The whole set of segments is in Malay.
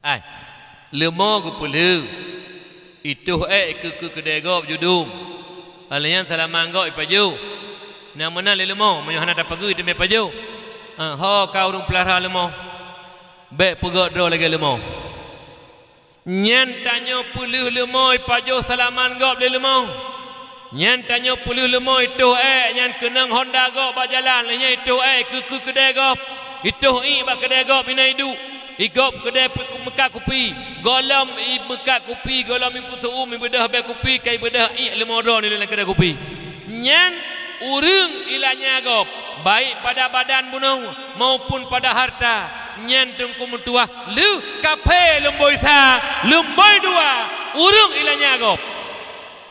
ai lemo ku pulu itu ke kedai gop judum alian salaman gop ipaju na mana lemo menyohana dapagu itu me paju ho kau rung pelihara lemo be pegot dro lagi lemo nyen tanyo pulu lemo ipaju salaman gop lemo nyen tanyo pulu lemo itu nyen kenang Honda gop bajalan nya itu ke kedai gop itu ba kedai gop ina hidu igop kedai mekak kopi golam i mekak kopi golam i putu mi bedah be kopi kai bedah i lemodon ni dalam kedai kopi nyan urang ilanya gop baik pada badan bunuh maupun pada harta nyan tengku mutua lu kape lemboi sa lemboi dua urang ilanya gop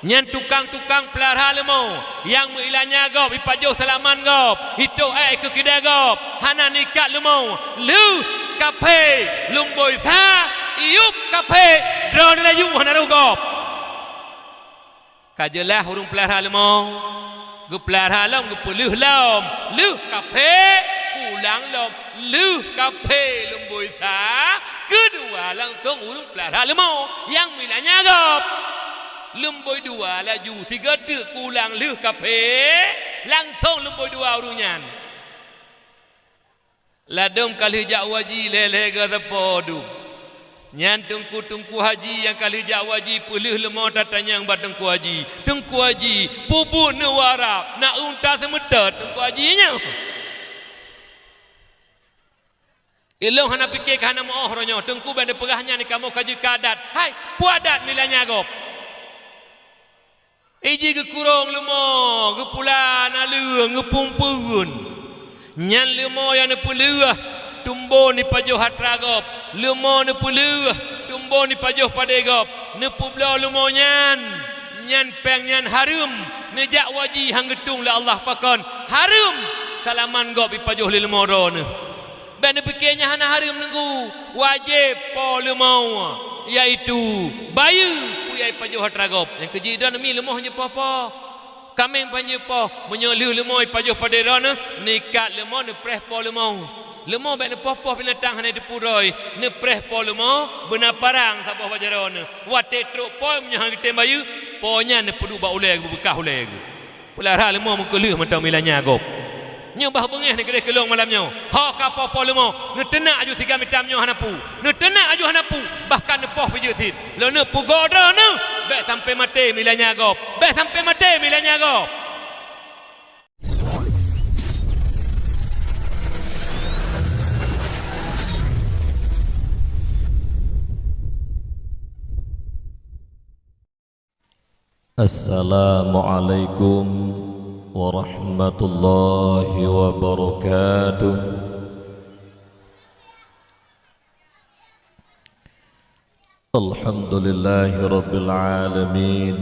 nyan tukang-tukang pelihara lemo yang ilanya gop ipajo salaman gop itu ke kedai gop hana nikat lemo lu kape lumboi sa iup kape drone la yu hana rugop kajelah urung pelihara lemo gu pelihara lom gu puluh lom lu kape pulang lom lu kape lumboi sa kedua langsung urung pelihara lemo yang milanya gop lumboi dua laju tiga dek pulang lu kape langsung lumboi dua urunyan ladom kali jak waji lele gada podu nyan tungku haji yang kali jak waji pulih lemah tatanya yang batengku haji pubu nuwarap nak unta semetet tungku hajinya ilong hana fikir hana moh ronyo tungku benda perahnya ni kamu kaji kadat hai puadat milanya gop iji ke kurung lemah ke pulan alung ke pumpun nyan lemo yang nepuluh tumbo ni pajoh hatragop lemo nepuluh tumbo ni pajoh padegop nepubla lemo nyan peng nyan harum nejak waji hang getung la Allah pakon harum salaman gop ipajoh lemo ron ben pikirnya hana harum nunggu wajib po lemo iaitu bayu kuyai pajoh hatragop yang kejidan mi lemo hanya apa kami panjang po menyolih lemau pajuh pada rana nikat lemau ne preh po lemau baik ne poh binatang hana dipuroi ne preh po lemau benar parang sabah wajarana wate truk po menyang kita bayu ponya ne pedu ba ulai bekah ulai pelihara lemau mengkelih mentang milanya gop nyo bah bengeh ne kedai kelong malamnya ha ka po lemau ne tenak aju siga mitamnya hanapu ne tenak aju hanapu bahkan ne poh pijutit lo ne pugoda ne baik sampai mati milanya gop baik sampai mati milanya gop Assalamualaikum warahmatullahi wabarakatuh. Alhamdulillahi rabbil alamin.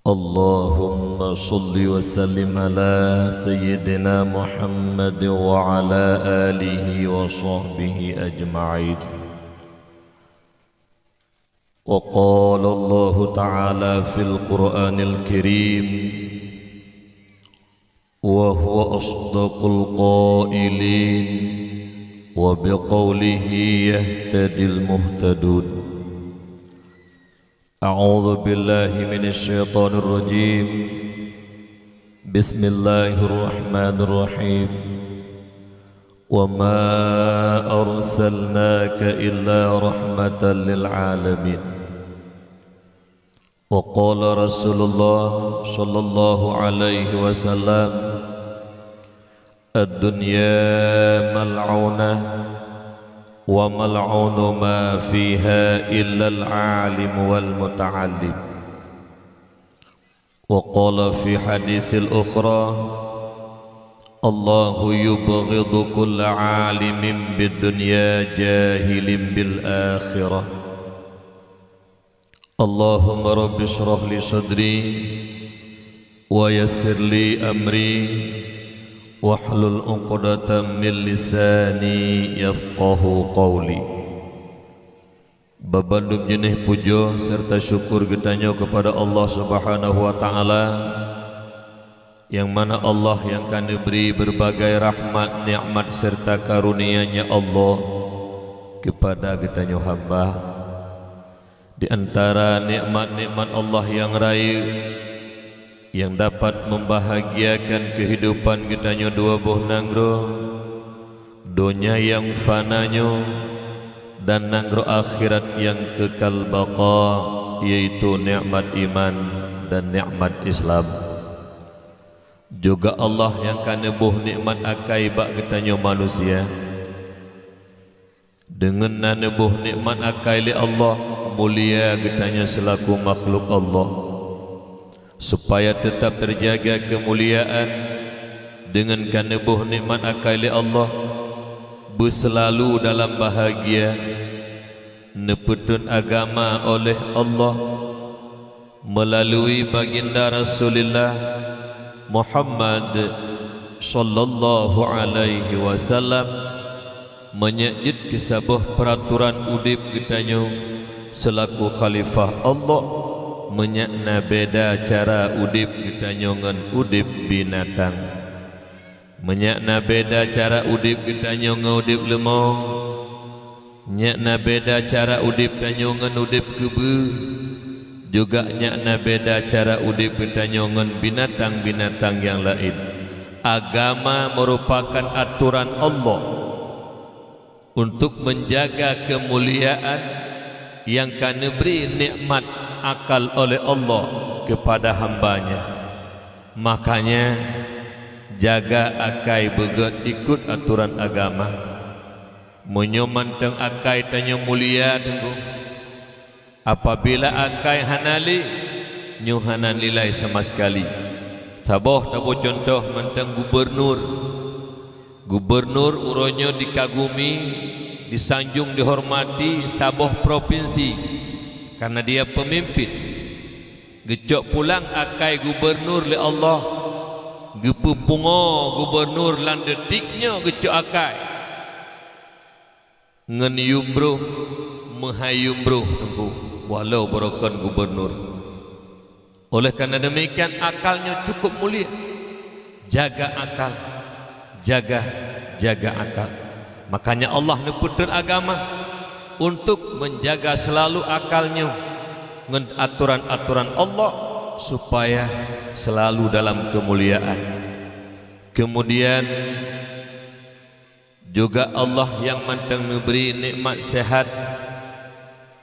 Allahumma salli wa sallim ala sayyidina Muhammad wa ala alihi wa sahbihi ajma'in. وقال الله تعالى في القرآن الكريم وهو أصدق القائلين وبقوله يهتدي المهتدون أعوذ بالله من الشيطان الرجيم بسم الله الرحمن الرحيم وما أرسلناك إلا رحمة للعالمين وقال رسول الله صلى الله عليه وسلم الدنيا ملعونة وملعون ما فيها إلا العالم والمتعلم وقال في حديث الأخرى الله يبغض كل عالم بالدنيا جاهل بالآخرة اللهم رب اشرح لي صدري ويسر لي أمري واحلل عقدة من لساني يفقه قولي. Babandum jenih pujo serta syukur getanyo kepada Allah Subhanahu wa taala yang mana Allah yang kan diberi berbagai rahmat, nikmat serta karunia-Nya Allah kepada kita hamba. Di antara nikmat-nikmat Allah yang raya yang dapat membahagiakan kehidupan kita dua buah nanggro, dunia yang fananya dan nanggro akhirat yang kekal baqa, yaitu nikmat iman dan nikmat Islam. Juga Allah yang kana buh nikmat akai bak kita manusia. Dengan nanebuh nikmat akai li Allah, mulia kita selaku makhluk Allah. Supaya tetap terjaga kemuliaan dengan kanebuh nikmat akai li Allah, berselalu dalam bahagia, nepetun agama oleh Allah melalui baginda Rasulullah Muhammad sallallahu alaihi wasallam, menyajid kisabah peraturan udip kitanya selaku khalifah Allah, menyakna beda cara udip kitanya ngan udip binatang, menyakna beda cara udip kitanya ngan udip lemah, nyakna beda cara udip kitanya ngan udip kebe, juga nyakna beda cara udip kitanya ngan binatang-binatang yang lain. Agama merupakan aturan Allah untuk menjaga kemuliaan yang kana beri nikmat akal oleh Allah kepada hambanya. Makanya jaga akai begat ikut aturan agama. Menyomanteng akai tanya mulia tunggu. Apabila akai hanali, nyuhanan nilai sama sekali. Saboh tabo contoh manteng gubernur. Gubernur uronyo dikagumi, disanjung, dihormati saboh provinsi karena dia pemimpin. Gecok pulang akai gubernur li Allah, gepupungo gubernur lan detiknya gecok akai ngen yumbruh mahayumbruh tunggu walau berokon gubernur. Oleh karena demikian akalnya cukup mulia. Jaga akal, jaga akal. Makanya Allah neputun agama untuk menjaga selalu akalnya dengan aturan-aturan Allah supaya selalu dalam kemuliaan. Kemudian juga Allah yang mantang memberi nikmat sehat,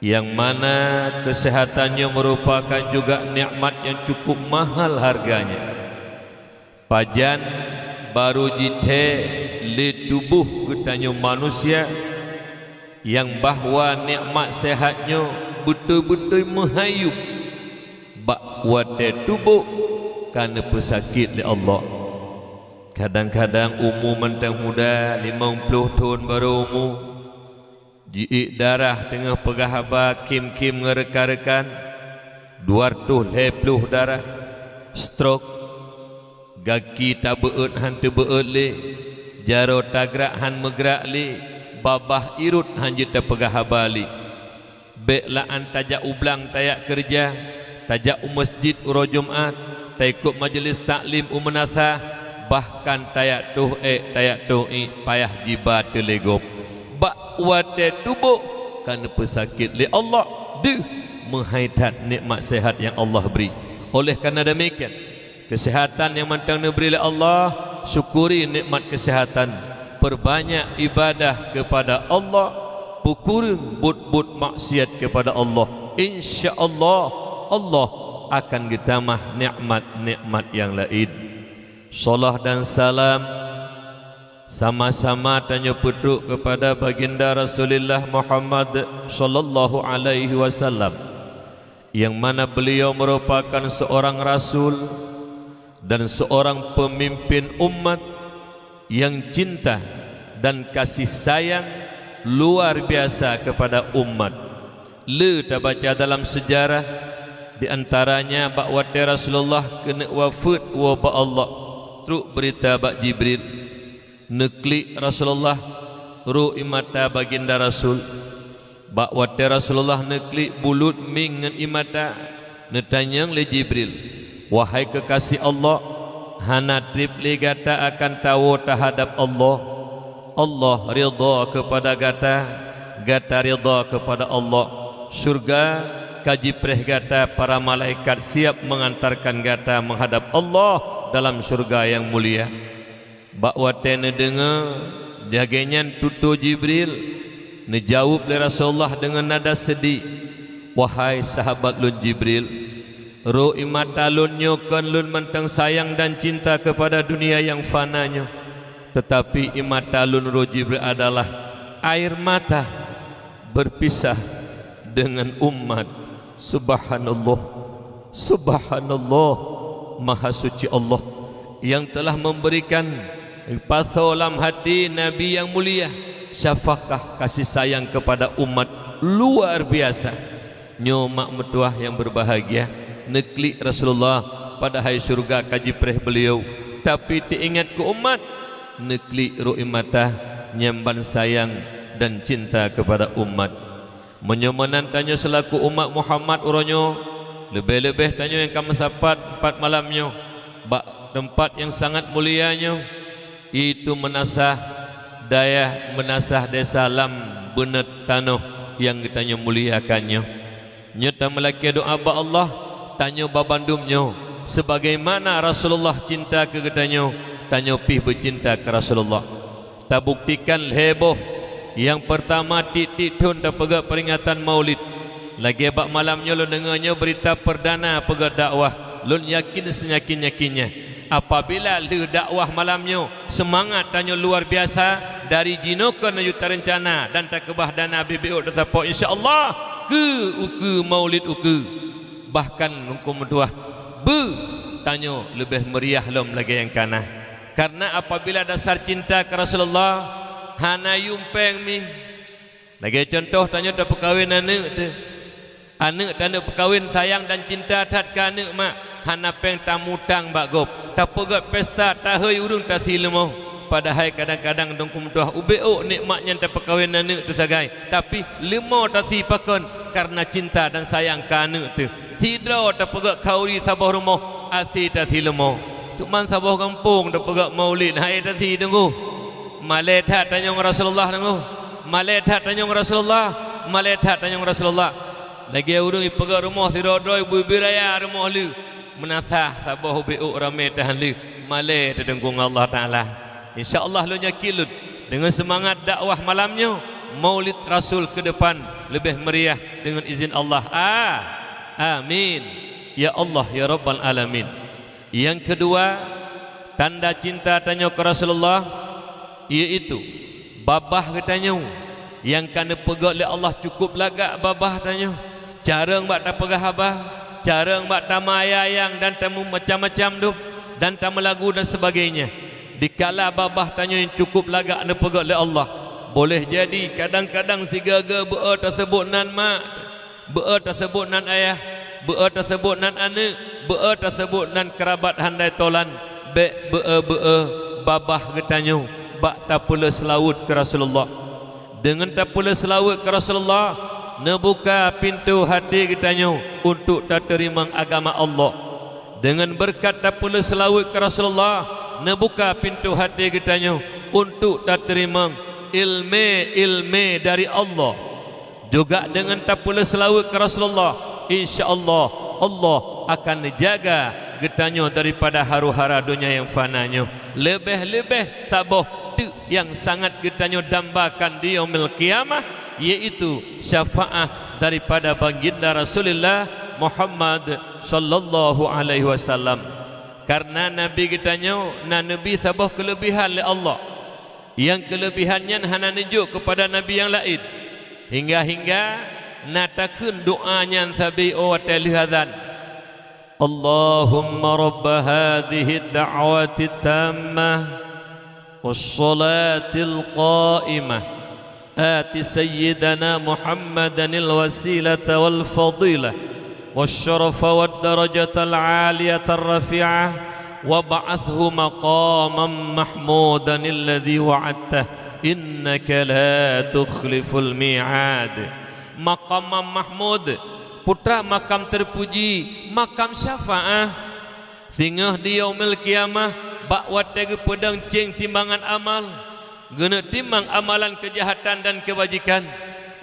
yang mana kesehatannya merupakan juga nikmat yang cukup mahal harganya. Pajan baru jite li tubuh getanya manusia yang bahwa nikmat sehatnya betul-betul menghayup bak wate tubuh karena pesakit li Allah. Kadang-kadang umur mentang muda 50 tahun baru umur, jiik darah tengah pegahaba kim-kim ngereka-rekan 250 darah, stroke, gaki tak beut han tu beut li, jaro tagrak han megrak li, babah irut han jita pegahaba li. Beklah an tajak ublang tayak kerja, tajak masjid uro Jumat, taikut majlis taklim umenasah, bahkan tayak tayak payah jibat telegop bak wate tubuh karena pesakit li Allah deh menghaitat nikmat sehat yang Allah beri. Oleh karena demikian kesehatan yang mantang diberi oleh Allah, syukuri nikmat kesehatan, perbanyak ibadah kepada Allah, pukurung but-but maksiat kepada Allah. Insya-Allah Allah akan ditambah nikmat-nikmat yang lain. Salah dan salam sama-sama tanya peduk kepada baginda Rasulullah Muhammad sallallahu alaihi wasallam, yang mana beliau merupakan seorang rasul dan seorang pemimpin umat yang cinta dan kasih sayang luar biasa kepada umat. Le tak baca dalam sejarah di antaranya bahawa Rasulullah kena wafat wa ba Allah. Truk berita bak Jibril neklik Rasulullah ru imata baginda Rasul bak wate Rasulullah neklik bulut ming ngan imata netanyang le Jibril, wahai kekasih Allah, hana trip le gata akan tahu terhadap Allah, Allah ridha kepada gata gata ridha kepada Allah. Surga kaji preh gata para malaikat siap mengantarkan gata menghadap Allah dalam surga yang mulia. Bakwa tene dengar jagenyan tutu Jibril nejawab le Rasulullah dengan nada sedih. Wahai sahabat lun Jibril, ro imata lun nyokan lun mentang sayang dan cinta kepada dunia yang fananya. Tetapi imata lun ro Jibril adalah air mata berpisah dengan umat. Subhanallah, subhanallah, maha suci Allah yang telah memberikan pasolam hati Nabi yang mulia, syafaqah kasih sayang kepada umat luar biasa. Nyomak metuah yang berbahagia neklik Rasulullah pada hari surga kaji preh beliau, tapi diingat ke umat neklik ru'i mata nyamban sayang dan cinta kepada umat. Menyomanan tanya selaku umat Muhammad uronyo lebih-lebih tanya yang kamu sapat 4 malamnya bak tempat yang sangat mulianya itu menasah daya menasah desa lam benet tanah yang ditanya muliakannya. Nyata melaki doa ba Allah tanya babandumnya sebagaimana Rasulullah cinta ke gedanya tanya pih bercinta ke Rasulullah. Tak buktikan heboh yang pertama titik tun dah pegak peringatan maulid. Lagi bak malamnya lu dengarnya berita perdana pegak dakwah. Lun yakin senyakin-yakinnya apabila lu dakwah malamnya semangat tanya luar biasa dari jinokan yuta rencana dan tak kebah dana BBO tetap insya-Allah ke uku maulid uku bahkan hukum dua tanya lebih meriah lom lagi yang kana. Karena apabila dasar cinta ke Rasulullah hana yumpeng mi lagi contoh tanya tak perkahwin anak tu anak tanda perkahwin sayang dan cinta tat ka anak mak hana peng tamutang bagop tak pegat pesta tak hơi urung tak silemo padahal kadang-kadang dongkum tuah ubeo nikmatnya tak perkahwin anak tu sagai tapi lemo tak si pakon karena cinta dan sayang ka anak tu sidro tak pegat kauri sabah rumah asi tak silemo cuman sabah kampung tak pegat maulid hai tak si tunggu Malethat tanyong Rasulullah tengok. Malethat tanyong Rasulullah. Malethat tanyong Rasulullah. Lagi urung ipegak rumah tirodoi bubiraya rumah lu. Menasah sabah biuk ramai tahan lu. Malet tengkung Allah Taala. Insya-Allah lu nyakilut dengan semangat dakwah malamnya Maulid Rasul ke depan lebih meriah dengan izin Allah. Amin. Ya Allah ya Rabbal Alamin. Yang kedua tanda cinta tanya ke Rasulullah iaitu babah katanya yang kana pegak oleh Allah cukup lagak babah tanya jarang bak tak pegah abah jarang bak tamaya yang dan tamu macam-macam tu dan tamu lagu dan sebagainya dikala babah tanya yang cukup lagak na pegak oleh Allah boleh jadi kadang-kadang si gaga beer tersebut nan mak beer tersebut nan ayah beer tersebut nan anak beer tersebut nan kerabat handai tolan beer babah katanya bak tak pula selawat ke Rasulullah. Dengan tak pula selawat ke Rasulullah nebuka pintu hati kitanya untuk tak terima agama Allah. Dengan berkat tak pula selawat ke Rasulullah nebuka pintu hati kitanya untuk tak terima ilmu dari Allah. Juga dengan tak pula selawat ke Rasulullah insya-Allah Allah akan menjaga getanya daripada haru-hara dunia yang fananya. Lebih-lebih sabah yang sangat getanya dambakan di yaumil qiyamah yaitu syafaat daripada baginda Rasulullah Muhammad sallallahu alaihi wasallam. Karena nabi getanya nabi sabah kelebihan oleh Allah. Yang kelebihannya hana nunjuk kepada nabi yang lain. Hingga natakeun doanya sabi wa talihadzan. Allahumma rabb hadhihi ad-da'wati at-tammah والصلاة القائمة آت سيدنا محمدا الوسيلة والفضيلة والشرف والدرجة العالية الرفيعة وابعثه مقاما محمودا الذي وعدته إنك لا تخلف الميعاد. Maqam Mahmud putra makam terpuji makam syafaah sehingga di yaumil qiyamah bak watege pedang ceng timbangan amal guna timbang amalan kejahatan dan kebajikan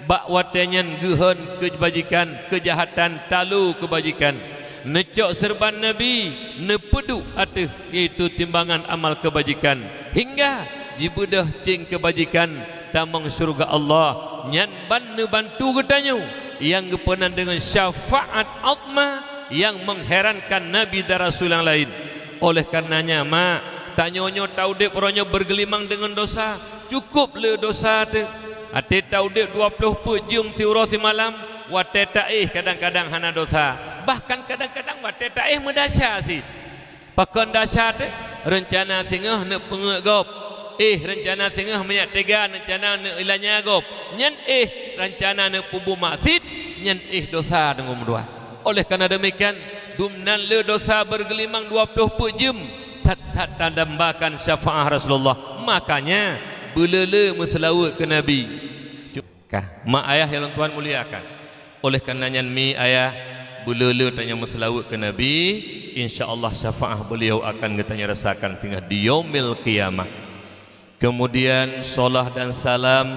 bak watenyan gehon kebajikan kejahatan talu kebajikan necok serban Nabi nepedu ateh iaitu timbangan amal kebajikan hingga jibudah cing kebajikan tamang surga Allah nyan bantu getanyo yang gepenan dengan syafaat azma yang mengherankan Nabi dan Rasul yang lain. Oleh karenanya mak tanyonyo taudip oronyo bergelimang dengan dosa cukup le dosa tu ate taudip 20 jum tiurah ti malam wate taih kadang-kadang hana dosa bahkan kadang-kadang wate taih mendasya si pakon dasya tu rencana tengah nak pengegop rencana tengah minyak tega rencana nak ilanya gop nyen rencana nak pubu maksud nyen dosa dengan dua. Oleh karena demikian dumnan le dosa bergelimang 20 jam tak tandambakan syafaat Rasulullah makanya belele meselawat ke Nabi kah mak ayah yang tuan muliakan. Oleh karenanya mi ayah belele tanya meselawat ke Nabi insyaallah syafaat beliau akan kita rasakan sehingga di yaumil qiyamah. Kemudian solah dan salam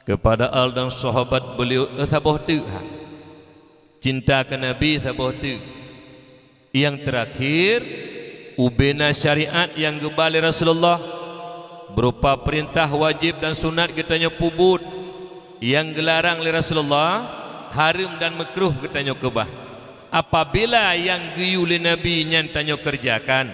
kepada al dan sahabat beliau sabah tu cinta ke Nabi sabah tu. Yang terakhir ubena syariat yang gebali Rasulullah berupa perintah wajib dan sunat kitanya pubut yang gelarang oleh Rasulullah haram dan makruh kitanya kebah apabila yang geyu oleh Nabi nyan tanyo kerjakan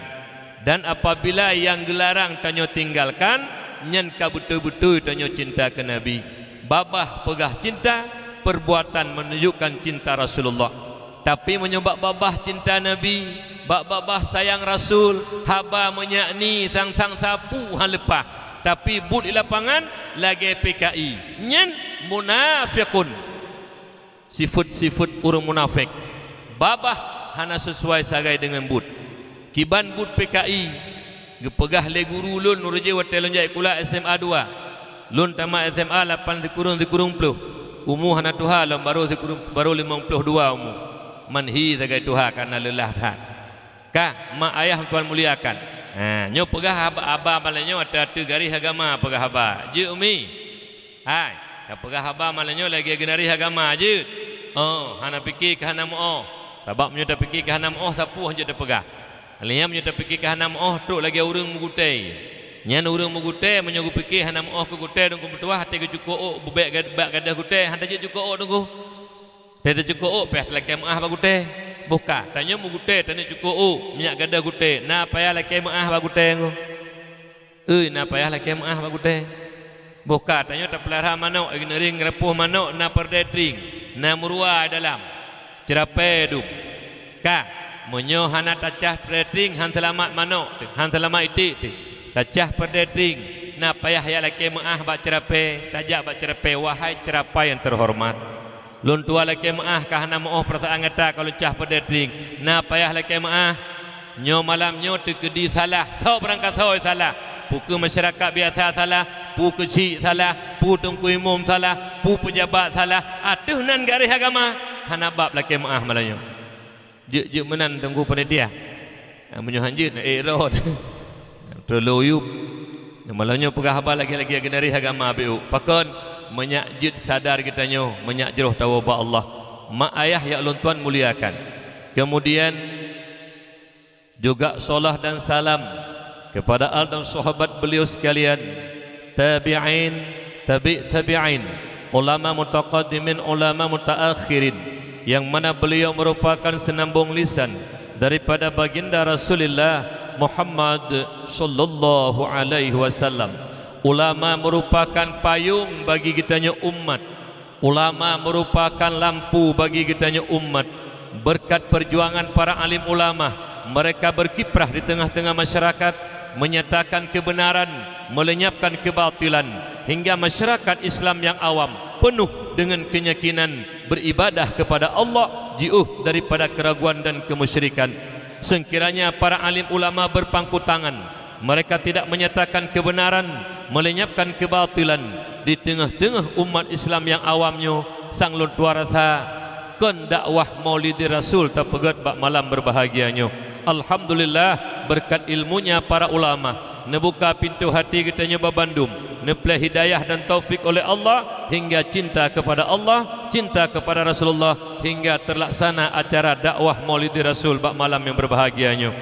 dan apabila yang gelarang tanyo tinggalkan nyan ka betul-betul tanyo cinta ke Nabi babah pegah cinta perbuatan menunjukkan cinta Rasulullah tapi menyebab babah cinta Nabi babah sayang Rasul haba menyakni tang-tang sapu hal lepah tapi but di lapangan lagi PKI nyen munafiqun sifat-sifat orang munafik babah hana sesuai sagai dengan but kiban but PKI gepegah le guru lun nurje watelon jai kula SMA 2 lun tamat SMA 8 dikurung puluh umur hana tuha lam baru 52 umur manhi sagai tuha karena lelah dah ka mak ayah tuan muliakan nyo pegah aba malanyo ada garis agama pegah aba je umi hai ka pegah aba malanyo lagi garis agama je hana fikir ke hana moh sebab nyo dak fikir ke hana moh sapu je dak pegah aliam nyo dak fikir ke hana moh tok lagi urang mugutai nyan urang mugutai menyo fikir hana moh ke gutai dong betuah hati ke cukup bebek gadah gutai handa je cukup dong Tada cukup peh laki maah bagute buka tanya mu gute tanya cukup minyak gada gute na payah laki maah bagute ngo na payah laki maah bagute buka tanya tak pelihara manok nering repuh manok na perdetring na murua dalam cerape dup ka menyo hana tacah perdetring han selamat manok han selamat itik tacah perdetring na payah ya laki maah bak cerape tajak bak cerape wahai cerapai yang terhormat lun tua laki maah kah na maah perasaan ngata kalau cah perdetring na payah laki maah nyo malam nyo tekedi salah so berangkat so salah pukul masyarakat biasa salah pukul kecil salah pukul tungku umum salah pukul pejabat salah atuh nan garis agama hana bab laki maah malamnya je menan tunggu panitia menyo hanjut na road terloyup malamnya pegah haba lagi-lagi garis agama bu pakon menyakjid sadar kitanyo menyakjeroh tawabah Allah mak ayah ya ulun tuan muliakan. Kemudian juga solah dan salam kepada al dan sahabat beliau sekalian tabi'in tabi'in ulama mutaqaddimin ulama mutaakhirin yang mana beliau merupakan senambung lisan daripada baginda Rasulullah Muhammad sallallahu alaihi wasallam. Ulama merupakan payung bagi kitanya umat. Ulama merupakan lampu bagi kitanya umat. Berkat perjuangan para alim ulama, mereka berkiprah di tengah-tengah masyarakat, menyatakan kebenaran, melenyapkan kebatilan, hingga masyarakat Islam yang awam penuh dengan keyakinan beribadah kepada Allah, jauh daripada keraguan dan kemusyrikan. Sekiranya para alim ulama berpangku tangan, mereka tidak menyatakan kebenaran, melenyapkan kebatilan di tengah-tengah umat Islam yang awamnya, sang lun tuarasa kon dakwah maulid Rasul tapegat bak malam berbahagianya. Alhamdulillah berkat ilmunya para ulama Nebuka pintu hati kita nyoba Bandung, nepelai hidayah dan taufik oleh Allah hingga cinta kepada Allah, cinta kepada Rasulullah, hingga terlaksana acara dakwah Maulid Rasul bak malam yang berbahagianya.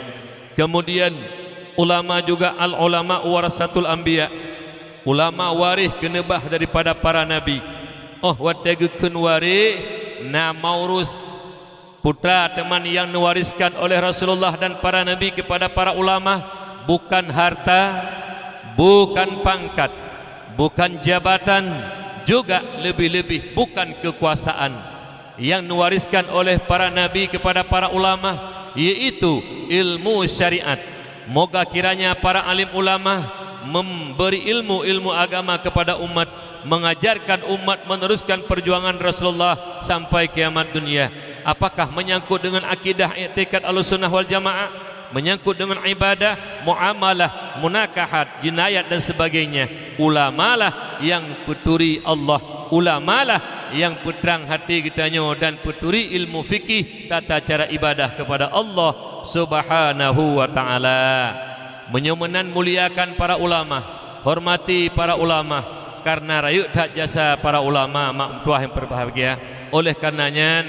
Kemudian ulama juga al-ulama warasatul anbiya, ulama waris kenebah daripada para nabi. Oh wategukeun waris na maurus putra teman yang mewariskan oleh Rasulullah dan para nabi kepada para ulama, bukan harta, bukan pangkat, bukan jabatan, juga lebih-lebih bukan kekuasaan. Yang mewariskan oleh para nabi kepada para ulama yaitu ilmu syariat. Moga kiranya para alim ulama memberi ilmu agama kepada umat, mengajarkan umat meneruskan perjuangan Rasulullah sampai kiamat dunia. Apakah menyangkut dengan akidah i'tikad Ahlussunnah wal Jamaah, menyangkut dengan ibadah, muamalah, munakahat, jinayat dan sebagainya, ulamalah yang peturi Allah, ulamalah yang peterang hati kitanya dan peturi ilmu fikih tata cara ibadah kepada Allah Subhanahu wa taala. Menyemenan muliakan para ulama, hormati para ulama, karena rayuk tak jasa para ulama mak tuah yang berbahagia. Oleh karenanya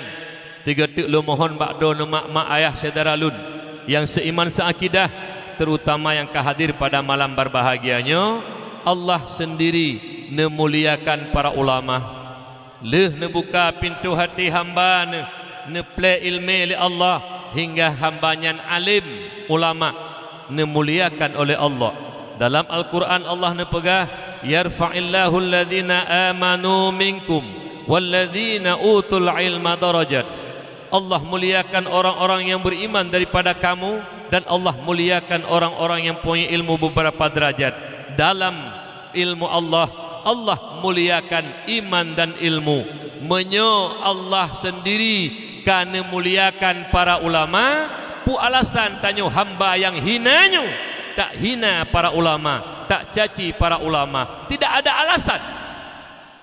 tiga tik lu mohon bakdo mak ayah saudara lun yang seiman seakidah, terutama yang kehadir pada malam berbahagianya, Allah sendiri memuliakan para ulama. Leh nebuka pintu hati hamba ne play ilmu oleh Allah hingga hambanya alim ulama memuliakan oleh Allah. Dalam Al-Quran Allah nepegah yarfa'illahu alladhina amanu minkum walladhina utul ilma darajat. Allah muliakan orang-orang yang beriman daripada kamu, dan Allah muliakan orang-orang yang punya ilmu beberapa derajat. Dalam ilmu Allah, Allah muliakan iman dan ilmu. Menyo Allah sendiri karena muliakan para ulama, pu alasan tanyo hamba yang hinanyo tak hina para ulama, tak caci para ulama. Tidak ada alasan.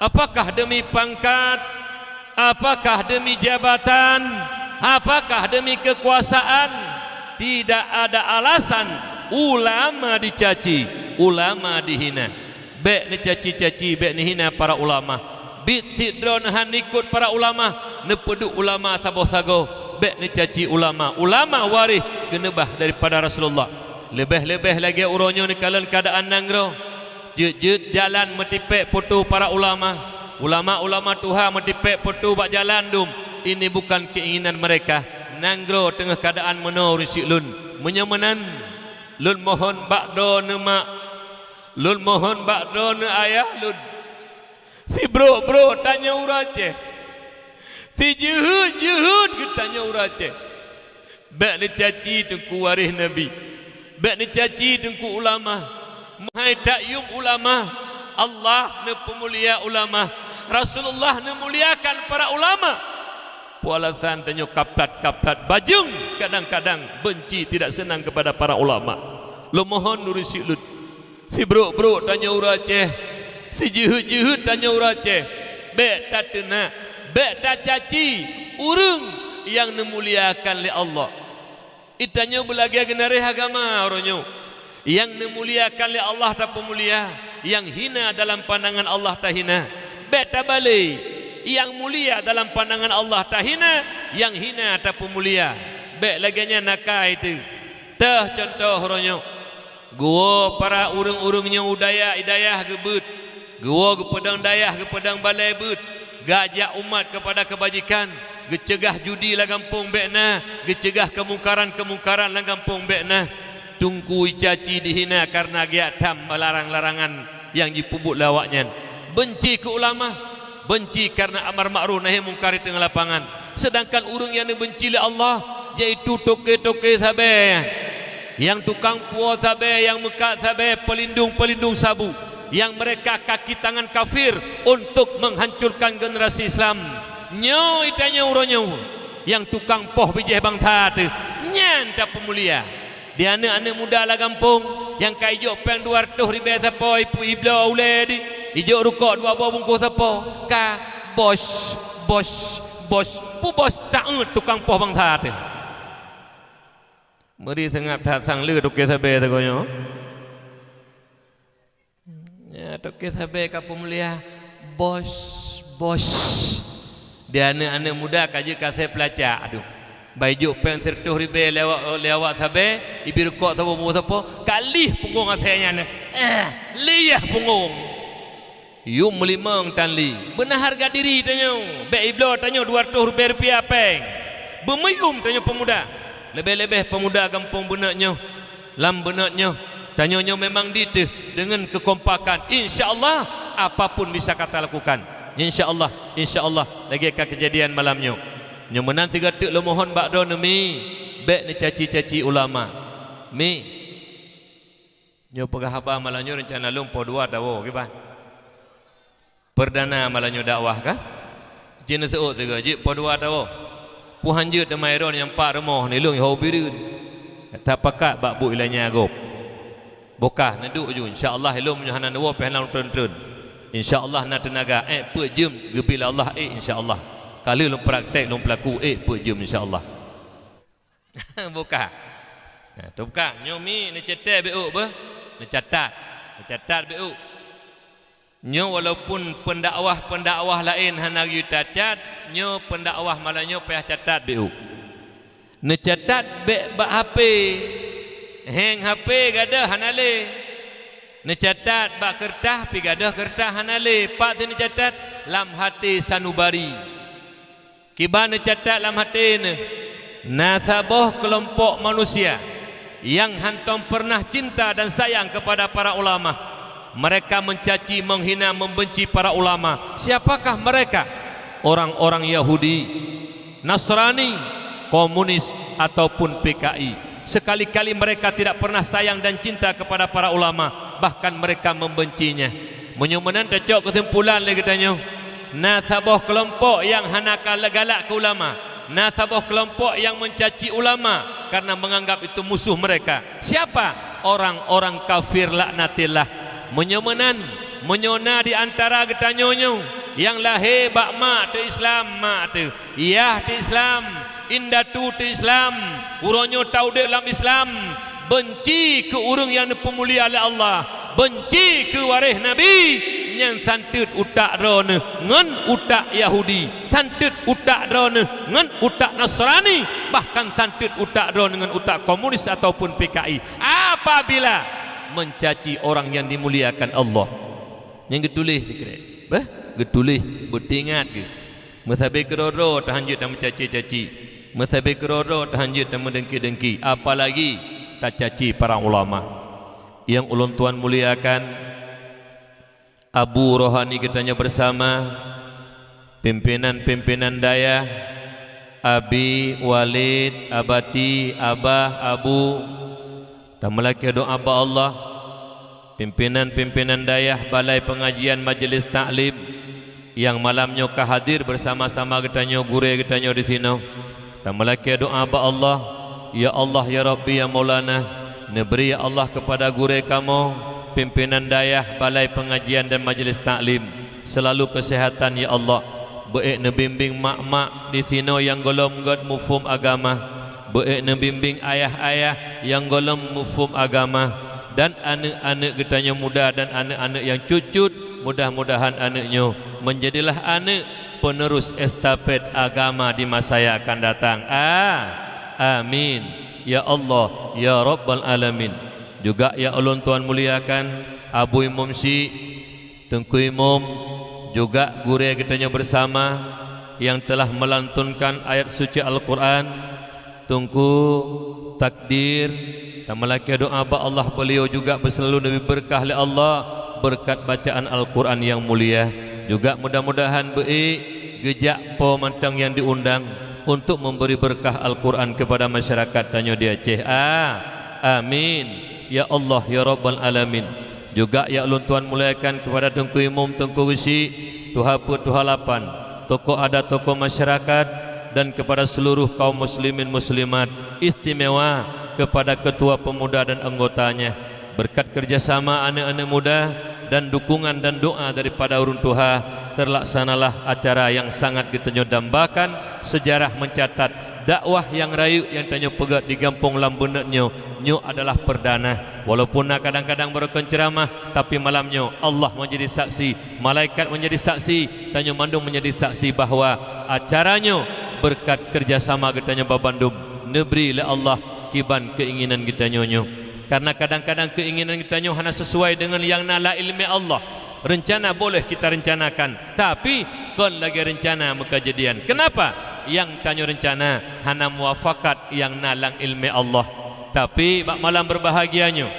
Apakah demi pangkat, apakah demi jabatan, apakah demi kekuasaan? Tidak ada alasan ulama dicaci, ulama dihina. Bek ni caci-caci, bek ni hina para ulama. Bit tidron han ikut para ulama, nepeduk ulama saboh-sago, bek ni caci ulama. Ulama waris genebah daripada Rasulullah. Lebih-lebih lagi uronyo ni kalian keadaan nangro. Jut jalan metipek putu para ulama. Ulama-ulama Tuhan metipek putu bak jalan dum. Ini bukan keinginan mereka. Nangro tengah keadaan menor si lun. Menyemenan lun mohon bakdo ne mak. Lun mohon bakdo ne ayah lun. Si bro tanya urace. Si juhud tanya urace. Bak ni caci tengku waris Nabi. Bak ni caci tengku ulama. Mahai takyum ulama. Allah ne pemulia ulama. Rasulullah ne muliakan para ulama. Pualasan tanya kaplat bajung, kadang-kadang benci tidak senang kepada para ulama. Lo mohon nurusi lut. Si bro tanya urace. Si juhud tanya urace. Bek tak tena, bek tak caci urang yang memuliakan oleh Allah. Itanya belagi genare agama oronyo. Yang memuliakan oleh Allah tak pemulia, yang hina dalam pandangan Allah tak hina. Bek tak balik. Yang mulia dalam pandangan Allah tak hina, yang hina tak pemulia. Bek laginya nakai itu. Tah contoh oronyo. Gua para urang-urangnya udaya idayah gebut. Gua ke pedang dayah ke pedang balai but. Gajak umat kepada kebajikan. Gecegah judi lah kampung bekna. Gecegah kemungkaran lah kampung bekna. Tungku caci dihina karena giat tam larang-larangan yang dipubuk lawaknya. Benci ke ulama. Benci karena amar ma'ruf nahi mungkar di tengah lapangan. Sedangkan urang yang benci oleh Allah iaitu toke-toke sabe, yang tukang puas sabe, yang mekat sabe, pelindung sabu, yang mereka kaki tangan kafir untuk menghancurkan generasi Islam. Nyo itanya uronyo yang tukang poh bijih bangsa tu nyan tak pemulia. Dia anak-anak muda lah kampung yang kaijok peng 200 ribu sapo ibu ibla ule di ijok rukuk 2 buah bungkus sapo ka bos pu bos tak tukang poh bangsa tu. Meri sengap datang le tuke sabe tu konyo. tok ke sabe kapu mulia bos dia anak-anak muda kaje kase pelacak aduh baju pen tertuh ribe lewat sabe ibir kok sapa mu sapa kalih punggung asenya liyah punggung yu melimang tanli benar harga diri tanyo be iblo tanyo 200 rupiah peng bermeyum tanyo pemuda lebih-lebih pemuda kampung benaknya lam benaknya tanyo memang diteh dengan kekompakan insyaallah apapun bisa kata lakukan insyaallah lagi akan kejadian malamnya nyo menanti gatuk lo mohon bakdo nemi bek ni caci-caci ulama mi nyo pegahaba malanyo rencana lumpo dua tawo kiba perdana malanyo dakwah kan jena seuk tiga je po dua tawo pu hanjut de mairon yang pak remoh ni lung ho birun tak pakat bak bu ilanya gop bokah naduk ju insyaallah ilmu nyohanan wo pehnal trun insyaallah na tenaga pe jem gebila Allah insyaallah kali lu praktek lu pelaku pe jem insyaallah buka nah tu buka nyomi ni cetek bu be ni catat bu nyo walaupun pendakwah lain hana yu catat nyo pendakwah malanyo payah catat bu ni catat be bak HP hang HP gadah hanale ni catat bak kertas pi gadah kertas hanale pak tu ni catat lam hati sanubari kibana catat dalam hati ni nasabah kelompok manusia yang hantam pernah cinta dan sayang kepada para ulama mereka mencaci, menghina, membenci para ulama siapakah mereka? Orang-orang Yahudi, Nasrani, komunis ataupun PKI sekali-kali mereka tidak pernah sayang dan cinta kepada para ulama bahkan mereka membencinya menyumenan tecok kesimpulan lagi tanya nasabah kelompok yang hanakal galak ke ulama nasabah kelompok yang mencaci ulama karena menganggap itu musuh mereka siapa? Orang-orang kafir laknatillah menyumenan menyona di antara getanyonyo yang lahir bak mak tu Islam mak tu iyah tu Islam indatu tu Islam uronyo tau dek dalam Islam benci ke urang yang dipemulia oleh Allah benci ke waris Nabi yang santut utak drone ngan utak Yahudi santut utak drone ngan utak Nasrani bahkan santut utak drone dengan utak komunis ataupun PKI apabila mencaci orang yang dimuliakan Allah yang getulih dikira getulih bertingat ke masabe keroro tahanjut dan mencaci-caci masabe keroro tahanjut dan mendengki-dengki apalagi tak caci para ulama yang ulun tuan muliakan Abu Rohani kitanya bersama pimpinan-pimpinan daya Abi, Walid, Abati, Abah, Abu dan melaki doa Allah pimpinan-pimpinan daya balai pengajian majlis taklim yang malamnya hadir bersama-sama kitanya gure kitanya di sini dan melaki doa Allah ya Allah ya Rabbi ya Maulana neberi ya Allah kepada gure kamu pimpinan dayah balai pengajian dan majlis taklim selalu kesehatan ya Allah baik nebimbing mak-mak di sini yang golong god mufhum agama baik nebimbing ayah-ayah yang golong mufhum agama dan anak-anak kitanya muda dan anak-anak yang cucut mudah-mudahan anaknya menjadilah anak penerus estafet agama di masa yang akan datang amin ya Allah ya Rabbal Alamin juga ya ulun tuan muliakan Abu Imam Syi Tengku Imam juga gure kitanya bersama yang telah melantunkan ayat suci Al-Quran Tengku takdir dan melaki doa Allah beliau juga berselalu lebih berkah oleh Allah berkat bacaan Al-Quran yang mulia juga mudah-mudahan baik gejak pemantang yang diundang untuk memberi berkah Al-Quran kepada masyarakat tanya di Aceh amin ya Allah ya Rabbal Alamin juga ya ulun tuan muliakan kepada Tengku Imam Tengku Gesi Tuhaput Tuhalapan tokoh adat tokoh masyarakat dan kepada seluruh kaum muslimin muslimat istimewa kepada ketua pemuda dan anggotanya berkat kerjasama anak-anak muda dan dukungan dan doa daripada urun Tuhan terlaksanalah acara yang sangat kita dambakan sejarah mencatat dakwah yang rayu yang tanya pegat di kampung lambenetnya nyo adalah perdana. Walaupun nak kadang-kadang berkon ceramah, tapi malamnya Allah menjadi saksi, malaikat menjadi saksi, tanya mandung menjadi saksi bahawa acaranya berkat kerjasama kita babandum neberi le Allah kiban keinginan kita nyonyo. Karena kadang-kadang keinginan kita nyo hanya sesuai dengan yang nala ilmi Allah. Rencana boleh kita rencanakan, tapi kon lagi rencana muka jadian. Kenapa? Yang tanya rencana hana muafakat yang nalang ilmi Allah. Tapi bak malam berbahagianya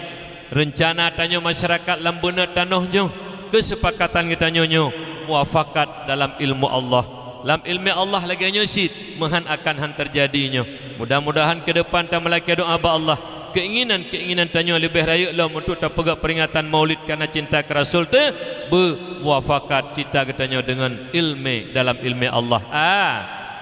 rencana tanya masyarakat lambuna tanahnya, kesepakatan kita nyonyo muafakat dalam ilmu Allah. Dalam ilmu Allah lagi nyosit mahan akan han terjadinya. Mudah-mudahan ke depan ta melaki doa ba Allah keinginan tanya lebih raya lah untuk tak pegak peringatan maulid karena cinta ke Rasul tu bermuafakat cita katanya dengan ilmu dalam ilmu Allah.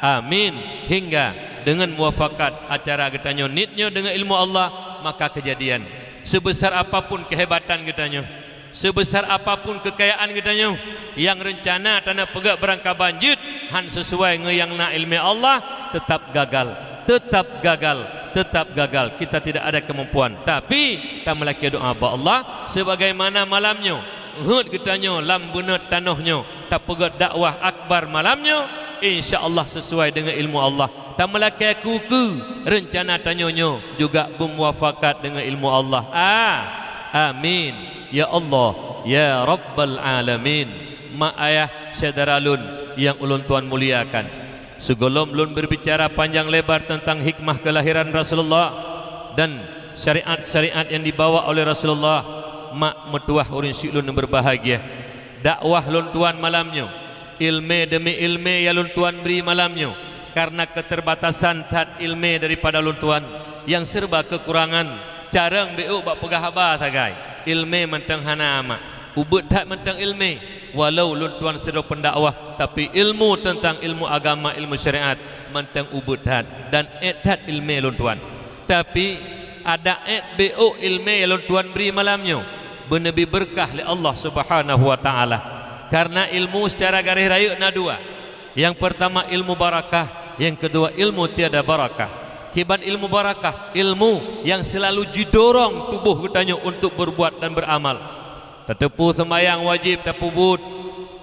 Amin. Hingga dengan muafakat acara katanya nitnya dengan ilmu Allah, maka kejadian sebesar apapun kehebatan katanya, sebesar apapun kekayaan katanya, yang rencana tanah pegak berangka banjir han sesuai dengan yang na ilmu Allah tetap gagal, tetap gagal, tetap gagal. Kita tidak ada kemampuan, tapi kita melaki doa ba Allah sebagaimana malamnya hud katanya lambuna tanahnya tak pegat dakwah akbar malamnya, insya-Allah sesuai dengan ilmu Allah. Tak melaki kuku rencana tanyonyo juga bermuafakat dengan ilmu Allah. Amin ya Allah ya Rabbal Alamin. Mak ayah saudara lun yang ulun tuan muliakan, sebelum lun berbicara panjang lebar tentang hikmah kelahiran Rasulullah dan syariat-syariat yang dibawa oleh Rasulullah, mak metuah urin si lun yang berbahagia. Dakwah lun tuan malamnya, ilmu demi ilmu yang lun tuan beri malamnya, karena keterbatasan tat ilmu daripada lun tuan yang serba kekurangan, jarang beu bak pegah haba tagai ilmu mentang hana mak ubut tak mentang ilmu. Walau lun tuan sedang pendakwah, tapi ilmu tentang ilmu agama, ilmu syariat mentang ubut hat dan etat ilmu lun tuan. Tapi ada BO ilmu yang lun tuan beri malamnya benabi berkah li Allah Subhanahu wa taala. Karena ilmu secara garis raya na dua. Yang pertama ilmu barakah, yang kedua ilmu tiada barakah. Kiban ilmu barakah, ilmu yang selalu didorong tubuh kitanya untuk berbuat dan beramal. Tetepu sembahyang wajib tak pubut,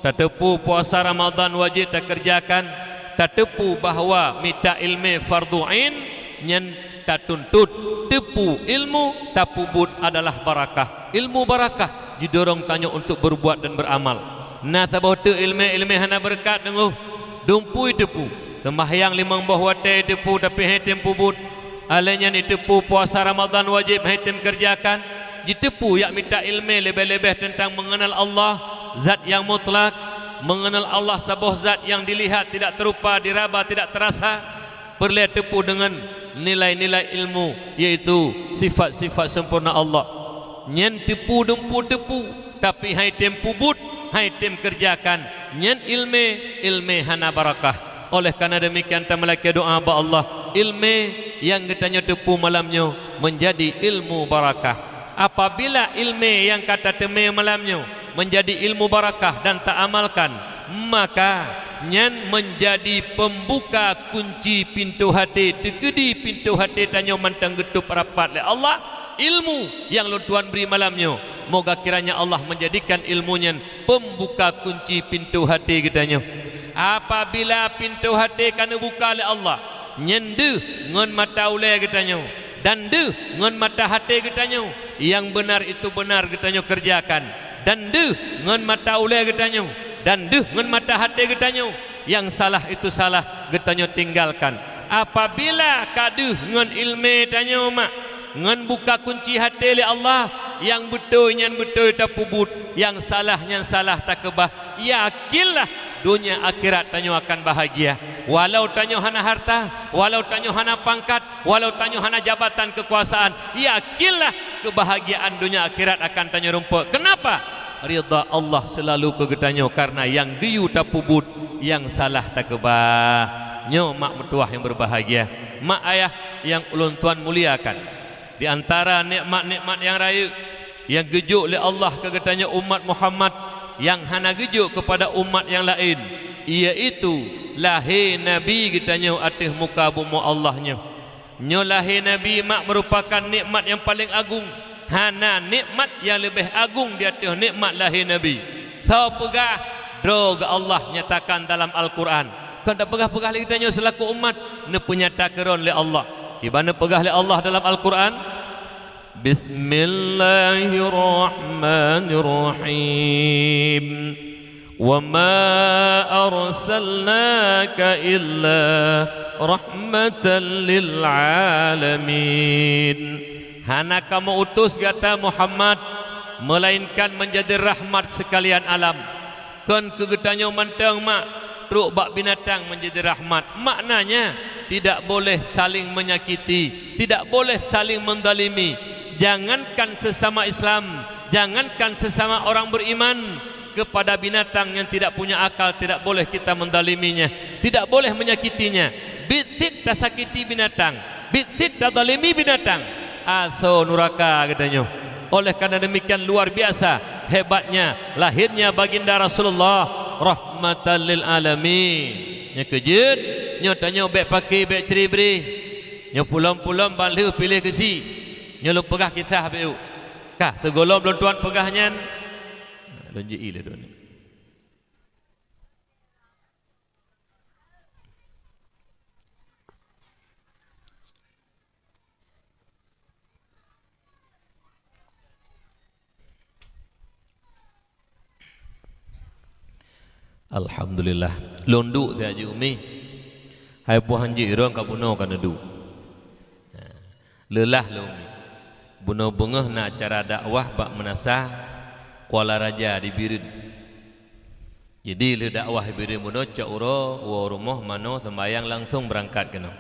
tetepu puasa Ramadan wajib tak kerjakan, tetepu bahawa minta ilmu fardu ain nyen tak tuntut, tepu ilmu tak pubut adalah barakah. Ilmu barakah didorong tanya untuk berbuat dan beramal. Nah sabah tu ilmu hana berkat denguh dumpui tepu sembahyang limang buah watai tepu tapi hatim pubut, alanya ni tepu puasa Ramadan wajib hatim kerjakan. Ditepu yang minta ilmu lebih-lebih tentang mengenal Allah zat yang mutlak, mengenal Allah sebuah zat yang dilihat tidak terupa, diraba tidak terasa, perlu tepu dengan nilai-nilai ilmu yaitu sifat-sifat sempurna Allah. Nyen tepu dumpu tepu tapi hai tempu but, hai tem kerjakan. Nyen ilmu hana barakah. Oleh karena demikian kita melaki doa ba Allah ilmu yang katanya tepu malamnya menjadi ilmu barakah. Apabila ilmu yang kata teme malamnya menjadi ilmu barakah dan tak amalkan, maka nyan menjadi pembuka kunci pintu hati, tegedi pintu hati tanya mantang getup rapat le Allah. Ilmu yang lu tuan beri malamnya, moga kiranya Allah menjadikan ilmunya pembuka kunci pintu hati kitanya. Apabila pintu hati kana buka le Allah, nyende ngon mata ule kitanya dan de ngon mata hati kitanya. Yang benar itu benar kitanya kerjakan, dan de ngon mata ule kitanya, dan de ngon mata hati kitanya. Yang salah itu salah kitanya tinggalkan. Apabila kadu ngon ilmu tanya mak ngon buka kunci hati li Allah, yang betul nyan betul tak pubut, yang salah tak kebah, yakinlah dunia akhirat tanya akan bahagia. Walau tanya hana harta, walau tanya hana pangkat, walau tanya hana jabatan kekuasaan, yakinlah kebahagiaan dunia akhirat akan tanya rumput. Kenapa? Ridha Allah selalu kegetanya, karena yang diu tak pubut, yang salah tak kebah. Nyo mak mertuah yang berbahagia, mak ayah yang ulun tuan muliakan. Di antara nikmat-nikmat yang raya yang gejuk oleh Allah kegetanya umat Muhammad yang hana gejuk kepada umat yang lain, iaitu lahir Nabi kitanya atas muka bumi Allahnya. Nyo lahir Nabi mak merupakan nikmat yang paling agung. Hana nikmat yang lebih agung di atas nikmat lahir Nabi. So pegah droga Allah nyatakan dalam Al-Quran. Kau tak pegah-pegah lagi tanya selaku umat ne penyatakan oleh Allah. Gimana pegah oleh Allah dalam Al-Quran? Bismillahirrahmanirrahim. وَمَا أَرْسَلْنَاكَ إِلَّا رَحْمَةً لِلْعَالَمِينَ. Hana kamu utus kata Muhammad melainkan menjadi rahmat sekalian alam. Kan kegetanya mantang mak truk bak binatang menjadi rahmat. Maknanya tidak boleh saling menyakiti, tidak boleh saling mendalimi. Jangankan sesama Islam, jangankan sesama orang beriman, kepada binatang yang tidak punya akal tidak boleh kita mendaliminya, tidak boleh menyakitinya. Bitit tak sakiti binatang, bitit tak dalimi binatang, aso nuraka katanya. Oleh karena demikian luar biasa hebatnya lahirnya baginda Rasulullah rahmatan lil alamin. Nya kejut nya tanya bek pakai bek ceribri, nya pulang-pulang balik pilih kesi, nya lu pegah kisah beu kah segolom belum tuan pegahnya lonji ile do ni. Alhamdulillah londu saya ji umi hai puhan ji irong ka buno kana du lelah lo umi buno bengah na acara dakwah bak menasa Kuala Raja di Birin. Jadi le dakwah Birin buno cak uro wa rumah mano sembayang langsung berangkat kena.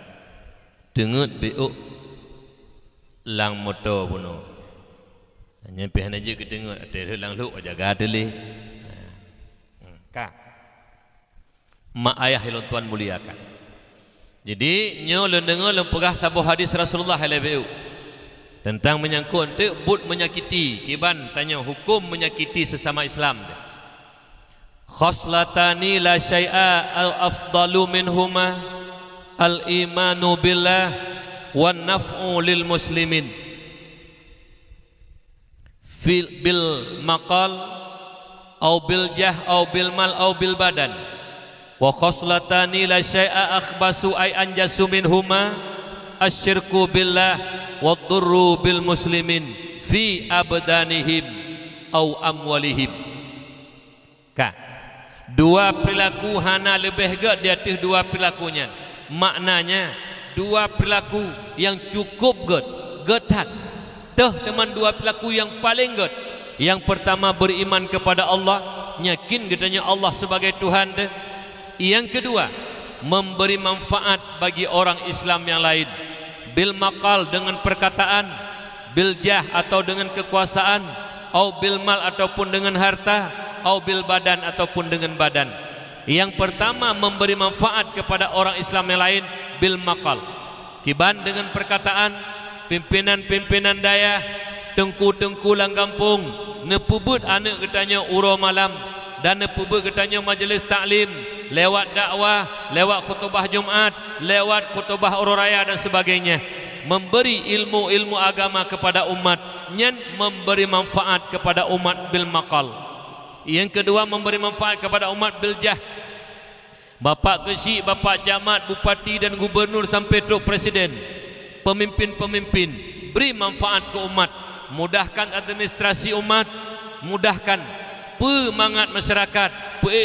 Dengut beuk lang motor buno. Nyampe hana je ke dengut ate lang lu jaga dele. Ka. Mak ayah yang tuan muliakan. Jadi nyo le dengar le pegah tabuh hadis Rasulullah sallallahu tentang menyangkut but menyakiti. Kiban tanya hukum menyakiti sesama Islam. Khoslatani la syai'a al-afdalu minhuma al-imanu billah wan naf'u lil muslimin bil maqal au bil jah au bil mal au bil badan. Wa khoslatani la syai'a akhbasu ay anjasu minhuma asyirku billah wadurru bil muslimin fi abdanihim au amwalihim. Ka dua perilaku hana lebih gak di atas dua perilakunya. Maknanya dua perilaku yang cukup getat. Teh teman dua perilaku yang paling get. Yang pertama beriman kepada Allah, yakin katanya Allah sebagai Tuhan deh. Yang kedua memberi manfaat bagi orang Islam yang lain. Bil maqal dengan perkataan, bil jah atau dengan kekuasaan, au bil mal ataupun dengan harta, au bil badan ataupun dengan badan. Yang pertama memberi manfaat kepada orang Islam yang lain bil maqal. Kiban dengan perkataan, pimpinan-pimpinan daya, tengku-tengku lang kampung, nepubut anak ketanya uro malam dan nepubut ketanya majlis taklim, lewat dakwah, lewat khutbah Jumat, lewat khutbah Uru Raya dan sebagainya, memberi ilmu-ilmu agama kepada umat, nyen memberi manfaat kepada umat bil maqal. Yang kedua memberi manfaat kepada umat bil jah. Bapak kesi, bapak camat, bupati dan gubernur sampai tok presiden, pemimpin-pemimpin beri manfaat ke umat, mudahkan administrasi umat, mudahkan pemangat masyarakat,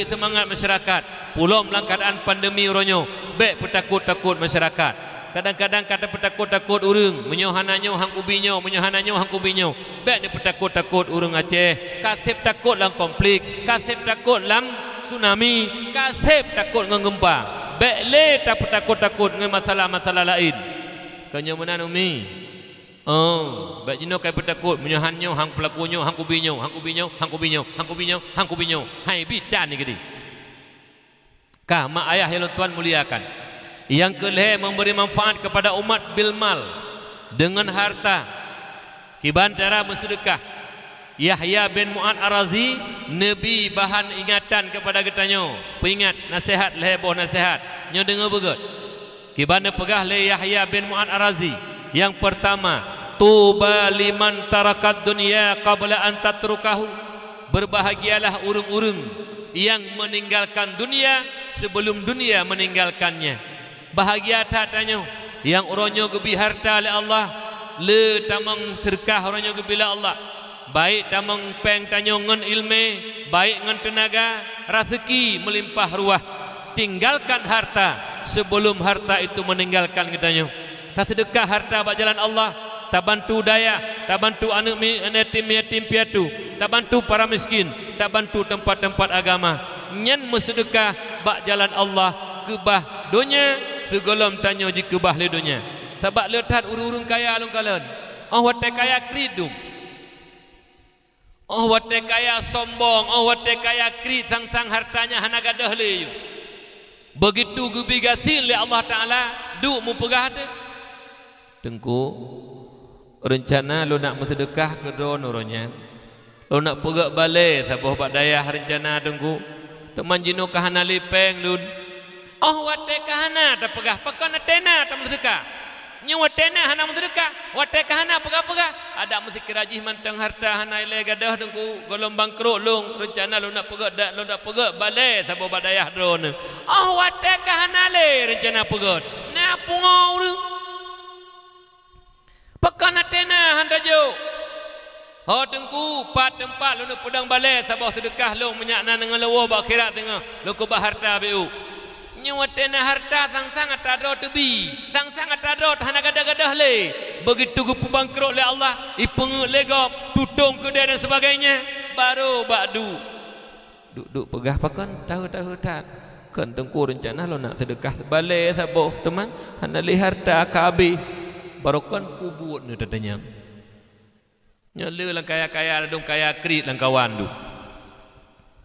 semangat masyarakat. Pulau melangkadaan pandemi ronyo, baik petakut-takut masyarakat. Kadang-kadang kata petakut-takut urang, menyohananyo hang kubinyo, menyohananyo hang kubinyo. Baik ni petakut-takut urang Aceh, kasep takut lang konflik, kasep takut lang tsunami, kasep takut ngan gempa. Baik le tak petakut-takut ngan masalah-masalah lain. Kanyo menan umi. Oh, baik jino kai petakut menyohanyo hang pelakunyo, hang kubinyo, hang kubinyo, hang kubinyo, hang kubinyo, hang kubinyo. Hai bidan ni gedi. Kah mak ayah yang tuan muliakan. Yang kelih memberi manfaat kepada umat bil mal, dengan harta. Kiban cara bersedekah. Yahya bin Mu'ad Ar-Razi, Nabi bahan ingatan kepada getanyo, peringat nasihat leboh nasihat. Nyo dengar begut. Kibana pegah le Yahya bin Mu'ad Ar-Razi. Yang pertama, tuba liman tarakat dunia qabla an tatrukahu. Berbahagialah urung-urung yang meninggalkan dunia sebelum dunia meninggalkannya. Bahagia tak tanyo yang oronyo gebi harta le Allah, le tamang terkah oronyo gebi le Allah. Baik tamang peng tanyo ngan ilme, baik ngan tenaga, rezeki melimpah ruah. Tinggalkan harta sebelum harta itu meninggalkan kita. Tak sedekah harta bak jalan Allah, tak bantu daya, tak bantu anak yatim piatu, tak bantu para miskin, tak bantu tempat-tempat agama. Nyen bersedekah bak jalan Allah, kebah dunia segolom tanyo ji kebah le dunia. Tabak letat urung-urung kaya alung kalan. Oh wate kaya kridum. Oh wate kaya sombong, oh wate kaya kri sang-sang hartanya hana gadah le. Begitu gubi gasil le Allah Taala du mu pegah te. Tengku rencana lo nak bersedekah ke don orangnya. Lo nak pegak balik saboh bak dayah rencana tengku. Teman jino kahana lipeng lun. Oh wate kahana tak pegah pakon tena tak bersedekah. Nyu watena hana bersedekah, wate kahana pegah-pegah. Ada mesti kerajih mantang harta hana ile gadah dengku golong bangkrut long rencana lo nak pegak dak lo nak pegak balik saboh bak dayah don. Oh wate kahana le rencana pegak. Na pungau tu. Pakon tena handa jo. Ho tengku pat tempat lu nak pedang balik saboh sedekah long menyakna dengan lewo bak akhirat tengah. Lo ke harta bu. Nyewatena harta sang-sang atadot tebi, sang-sang atadot hana gadah-gadah le. Begitu gupu bangkrut le Allah, ipengut legop, tutung ke dia dan sebagainya, baru bakdu. Duk pegah pakon tahu-tahu tak. Kan tengku rencana lo nak sedekah balik saboh teman, hana le harta kabi. Baru kan pubut ni tadanya. Nyale lang kaya-kaya dong kaya krit lang kawan du.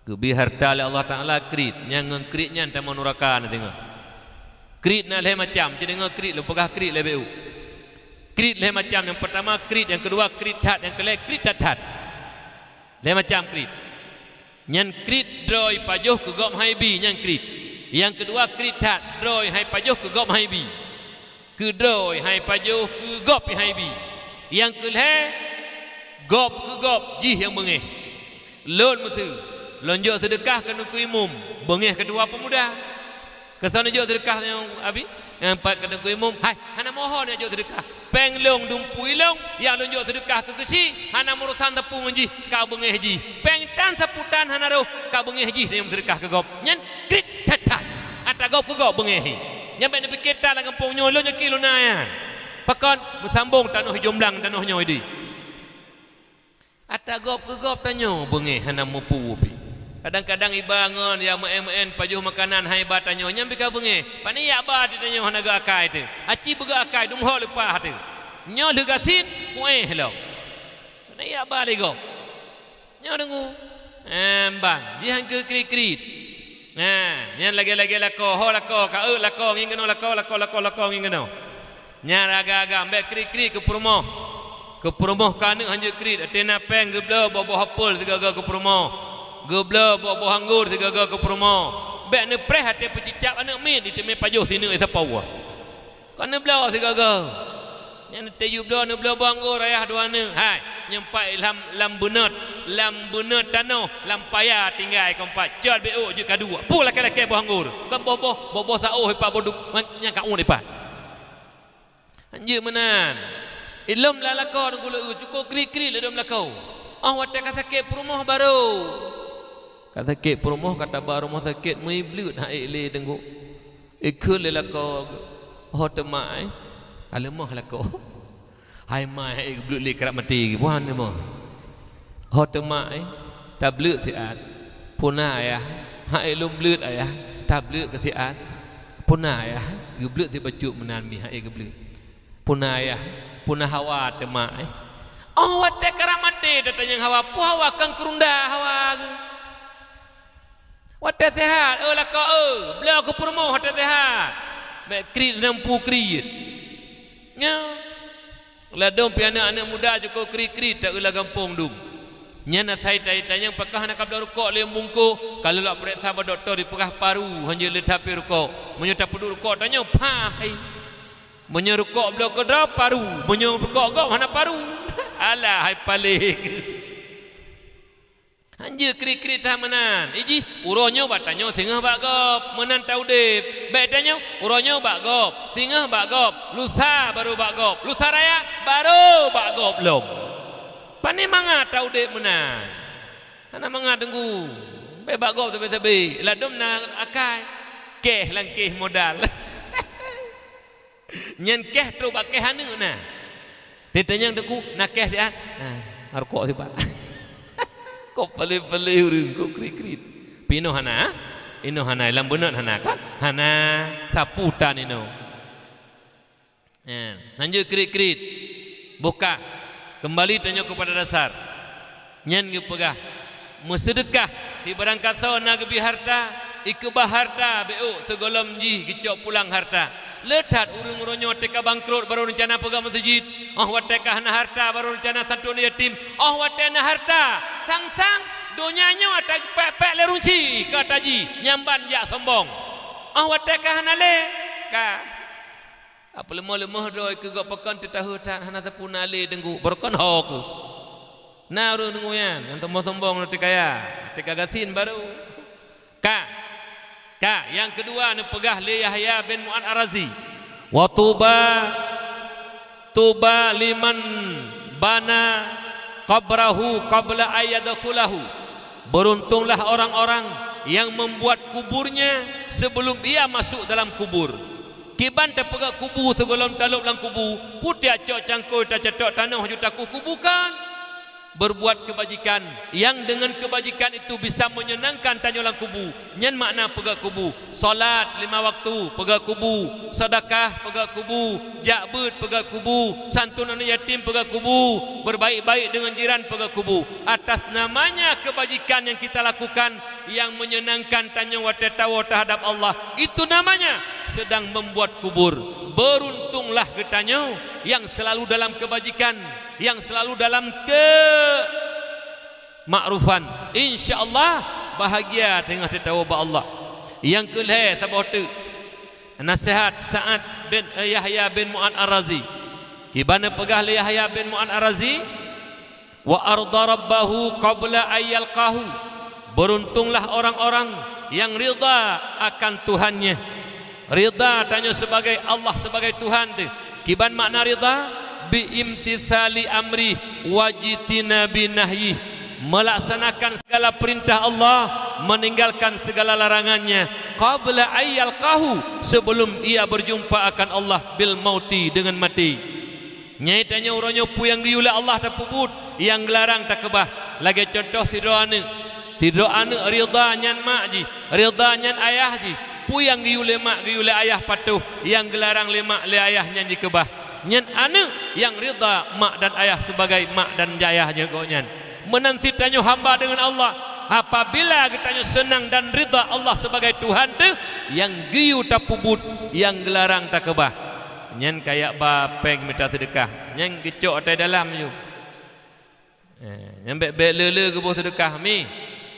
Kebi harta le Allah Taala krit, yang ngkritnya anta manuraka na tengok. Krit na le macam, jadi ngkrit lu pegah krit le bu. Krit le macam, yang pertama krit, yang kedua krit tat, yang ketiga krit tat. Le macam krit. Nyan krit droi pajuh ke gop haibi nyan krit. Yang kedua krit tat, droi hai pajuh ke gop haibi. Ke droi hai pajuh ke gop haibi. Yang ketiga gop ke gop jih yang bengeh. Lon mutu. Lonjok sedekah ke nuku imum, bengih kedua pemuda. Kesana jok sedekah yang abi, yang empat ke nuku imum. Hai, hana mohon jok sedekah. Penglong dumpui long, yang lonjok sedekah ke kesi, hana murusan tepung ji, kau bengih ji. Peng tan seputan hana roh, kau bengih ji yang sedekah ke gop. Nyan krit tatat, ata gop ke gop bengih. Nyan ben pikir tak lah kampung nyolo nyaki lunaya. Pakon bersambung tanuh jumlang tanuh nyoidi. Ata gop ke gop tanyo bengih hana mupu upi. Kadang-kadang ibangun ya men pajuh makanan hai batanyo nyambi ka bengeh pani ya ba ditanyo hanaga akai tu aci bega akai dum ho lepah tu nyo lega sin kueh lo pani ya ba lego nyo dengu embang dihan ke krik-krik nah nyan lagi-lagi lako ho lako ka lako ngingeno lako ngingeno nya raga-aga ambek krik-krik ke promoh kana hanje krik atena peng geblo bobo hapul tiga-tiga ke promoh gebla buah anggur tiga ke promo. Bek ne preh hati pecicap anak min di teme pajuh sini siapa wah. Kan ne bla tiga ke. Yang teyu bla ne bla buah anggur ayah dua ne. Hai, nyempai lam bunut tanah, lam paya tinggal kompat. Jat BO je kadua. Pu laki-laki buah anggur. Kan bobo sao hepa boduk nya ka un depan. Anje menan. Ilum la lakau ngulu cukup kri-kri le dom lakau. Ah wate ka sakit perumoh baru. Kata sakit perumoh kata baru rumah sakit mai blut hai le dengku. Ikul le lakau hotemai. Alemah lakau. Hai mai hai blut le kerap mati puan ni mah. Hotemai tablut siat. Punah ya. Hai lum blut ayah. Tablut ke siat. Punah ya. Geblut si bacuk menami hai geblut. Punah ya. Punah hawa temai. Oh wate karamate datanya hawa pu hawa kang kerunda hawa. Wate sehat lako beliau ke promo wate sehat. Mek krit nampu krit. Nya. La dom pi anak muda cukup krit tak ulah gampung dum. Nya na sai tanya pakah nak kabda rukuk le bungku kalau lak periksa ba doktor di pekah paru hanya le tapi rukuk menyo tak peduk rukuk tanya pai menyo rukuk beliau ke dah paru menyo rukuk gak mana paru alah hai palik hanya krik-krik tamanan iji uronyo batanyo singah bak gop menan taudip betanya uronyo bak gop singah bak gop lusa baru bak gop lusa raya baru bak gop lom pani manga taudip menan ana manga tenggu be bak gop tebe-tebe ladom na akai keh langkeh modal nyen keh tu bak keh anu na ditanya tengku nak keh dia rokok si pak kok pale-pale urang kok krik-krik pino hana ino hana lam benar hana kan hana saputan ino lanjut krik-krik buka kembali tanya kepada dasar nyen ge pegah mesedekah si barang kata na gebi harta ikebah harta beu segolom ji gicok pulang harta letat urung-urunyo teka bangkrut baru rencana pegang masjid wateka hana harta baru rencana satu yatim watena harta sang-sang donyanya watak pek-pek le runci kata ji nyamban jak sombong wateka hana le ka apa lemah-lemah doi ke gak pekan tetahu tak hana tapuna le denggu berkon ho ke na urung denguyan yang sombong nanti kaya teka gatin baru ka yang kedua ni pegah li Yahya bin Mu'ad Ar-Razi wa tuba liman bana qabrahu qabla ayyadkhulahu beruntunglah orang-orang yang membuat kuburnya sebelum ia masuk dalam kubur kiban ta pegah kubur segolom talup dalam kubur putia cok cangkoi ta cetok tanah juta kubukan berbuat kebajikan yang dengan kebajikan itu bisa menyenangkan tanyolang kubu nyen makna pegak kubu solat 5 waktu pegak kubu sedekah pegak kubu jakbut pegak kubu santunan yatim pegak kubu berbaik-baik dengan jiran pegak kubu atas namanya kebajikan yang kita lakukan yang menyenangkan tanyo watetawa terhadap Allah itu namanya sedang membuat kubur beruntunglah getanyo yang selalu dalam kebajikan yang selalu dalam kemakrufan insyaallah bahagia tengah tertawa Allah yang kelih tabotu nasihat Sa'ad bin Yahya bin Mu'ad Ar-Razi kibana pegah li Yahya bin Mu'ad Ar-Razi wa arda rabbahu qabla ayyalqahu beruntunglah orang-orang yang rida akan Tuhannya rida tanya sebagai Allah sebagai Tuhan tu kiban makna rida biimtithali amri wajitina binahyi melaksanakan segala perintah Allah meninggalkan segala larangannya qabla ayyalqahu sebelum ia berjumpa akan Allah bil mauti dengan mati nyai tanya uronyo pu yang diula Allah tak puput yang gelarang tak kebah lagi contoh tido ane ridha nyan mak ji ridha nyan ayah ji pu yang diule mak diule ayah patuh yang gelarang le mak le ayah nyan ji kebah nyen ane yang rida mak dan ayah sebagai mak dan ayahnya gonyan menanti tanyo hamba dengan Allah apabila kita senang dan rida Allah sebagai Tuhan tu yang giyu tak pubut yang gelarang tak kebah nyen kayak bapeng minta sedekah nyen kecok atai dalam you nyen bek lele ke boh sedekah mi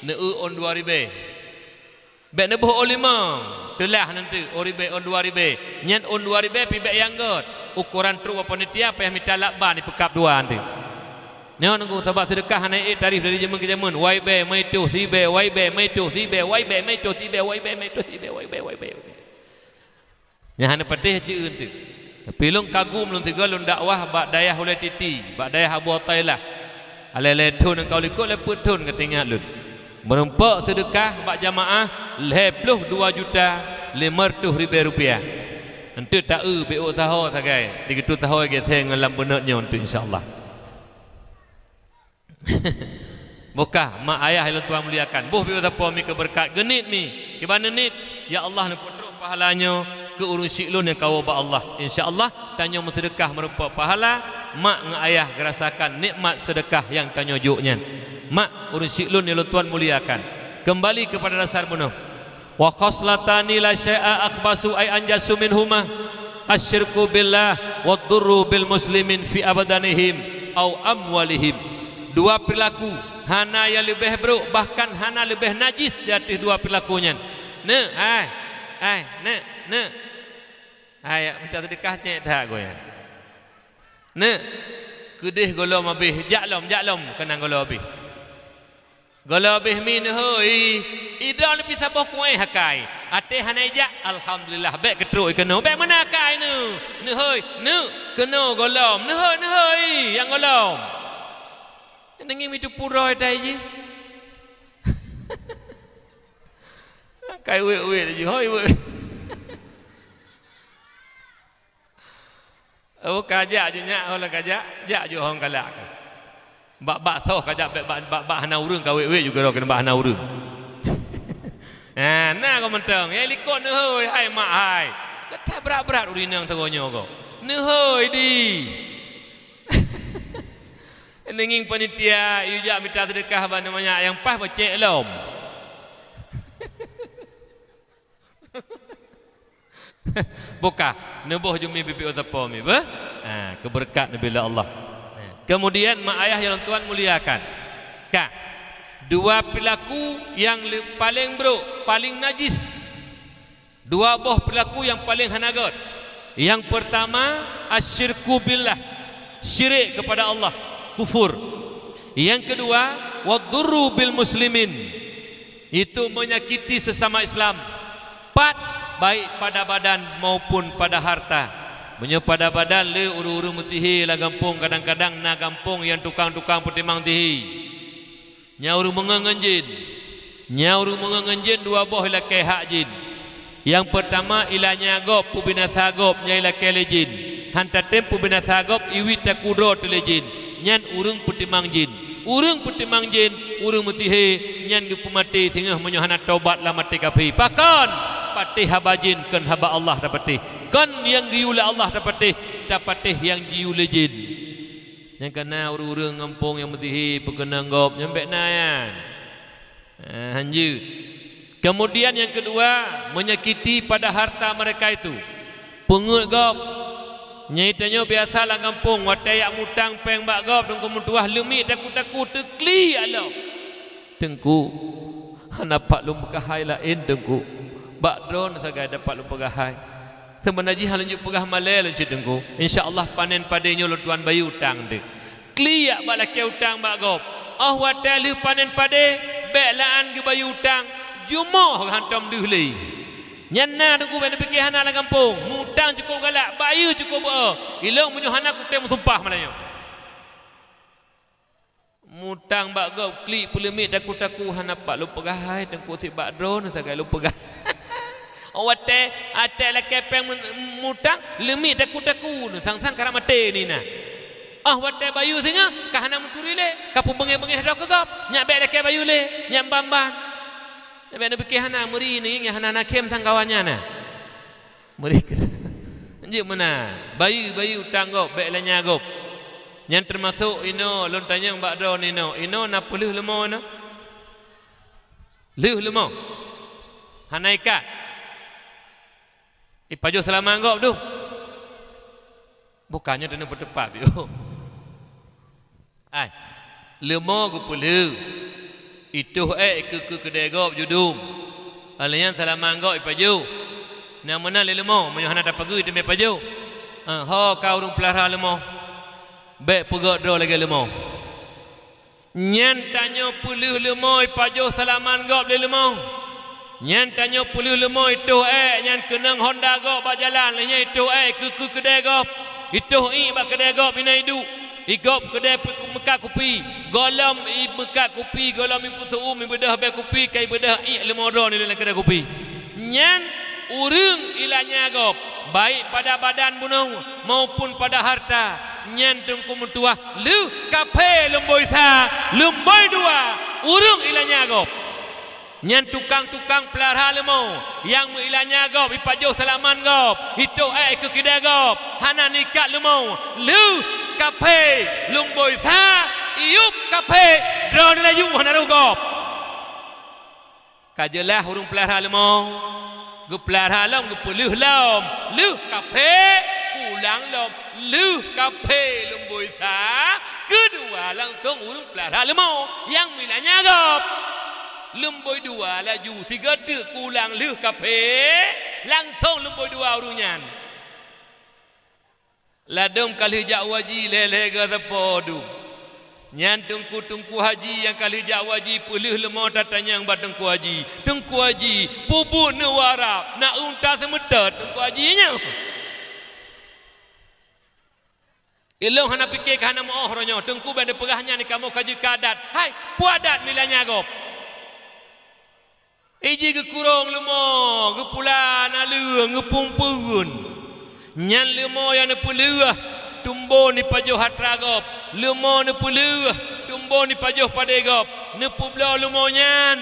neu on 2000 bek ne boh 5 telah nanti oribe on 2000 nyen on 2000 pi bek yang got ukuran truk apa panitia payah minta lakban di pekap 2 nanti nyo nunggu sebab sedekah naik tarif dari zaman ke zaman YB mai tu sibe YB mai tu sibe YB mai tu sibe YB mai tu sibe YB nya hana pedih je tu tapi long kagum long tiga long dakwah bak dayah oleh titi bak dayah Abu Tailah ale-ale tun engkau likut leput tun ketingat lun merempak sedekah bak jamaah 22,500,000 rupiah untuk tak BO tahu sagai 3 tahun lagi saya ngalam benarnya untuk insyaallah Bokah mak ayah yang Tuhan muliakan boh BO apa mi keberkat genit mi kibana nit ya Allah ni pondok pahalanya ke urus siklun yang kau ba Allah insyaallah tanya sedekah merupa pahala mak dengan ayah gerasakan nikmat sedekah yang tanya juknya mak urus siklun yang Tuhan muliakan kembali kepada dasar bunuh wa khoslatani la syai'a akhbasu ay anjasu minhuma asyirku billah wa dhurru bil muslimin fi abadanihim au amwalihim dua perilaku hana yang lebih buruk, bahkan hana lebih najis di atas dua perilakunya. Minta sedekah cek dah goya. Kedih golom habis, jaklom kenang golom habis. Golom habis min hoi, idal lebih sabah kuai hakai. Ate hana ijak, alhamdulillah baik ketruk kena. Baik mana hakai ne hoi, kena golom, ne hoi yang golom. Nengin itu puroi tai je. Kai we je hoi we. Oh kajak je nyak orang kajak, jak je orang galak. Bak soh kajak bak hana urang ka we juga ro kena bak hana urang. Nah kau mentang, ya likot ne hoi hai mak hai. Letak berat-berat urinang teronyo kau. Ne hoi di. Nenging panitia ujak minta sedekah ban namanya yang pas becek lom. Buka nebuh jumi pipi utapo mi bah. Keberkat nabi Allah. Kemudian mak ayah yang tuan muliakan. Dua perilaku yang paling buruk, paling najis. Dua buah perilaku yang paling hanagat. Yang pertama asyirku billah, syirik kepada Allah, kufur. Yang kedua wadurru bil muslimin, itu menyakiti sesama Islam. Baik pada badan maupun pada harta. Menyo pada badan le uru-uru mutihi la gampung, kadang-kadang na gampung yang tukang-tukang petimang tihi. Nyauru mengengenjin. Nyauru mengengenjin dua boh ila ke hak jin. Yang pertama ila nyagop pu binasagop nya ila ke lejin. Hanta tempu binasagop iwit takudro telejin. Nyan urung petimang jin. Urung petimang jin, urung mutihi nyan gu pemati sehingga menyohana tobat la mati kafi. Pakon patih habajin kan haba Allah dapatih. Kan yang diula Allah dapatih yang diula jin. Yang kena urung ngampung yang mutihi pekenang gop nyampe nayan. Hanjut. Kemudian yang kedua menyakiti pada harta mereka itu. Pengut gop. Nyaitanya biasa lah kampung watayak mutang peng bak gop tengku mutuah lemik taku tekli alo. Tengku hanapak lu pegahai lain tengku. Bak drone sagai dapat lu pegahai. Sebenarnya hal lanjut pegah malai lanjut tengku. Insya-Allah panen padenya lu tuan bayi utang dek. Kliak bak laki utang bak gop. Watai lu panen pade bek laan ke bayi utang. Jumoh hantam duhli. Nyana tu ku benda fikir hana la kampung. Mutang cukup galak, bayu cukup ilong munyo hana ku tem sumpah malanyo. Mutang bak gop klik pulemik taku hana pak lu pegahai tengku si bak drone sagai lu pegah. Awate ate la kepeng mutang lemik taku sang karam mate ni na. Wate bayu singa ka hana muturi le, ka pu bengeh-bengeh dok gop, nyak bek leke bayu le, nyak bamban. Nabi nak fikir hana muri ni yang hana nakem sang kawannya na. Muri kena. Anjir mana? Bayi utang gop, bek lanya gop. Yang termasuk ino lon tanya mbak don ino. Ino na puluh lemo no. Leuh lemo. Hana ikat. Ipajo selama gop tu. Bukannya tena bertepat yo. Lemo go puluh. Itu ke kedai gop judum. Alian salamang gop ipaju. Namana le lemo, menyo hana dapat pergi teme paju. Kau urung pelihara lemo. Bek pegot dro lagi lemo. Nyan tanyo puluh lemo ipaju salaman gop le lemo. Nyan tanyo puluh lemo itu nyan kenang Honda gop ba jalan le nya itu ke kedai gop. Itu ba kedai gop ina hidu. Igop kedai Mekah kopi. Golam Mekah kopi, golam ibu tuum bedah be kopi kai bedah lemodon ni dalam kedai kopi. Nyan urang ilanya gop, baik pada badan bunuh maupun pada harta. Nyan tengku mutuah lu kape lemboi sa, lemboi dua, urang ilanya gop. Nyan tukang-tukang pelihara lemo yang ilanya gop ipajo salaman gop. Itu ke kedai gop. Hana nikat lemo. Lu kape lumboi sa iup kape drone layu hana gop. Kajelah urung pelihara lemo. Gu pelihara lom gu puluh lom. Lu kape ulang lom leuh kape lumboi sa kedua langsung urung pelihara lemau yang milanya gop lumboi dua laju tiga dek ulang leuh kape langsung lumboi dua urunyan ladom kali jak waji lele ga tepodu nyan tungku haji yang kali jak waji pelih lemau tatanya yang batengku haji tungku haji pubu ne warap nak unta semetet tungku hajinya ilong hana fikir hana mau ronyo tungku benda perahnya ni kamu kaji kadat hai puadat milanya gop iji ke kurung lemau ke pulan alung ke pumpun nyan lemau yang ne pelih tumbo ni pajoh hatragop lemau ni pelih tumbo ni pajoh padegop ne publa lemau nyan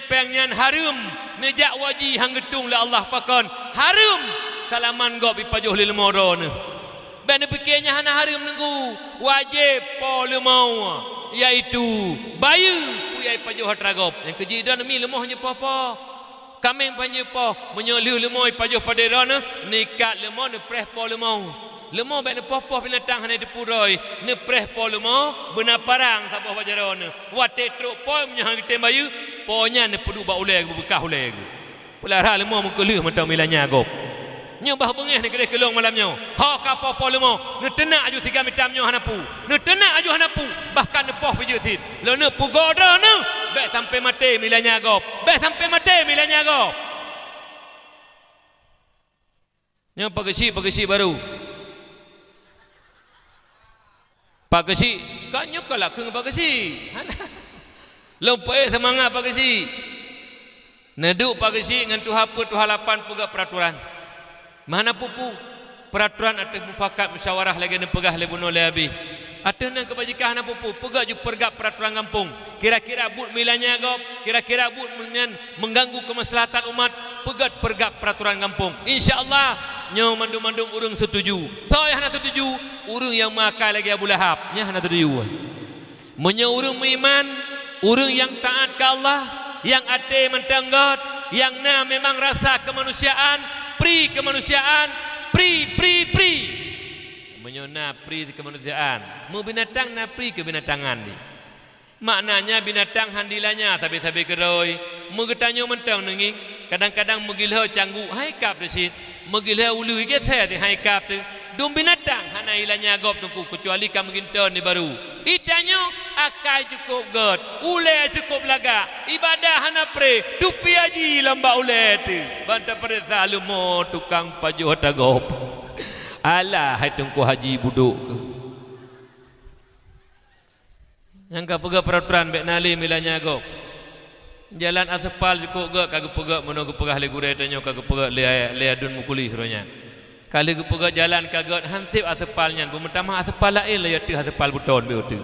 peng nyan harum ne jak waji hang getung la Allah pakon harum salaman gop pajoh lemau ro ne ben pikirnya hana harum nunggu wajib po lemau iaitu bayu ku yai pajoh hatragop yang kejidan mi lemau nya apa kami panjang po menyolih lemau pajoh padera ne nikat lemau ne preh po lemau lemau baik ne poh-poh binatang hana dipuroi ne preh po lemau benar parang tak apa jarone wate truk po menyang tembayu ponya ne pedu ba ulai bekah ulai pelihara lemau muka leuh mata milanya gop nyobah bengeh ni kedai kelong malamnya ha ka po lemau ne tenak aju tiga mitamnya hana pu ne tenak aju hana pu bahkan ne poh pijutit lo ne pu godra ne baik sampai mati milanya gop baik sampai mati milanya gop nya pagesi baru Pak Kesi, kanya kalah ke Pak Kesi. Lompai semangat Pak Kesi. Neduk Pak Kesi dengan tu hapa tu halapan pegak peraturan. Mana pupu peraturan atau mufakat musyawarah lagi ne pegah le bunuh le habis. Atau nang kebajikan na pupu pegak ju pergak peraturan kampung. Kira-kira but milanya gop, kira-kira but mengganggu kemaslahatan umat, pegat pergak peraturan kampung. Insya-Allah nyo mandum-mandum urung setuju. Toy hana setuju, urung yang makai lagi Abu Lahab, nya hana setuju. Menyo urung beriman, urung yang taat ke Allah, yang ate mentenggot, yang na memang rasa kemanusiaan, pri kemanusiaan, pri. Menyona pri kemanusiaan. Mu binatang na pri kebinatangan di. Maknanya binatang handilanya tapi keroi. Mu getanyo mentang nengi. Kadang-kadang megilho canggu hai kap desit. Megilho ulu ge the di hai kap tu. Dum binatang hana ilanya gop tungku kecuali kam ginton ni baru. Itanyo akai cukup god, ule cukup laga. Ibadah hana pre, tupi aji lamba ule tu. Banta perintah lumo tukang pajuh tagop. Alah hai tungku haji buduk ke. Yang ka pegak peraturan bek nali milanya gop. Jalan aspal cukup gak kagak pegak mono pegah le gure tanyo kagak pegak le adun mukuli ronya. Kali ke pegak jalan kagak hansip aspalnya pemertama aspal lain le yati aspal buton be utu.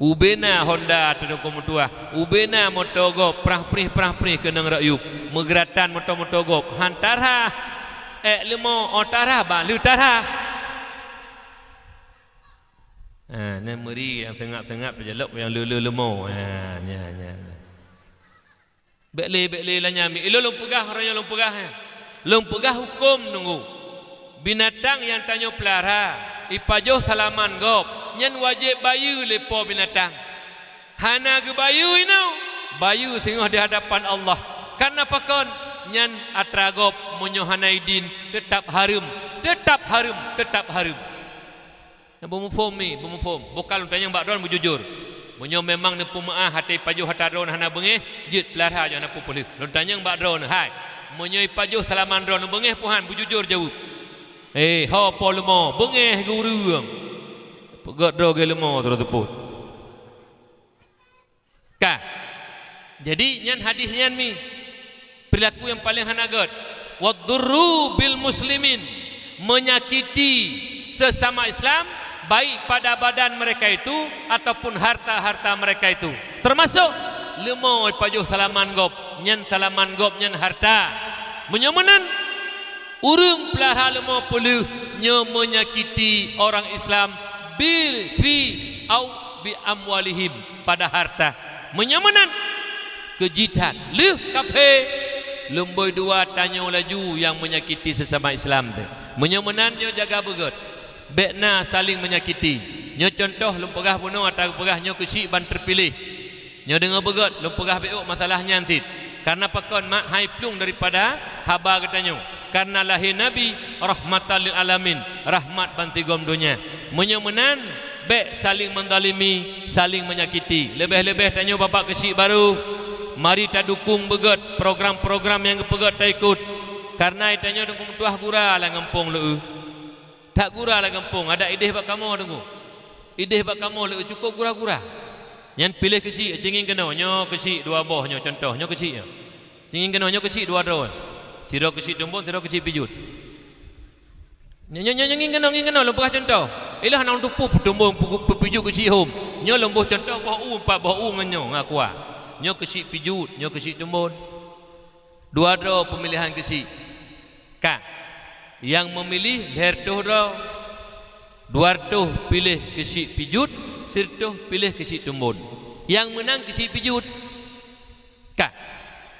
Ubena Honda tu komutua. Ubena motor gop prah prih kenang rayup. Megeratan motor gop hantara lemo otara ba lutara. Ni meri yang tengah-tengah pejalok yang lemo. Nya. Bekle lanya mi. Ilo lumpegah raya lumpegah. Lumpegah hukum nunggu. Binatang yang tanyo pelihara, ipajoh salaman gop, nyan wajib bayu lepo binatang. Hana ge bayu ino. Bayu singoh di hadapan Allah. Karena pakon nyan atragop monyohanaidin tetap harum. Bumufom bokal tanya mbak don bujujur. Monyo memang ne pumaah hati pajuh hatadron hana bengeh jit pelihara jo hana pupulih. Lon tanya mbak don hai. Monyo pajuh salaman dron bengeh puhan bujujur jawab. Ho po lemo bengeh ge urang. Pegat do ge lemo terus teput. Ka. Jadi nyan hadis nyan mi perilaku yang paling hanagat wadurru bil muslimin menyakiti sesama Islam baik pada badan mereka itu ataupun harta-harta mereka itu termasuk lemau pajuh salaman gop nyan harta menyomenan urung pelihara lemau puluh nyo menyakiti orang Islam bil fi au bi amwalihim pada harta menyomenan kejitan leuh kape lemboi dua tanya laju yang menyakiti sesama Islam tu Menyemenan nyo jaga begot. Bekna saling menyakiti. Nyo contoh lum pegah bunuh atau pegah nyo kesik ban terpilih. Nyo dengar begot lum pegah beuk masalah nyantit. Karena pakon mak hai plung daripada haba katanya. Karena lahir Nabi rahmatan lil alamin, rahmat bantigom dunia. Menyemenan bek saling mendalimi, saling menyakiti. Lebih-lebih tanya bapak kesik baru, mari ta dukung begot program-program yang pegot ta ikut. Karena itanya dukung tuah gura lah ngempung leu. Tak gura lah ngempung, ada ideh bak kamu tunggu. Ideh bak kamu leu cukup gura-gura. Yang pilih kesik cenging kena nyo kesik dua boh nyo contoh nyo kesik nyo. Cenging kena nyo kesik dua dro. Siro kesik tumbun, siro kesik pijut. Nyo nging kena lompoh contoh. Ilah nang tupu tumbun pijut kesik hom. Nyo lompoh contoh boh u ngenyo ngakua. Nyo kesik pijut, nyo kesik tumbun. Dua dro pemilihan kesik. Kak yang memilih hertuh dro. Dua tuh pilih kesik pijut, sirtuh pilih kesik tumbun. Yang menang kesik pijut. Kak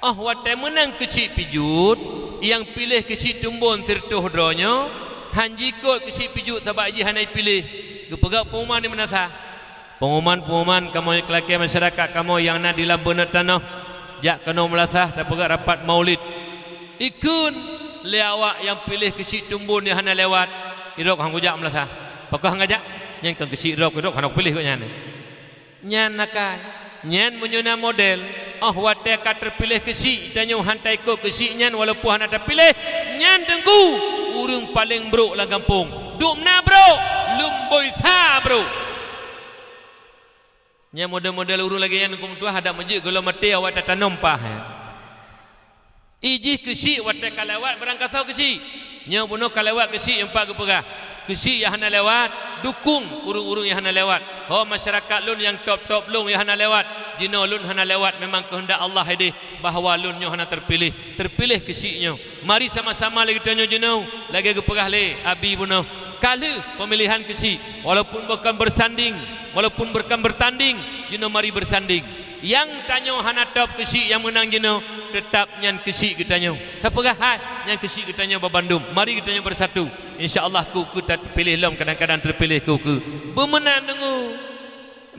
watai menang kesik pijut, yang pilih kesik tumbun sirtuh dronyo, hanji kot kesik pijut tabak ji hanai pilih. Kepegak pengumuman ni menasa. Pengumuman kamu kelaki masyarakat kamu yang nak dilambun tanah. Jak kena melasah tak pegak rapat maulid. Ikun lewat yang pilih kesik tumbun yang hanai lewat. Irok hang kujak melasah. Pakah ngajak nyen kan kesik irok hang pilih kok nyen. Nyen nakai. Nyen menyuna model. Watai kat terpilih kesik tanyo hantai ikut kesik nyen walaupun hana terpilih. Nyen tengku urang paling bro lah kampung. Duk na bro, lumboi sa bro. Nyen model-model urang lagi yang kum tuah ada masjid gelo mati awak tak tanam pah. Iji kesik watai kalawat berangkasau kesik. Nyen bunuh kalawat kesik yang pak gepegah. Kesik yang hana lewat, dukung urung-urung yang hana lewat. Masyarakat lun yang top-top lun yang hana lewat. Jino lun hana lewat memang kehendak Allah ini bahawa lun nyo hana terpilih. Terpilih kesiknya. Mari sama-sama lagi tanya jino. Lagi gepegah le abi bunuh. Kala pemilihan kesik walaupun bukan bersanding, walaupun bukan bertanding, jino mari bersanding. Yang tanya hana top kesik yang menang jino tetap nyan kesik kita nyo. Tak pegah nyan kesik kita nyo babandum. Mari kita nyo bersatu. InsyaAllah ku tak terpilih lom kadang-kadang terpilih ku bermenang dengu.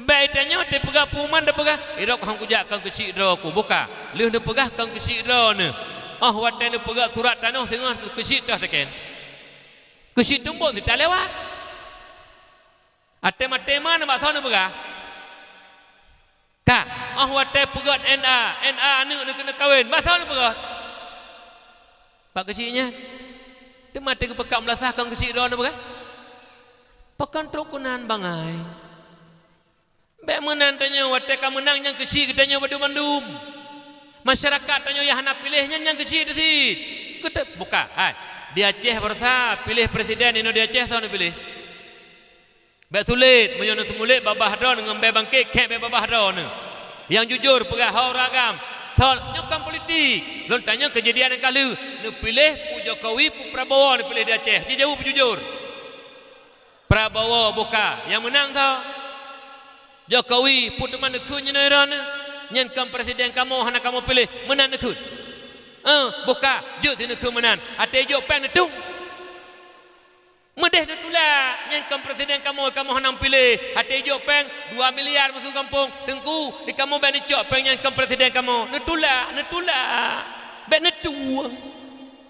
Baik tanya te pegah puman dah pegah. Irok hang kujak kang kesik dro ku buka. Leh dah pegah kang kesik dro ne. Watai dah pegah surat tanah tengah kesik dah teken. Kesik tumbun tak lewat. Atema-tema nak tahu nak pegah. Kak, watai pegah NA anu nak kena kahwin. Mak tahu nak pegah. Pak kesiknya dia mati ke pekak melasahkan kesik doa apa kan? Pakan trokunan bangai. Bek menan tanya watai ka menang yang kesik katanya bandum-bandum. Masyarakat tanya yang hana pilihnya yang kesik tu. Kita buka. Di Aceh bersa pilih presiden ini di Aceh tahu nak pilih. Bek sulit menyono semulit babah don dengan bek bangkit kek bek babah don. Yang jujur pegah ragam. Tol nyokam politik. Lon tanya kejadian yang kala. Nu pilih pu Jokowi pu Prabowo nu pilih di Aceh. Dia jauh jujur. Prabowo buka. Yang menang tau. Jokowi pu teman nekun nyeneran. Nyen kam presiden kamu hana kamu pilih menang nekun. Buka je ti nekun menang. Ate jo peng netung. Medeh netulah nyen kam presiden kamu hana pilih. Ate jo peng 2 miliar masuk kampung. Tengku di kamu ben cok peng nyen kam presiden kamu. Netulah. Ben netu.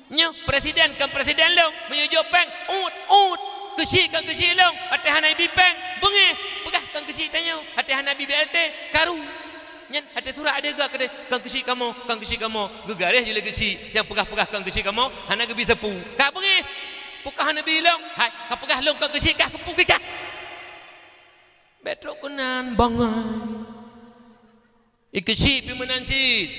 Nyo presiden kam presiden long menyo peng ut. Kesik kan kesik long. Ate hana ibi peng. Bengeh pegah kan kesik tanyo. Ate hana ibi BLT karu. Nyen ate surah ada gak kade kan kesik kamu. Gegaris je kesik yang pegah-pegah kan kesik kamu hana gebi tepu. Kak bengeh. Pukah Nabi long, kau pegah long kau kesik kah kepu kah? Betrok kenan bangai. Ikesik pi menanci.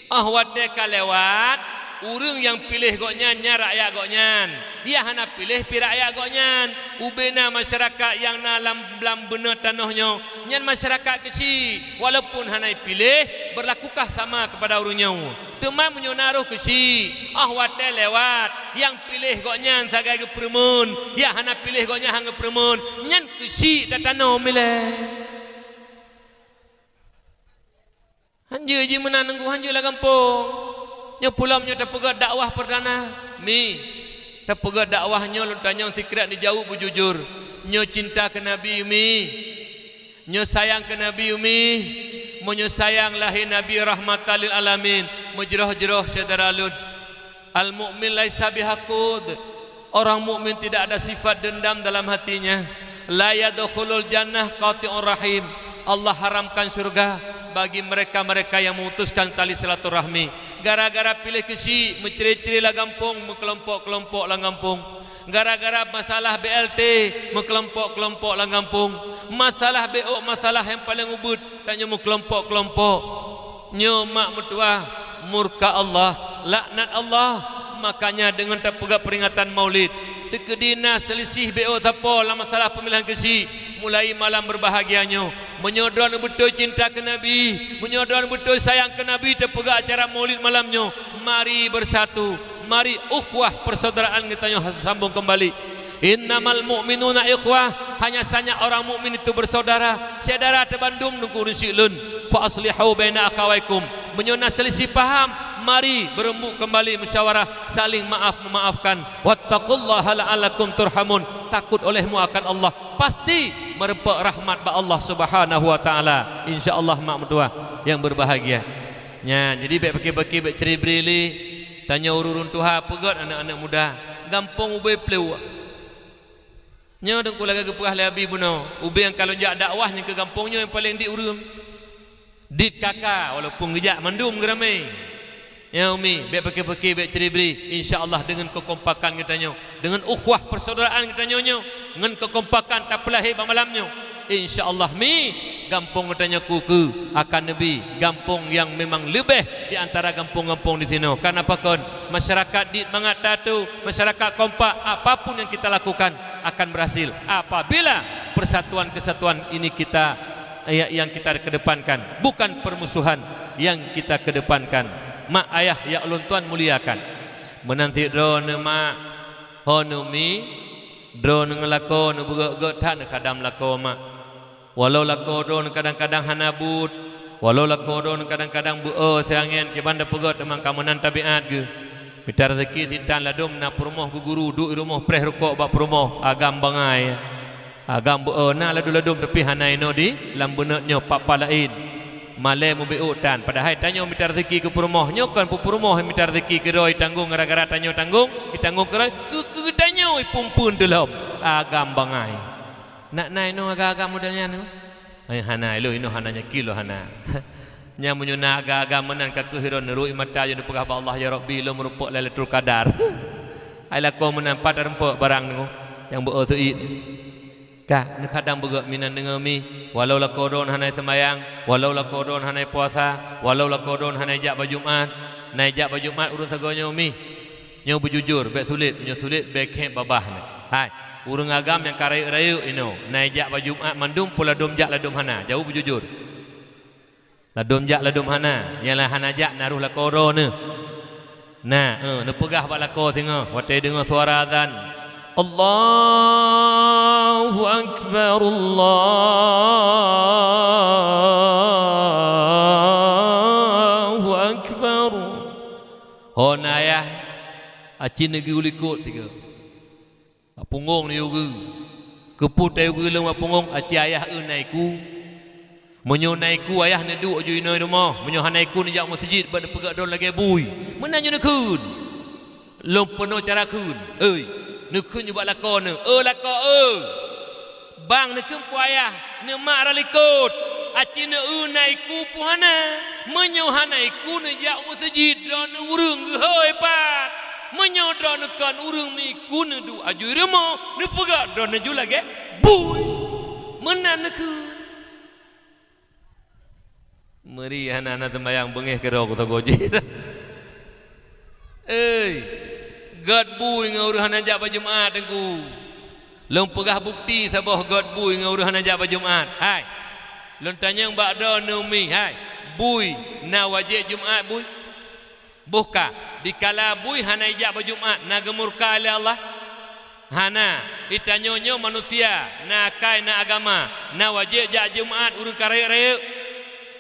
Watai kalewat, urang yang pilih goknyan nya rakyat goknyan. Dia hana pilih pi rakyat goknyan. Ubena masyarakat yang dalam benar tanahnya. Nyan masyarakat kesik walaupun hana pilih berlakukah sama kepada urangnya. Teman menyonaruh kesik. Watai lewat. Yang pilih goknyan sagai ke permun. Ya hana pilih goknyan hang permun. Nyan kesik tak tanah milih. Hanja je menanengku hanja lah kampung. Nya pulamnya tak pegat dakwah perdana. Mi Tapega dakwahnya lu tanya sikrat dijauh bujujur. Nyo cinta ke Nabi mi. Nyo sayang ke Nabi mi. Nyo sayang lahir Nabi rahmatan lil alamin. Mujroh-jroh saudara lun. Al mukmin laisa bihaqud. Orang mukmin tidak ada sifat dendam dalam hatinya. La yadkhulul jannah qati'ur rahim. Allah haramkan surga bagi mereka-mereka yang memutuskan tali silaturahmi. Gara-gara pilih kesi, menceri-ceri lah gampung, mengkelompok-kelompok lah gampung. Gara-gara masalah BLT, mengkelompok-kelompok lah gampung. Masalah BO, masalah yang paling ubud, tanya mengkelompok-kelompok. Nyo mak mutua, murka Allah, laknat Allah. Makanya dengan terpegak peringatan Maulid, dekedina selisih BO tapo lah masalah pemilihan kesi. Mulai malam berbahagianya, menyodorkan betul cinta ke Nabi, menyodorkan betul sayang ke Nabi, terpegak acara Maulid malamnya. Mari bersatu, mari ukhuwah persaudaraan kita sambung kembali. Innamal mu'minuna ikhwah, hanya saja orang mukmin itu bersaudara. Saudara te Bandung nunggu rusilun, fa aslihu baina akhawaikum. Menyona selisih paham, mari berembuk kembali musyawarah, saling maaf memaafkan. Wattaqullaha la'allakum turhamun. Takut olehmu akan Allah, pasti merempak rahmat ba Allah Subhanahu wa taala. Insyaallah mak mertua yang berbahagia. Nya, jadi baik pakai-pakai baik ceri-beri tanya ururun Tuhan pegat anak-anak muda. Gampang ubay pleu. Nya dengku lagi keperah lebi buno. Ubay yang kalau jak dakwahnya ke kampungnya yang paling diurung. Dit kakak walaupun gejak mandum geramai. Ya umi, baik pakai-pakai baik ceri-beri, insya-Allah dengan kekompakan kita nyo, dengan ukhuwah persaudaraan kita nyo, dengan kekompakan tak pelahir malamnya. Insya-Allah mi gampung kita nyo kuku akan Nabi, gampung yang memang lebih di antara gampung-gampung di sini. Karena apa kon? Masyarakat dit mangat tatu, masyarakat kompak, apapun yang kita lakukan akan berhasil apabila persatuan kesatuan ini kita yang kita kedepankan, bukan permusuhan yang kita kedepankan. Mak ayah ya ulun tuan muliakan. Menanti drone mak honumi drone ngelako nu buga tak kadang lako mak. Walau lako drone kadang-kadang hanabut, walau lako drone kadang-kadang buo seangen ke banda pegot memang kamanan tabiat ge. Bitar rezeki titan ladum na perumoh ku guru duk rumah preh rukuk bak perumoh agam bangai. Agam buo na ladu-ladum tapi hanai no di lambenetnyo papa lain. Malai mubiutan padahal tanya minta rezeki ke perumohnya kan perumoh minta rezeki ke roi tanggung gara-gara tanya tanggung ditanggung ke roi ke tanya pumpun dalam agam bangai nak nai no agak-agak modelnya no ai hana lo ino hananya kilo hana nya menyuna agak-agak menan ka kehiron roi mata yo dipegah Allah ya Rabbi lo merupuk lailatul qadar ai lako menampat rempuk barang no yang beo tu Kah, ni kadang bergerak minan dengan mi. Walau lah kodon hanai sembayang, walau lah kodon hanai puasa, walau lah kodon hanai jak berjumat, naik jak berjumat urun sagonya mi. Nyo berjujur, baik sulit, nyo sulit baik hek babah ni. Hai, urang agam yang karai rayu ino, naik jak berjumat mandum pula dom jak ladum hana, jauh berjujur. Ladum jak ladum hana, ialah hana jak naruh lah kodon ni. Nah, ne pegah bak lako singa, watai dengar suara azan. Allahu Akbar, Allahu Akbar. Honayah aci negeri ulikut tiga. Punggung ni yoga. Keputai yoga lama punggung aci ayah unaiku. Menyonaiku ayah neduk ju inoi rumah. Menyohanaiku ni jak masjid pada pegak don lagi bui. Menanyo nekun. Lom penuh cara kun. Oi. Nekun juga lakon lako bang nekun puayah ne mak ralikut aci ne unaiku puhana menyohanaiku ne jak masjid don urung hoi pat menyodon kan urung mi kun du aju remo ne pegak don ju lagi bui menan nekun meri anak-anak tembayang bengih ke ro ko goji God bui ngauruhan ajak pada Jumaat aku. Long pegah bukti sabah God bui ngauruhan ajak pada Jumaat. Hai. Long tanya mbak do numi. Hai. Bui na wajib Jumaat bui. Buka dikala bui hana ajak pada Jumaat na gemurka oleh Allah. Hana ditanyonyo manusia na kai na agama na wajib jak Jumaat urang karaya-raya.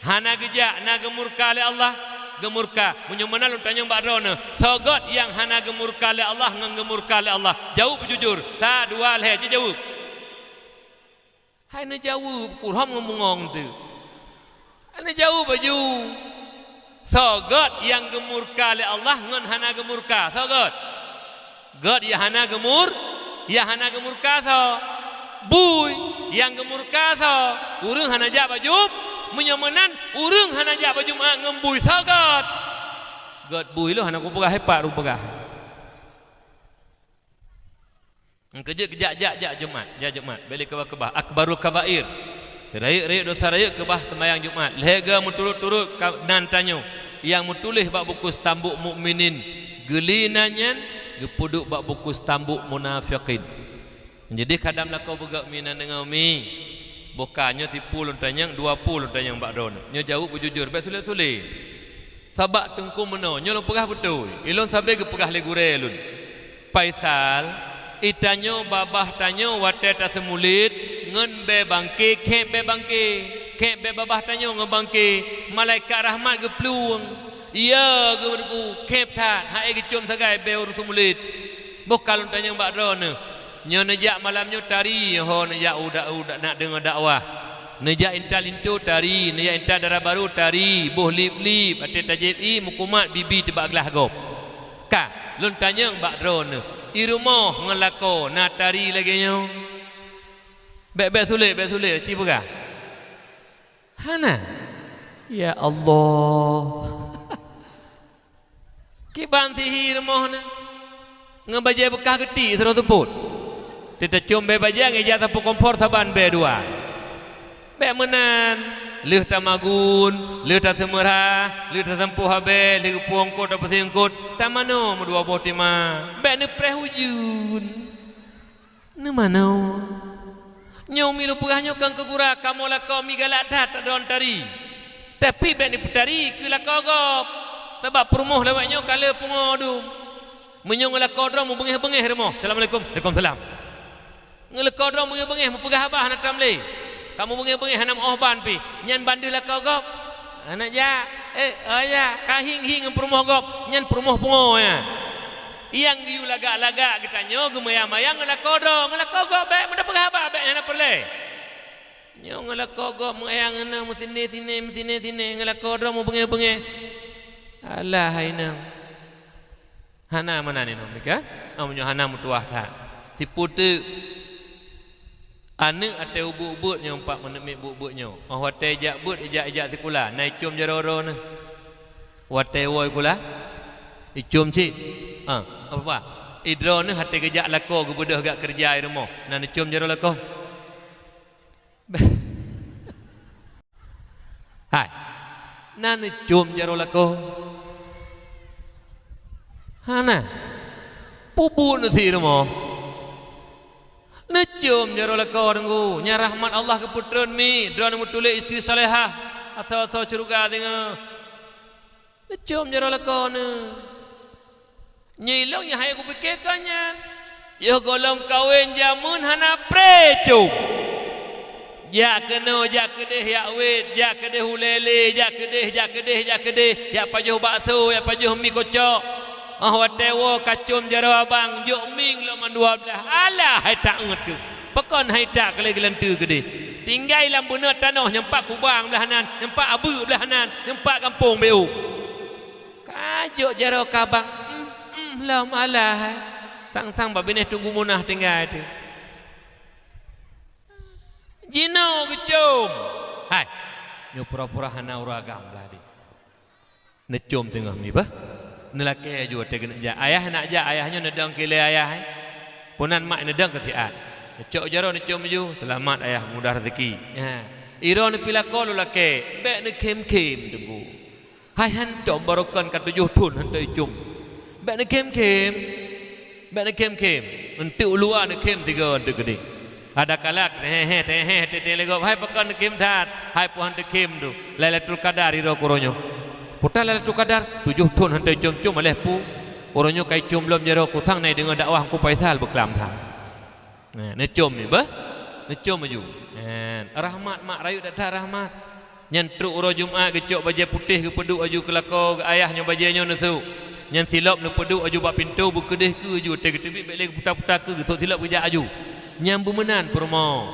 Hana gejak na gemurka oleh Allah. gemurka munyo mana lu tanya bakrona sogot yang hana gemurka le Allah ngan gemurka le Allah jawab jujur ta dua le je jawab hai na jawab kurang ngomong tu ana jawab baju sogot yang gemurka le Allah ngan hana gemurka sogot God ya hana gemurka tho bui yang gemurka tho urang hana ja baju menyomenan urang hana ja baju ngembui sogot God bui lo hana ku pegah hepat ru pegah kejak Jumat balik kebah akbarul kabair Raik dosa raik kebah sembahyang Jumat. Lega muturut-turut nan tanyo yang mutulih bab buku stambuk mukminin gelinanyan gepuduk bab buku stambuk munafiqin. Jadi kadang lah kau begak minan dengan mi. Bukannya tipu lontanyang 20 lontanyang bak don. Nyo jauh bujujur baik sulit-sulit. Sabak tengku meno nyo lo pegah betul. Ilon sabe ge pegah le gure lun. Faisal itanyo babah tanyo wate ta semulit ngen be bangke ke be babah tanyo ngen bangke malaikat rahmat ge pluang iya ge berku kep tat ha ge cum sagai be uru semulit bokal tanyang bak drone nyo nejak malamnyo tari ho nejak udak nak dengar dakwah nejak intal intu tari nejak intal darah baru tari boh lip ate tajib mukumat bibi tebak gelah gop ka lun tanyang bak drone irumoh ngelako natari lagi nyo bek sulit ci pegah hana ya Allah kibanti irumoh na ngebaje bekah geti terus teput kita cium be baje ngeja tapu kompor saban be dua be menan leuh tamagun leuh ta semerah leuh ta sempuh habe leuh puongkot apa singkot tamano mu dua botima be ne preh ujun ne mano nyomi lu pegahnya kang kegura kamu la kau mi galak dat don tari tapi be ni putari ke la kau gop sebab perumuh lewatnya kala pungodu menyong la kau drom mu bengeh-bengeh remo assalamualaikum waalaikumsalam ngele kau drom bengeh-bengeh mu pegah abah na tamle kamu bengeh-bengeh hanam ohban pi nyan bandu la kau gop anak ja ya kahing-hing perumuh gop nyan perumuh pungo ya yang yu lagak-lagak kita nyo gemayang-mayang ngela kodong ngela kogok baik mudah pegah abah baik yana perle nyo ngela kogok mengayang ngena sini ngela kodong mu bengeh-bengeh alah hainang hana mana ni nom nika amunyo hana mutuah ta tiputu ane ate ubuk-ubuk nyo 4 menit ubuk-ubuk nyo wate jak but ijak sekula nai cum jaroro na wate woi kula icum ci apa idro ni hati kejak lako gebudah gak kerja di rumah nan cium jaro lako hai nan cium jaro lako hana pubu nanti rumah na cium jaro lako dengku nya rahmat Allah ke putran mi drone mutule istri salehah atau curuga dengar na cium jaro lako na nyilong yang hai aku pikirkannya yo golong kawin jamun hana precu ya keno ya kedeh ya wet ya kedeh hulele ya kedeh ya pajuh bakso ya pajuh mi kocok watewo kacum jaro abang jok ming lo man 12 alah hai tak nget tu pekon hai tak kale gelentu gede tinggal lam bener tanah nyempak kubang belah nan nyempak abu belah nan nyempak kampung beu kajuk jaro kabang lam alah sang babine tunggu munah tinggal tu jino gecum hai nyo pura-pura hana uragam lah di necum tengah mi bah nelake ju te kena ja ayah nak ja ayahnya nedang kile ayah punan mak nedang ketiat necok jaro necum ju selamat ayah mudah rezeki iro ne pilako lulake be ne kem-kem tunggu hai han dom barokan kat 7 tun han tei cum bạn nó kem nanti ulua nó kem 3 untuk gede ada kalak he lego hai pakan kem dat hai puan te kem tu lailatul qadar iro koronyo putar lailatul qadar 7 tun hantai cum oleh pu koronyo kai cum lom jero ku sang nai dengan dakwah ku Faisal berkelam thang ne cum ni bah ne cum maju rahmat mak rayu datang rahmat Nyan truk ro Jumaat gecok baju putih ke peduk aju kelako ayahnya bajanya nesu. Nyan silap nu peduk aju bak pintu bukedeh ke aju teg-teg bek putar-putar ke sok silap kerja aju. Nyan bumenan permo.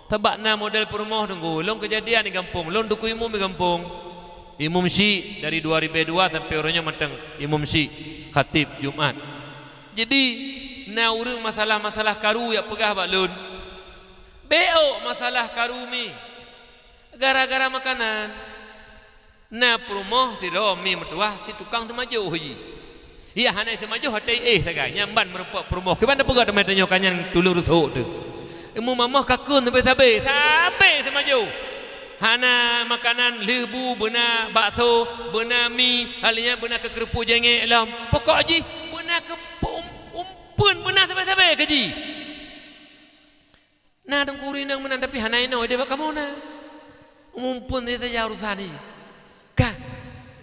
Tabak na model permo tunggu. Long kejadian di kampung, long duku imum di kampung. Imum Syi dari 2002 sampai orangnya matang. Imum Syi khatib Jumaat. Jadi na urang masalah-masalah karu ya pegah bak lun. Beo masalah karu mi. Gara-gara makanan. Na perumoh si romi metuah si tukang semajuh haji. Iya hanai semajuh hatai sagai nyamban merupak perumoh. Ke mana pegat mai tanyo kanyan tulur rusuk tu. Emu mamah kakun sampai sabe semajuh. Hana makanan lebu benar bakso, benar mi, halinya benar ke kerupuk jengek alam. Pokok haji benar ke umpun benar sampai haji. Nah dengkuri nang menan tapi hanai no dia kamu na. Mumpun dia saja urusan ni. Kah.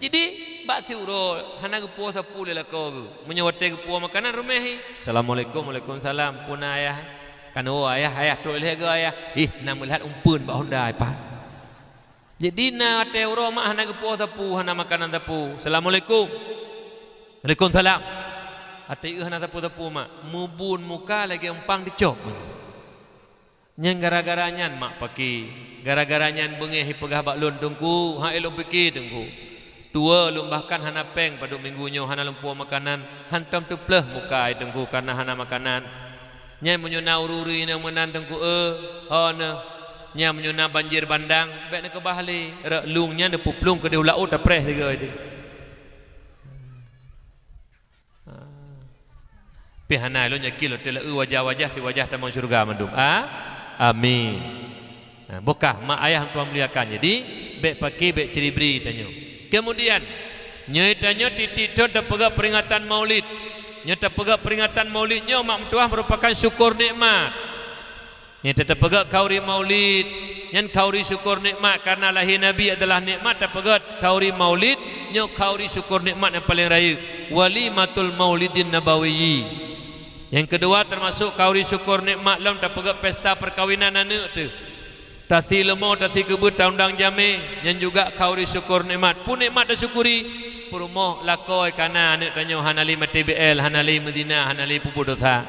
Jadi bak siuro hana ke puasa pula kau ke. Menyewate ke puasa makanan rumah. Assalamualaikum, waalaikumsalam. Pun ayah. Kan ayah tu leh ke ayah. Nak melihat umpun bak Honda pak. Jadi na teuro mak hana ke puasa pu hana makanan tapu. Assalamualaikum. Waalaikumsalam. Ati hana tapu mak. Mubun muka lagi empang dicok. Nyan gara-gara nyan mak paki. Gara-gara nyan bengehi pegah bak lun tungku. Ha elok peki tungku. Tua lum bahkan hana peng pada minggunya hana lumpur makanan. Hantam tu pleh muka tungku karena hana makanan. Nyan menyuna ururi na menan tungku na. Nyan menyuna banjir bandang. Bek na ke bahli. Rak lungnya na puplung ke dia ulaut dah preh juga itu. Pihana lo nyakil tela wajah-wajah di wajah taman syurga mandum. Amin. Nah, bokah mak ayah tuan muliakan. Jadi bek pakai bek ceribri tanya. Kemudian nyai tanya titik tu terpegak peringatan Maulid. Nyai terpegak peringatan Maulidnya mak mentuah merupakan syukur nikmat. Nyai terpegak kauri Maulid. Yang kauri syukur nikmat karena lahir Nabi adalah nikmat. Terpegak kauri Maulid. Nyai kauri syukur nikmat yang paling raya. Walimatul Maulidin Nabawiyyi. Yang kedua termasuk kauri syukur nikmat lam terpegak pesta perkawinan anak tu. Tasi lemau, tasi kebut, undang jame. Yang juga kauri syukur nikmat. Pun nikmat dah syukuri. Perumoh lakoi kana anak tanya hanali MTBL, hanali Medina, hanali pupu dosa.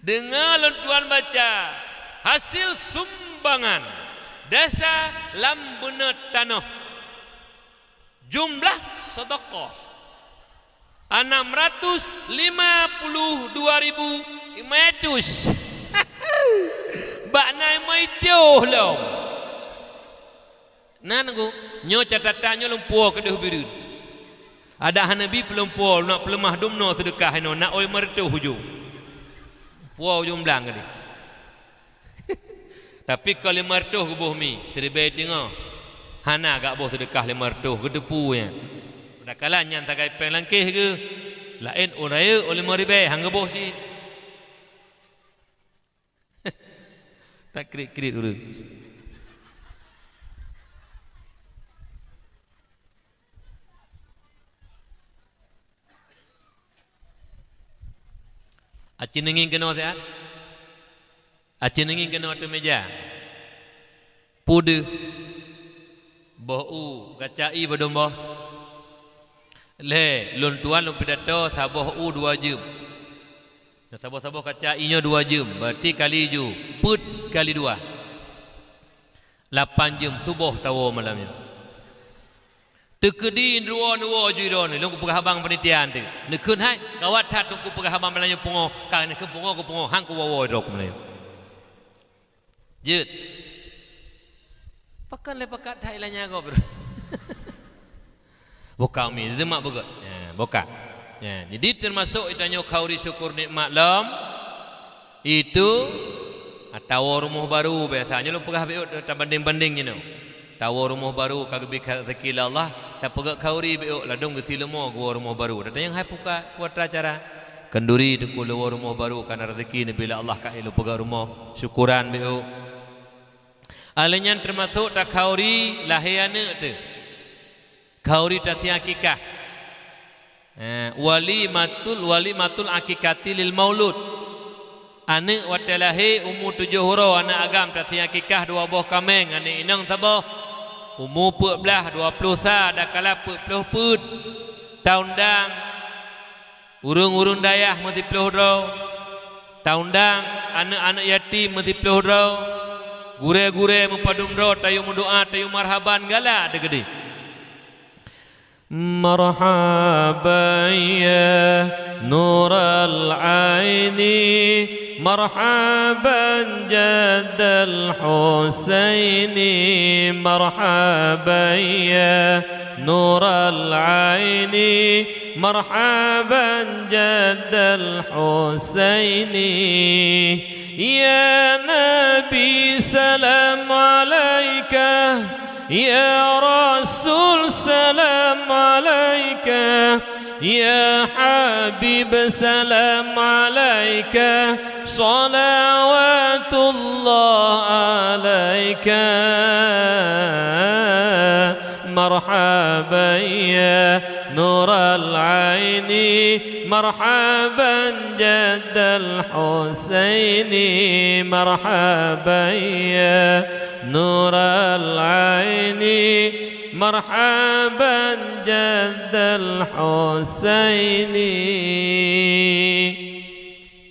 Dengar tuan baca hasil sumbangan desa lambenet tanah jumlah sedekah 652.500 baknai mai jauh lah nan aku nyo catatannya lumpur ke dah biru ada hanabi pelumpur nak pelemah dumno sedekah no nak oi mertu hujung puau hujung belang kali. Tapi kalau 500 ke buah mi, seribai tengok. Hana agak buah sedekah 500 ke depu ya. Dah kalah nyan tak kai peng langkih ke. Lain oraya oleh 5,000 hang ke buah si. Tak krik-krik dulu. Acin ingin kena sehat. Acin ingin kena atas meja. Pude. Bohu kacai berdomba. Le, lun tuan lun pidato saboh 2 jam. Saboh-saboh kacainya 2 jam. Berarti kali ju. Put kali 2. 8 jam subuh tahu malamnya. Tekedi dua juiron ni lungku penghabang penitian tu. Nekun hai kawat tat lungku penghabang Melayu pungo. Kang nekun pungo hang ku wawo rok Melayu. Jut. Pakan le pakat thai lanya go bro. Boka mi zemak begot. Ya, boka. Ya, jadi termasuk itanya kauri syukur nikmat lam itu atau rumah baru biasanya lu pegah beut banding-banding you know. Tawa rumah baru kagak rezeki Allah tak pegak kauri beuk ladung ke silemo gua rumah baru dan yang hai puka buat acara kenduri deku lu rumah baru karena rezeki ni bila Allah ka ilu pegak rumah syukuran beuk alanya termasuk tak kauri lahiana tu kauri tak siakikah walimatul akikati lil maulud. Anak watalahi umur 7 hurau anak agam tasi akikah 2 buah kameng anak inang sabah umur 14 20 sa dah kala 40 put tahun dang urung-urung dayah mesti 10 hurau tahun dang anak-anak yatim mesti 10 hurau gure-gure mempadum ro tayu mendoa tayu marhaban gala ada gede. مرحبا يا نور العين مرحبا جد الحسين مرحبا يا نور العين مرحبا جد الحسين يا نبي سلام عليك يا رسول سلام عليك يا حبيب سلام عليك صلوات الله عليك مرحبا يا نور العين مرحبا جد الحسين مرحبا يا نور العين مرحبا جد الحسين.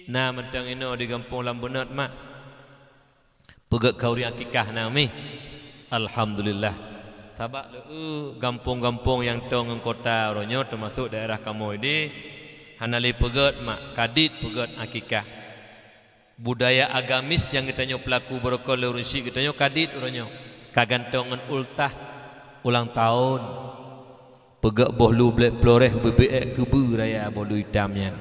Nah mentang ino di kampung Lambunat mak pegak kauri akikah nami alhamdulillah sabak lu kampung-kampung yang tong kota ronyo termasuk daerah kamu ini hanali pegat mak kadit pegat akikah budaya agamis yang kita nyo pelaku berokol urusi kita nyo kadit ronyo kagantongan ultah ulang tahun pegak bohlu blek ploreh bebek kubu raya bohlu hitamnya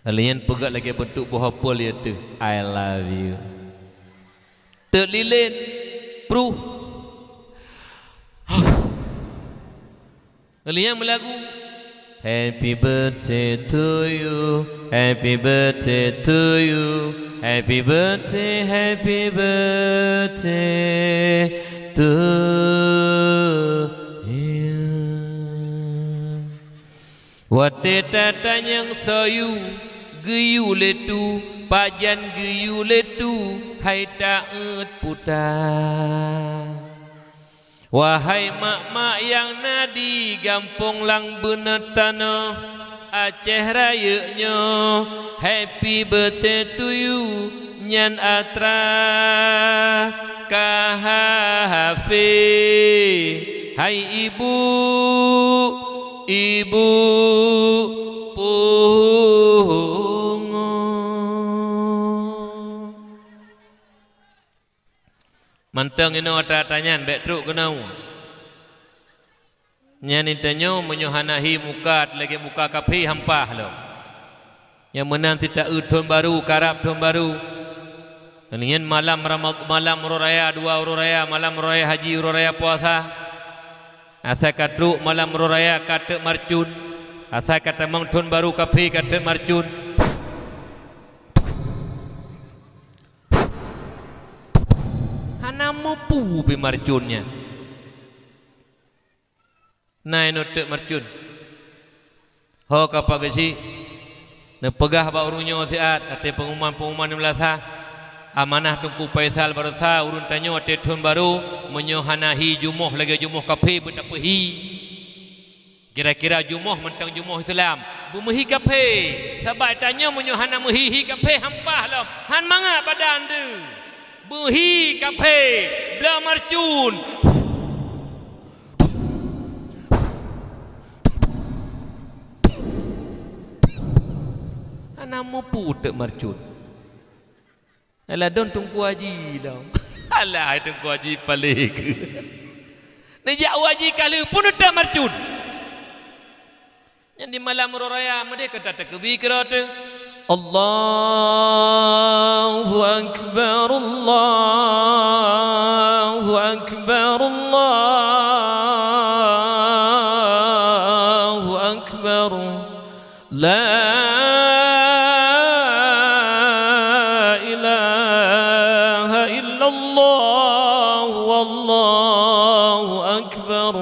alian pegak lagi bentuk buah apa dia tu I love you terlilin pruh alian melagu Happy birthday to you, happy birthday to you, happy birthday to you. Wate tatanyang sayu geyu letu pajan geyu letu hai taat puta. Wahai mak-mak yang nadi gampong lang bener tanah Aceh rayanya happy birthday to you nyan atra kahafe hai ibu pungo manteng ino tatanyan bek truk kenau nyani tanyo menyohanahi muka lagi muka kapi hampah lo yang menang tidak tahun baru karab tahun baru ini malam raya 2 raya malam raya haji raya puasa asa kadruk malam raya kata marcun asa kata mang tahun baru kapi kata marcun hanamu pu bi marcunnya nai no tek marcun ho kapa gesi ne pegah ba urunyo siat ate pengumuman melasa amanah tungku paisal barasa urun tanyo ate tahun baru menyohanahi jumuh lagi jumuh kafe betapehi kira-kira jumuh mentang jumuh Islam bumehi kafe sabai tanyo menyohana mehi kafe hampah lam han manga badan tu buhi kafe bela marcun anamu putek marcun alah don tungku haji dah alah tungku haji palik ni jak haji kali pun ada marcun yang di malam raya mereka kata kebi kerata Allahu Akbar Allahu Akbar Allahu Akbar La ilaha illallah Wallahu Akbar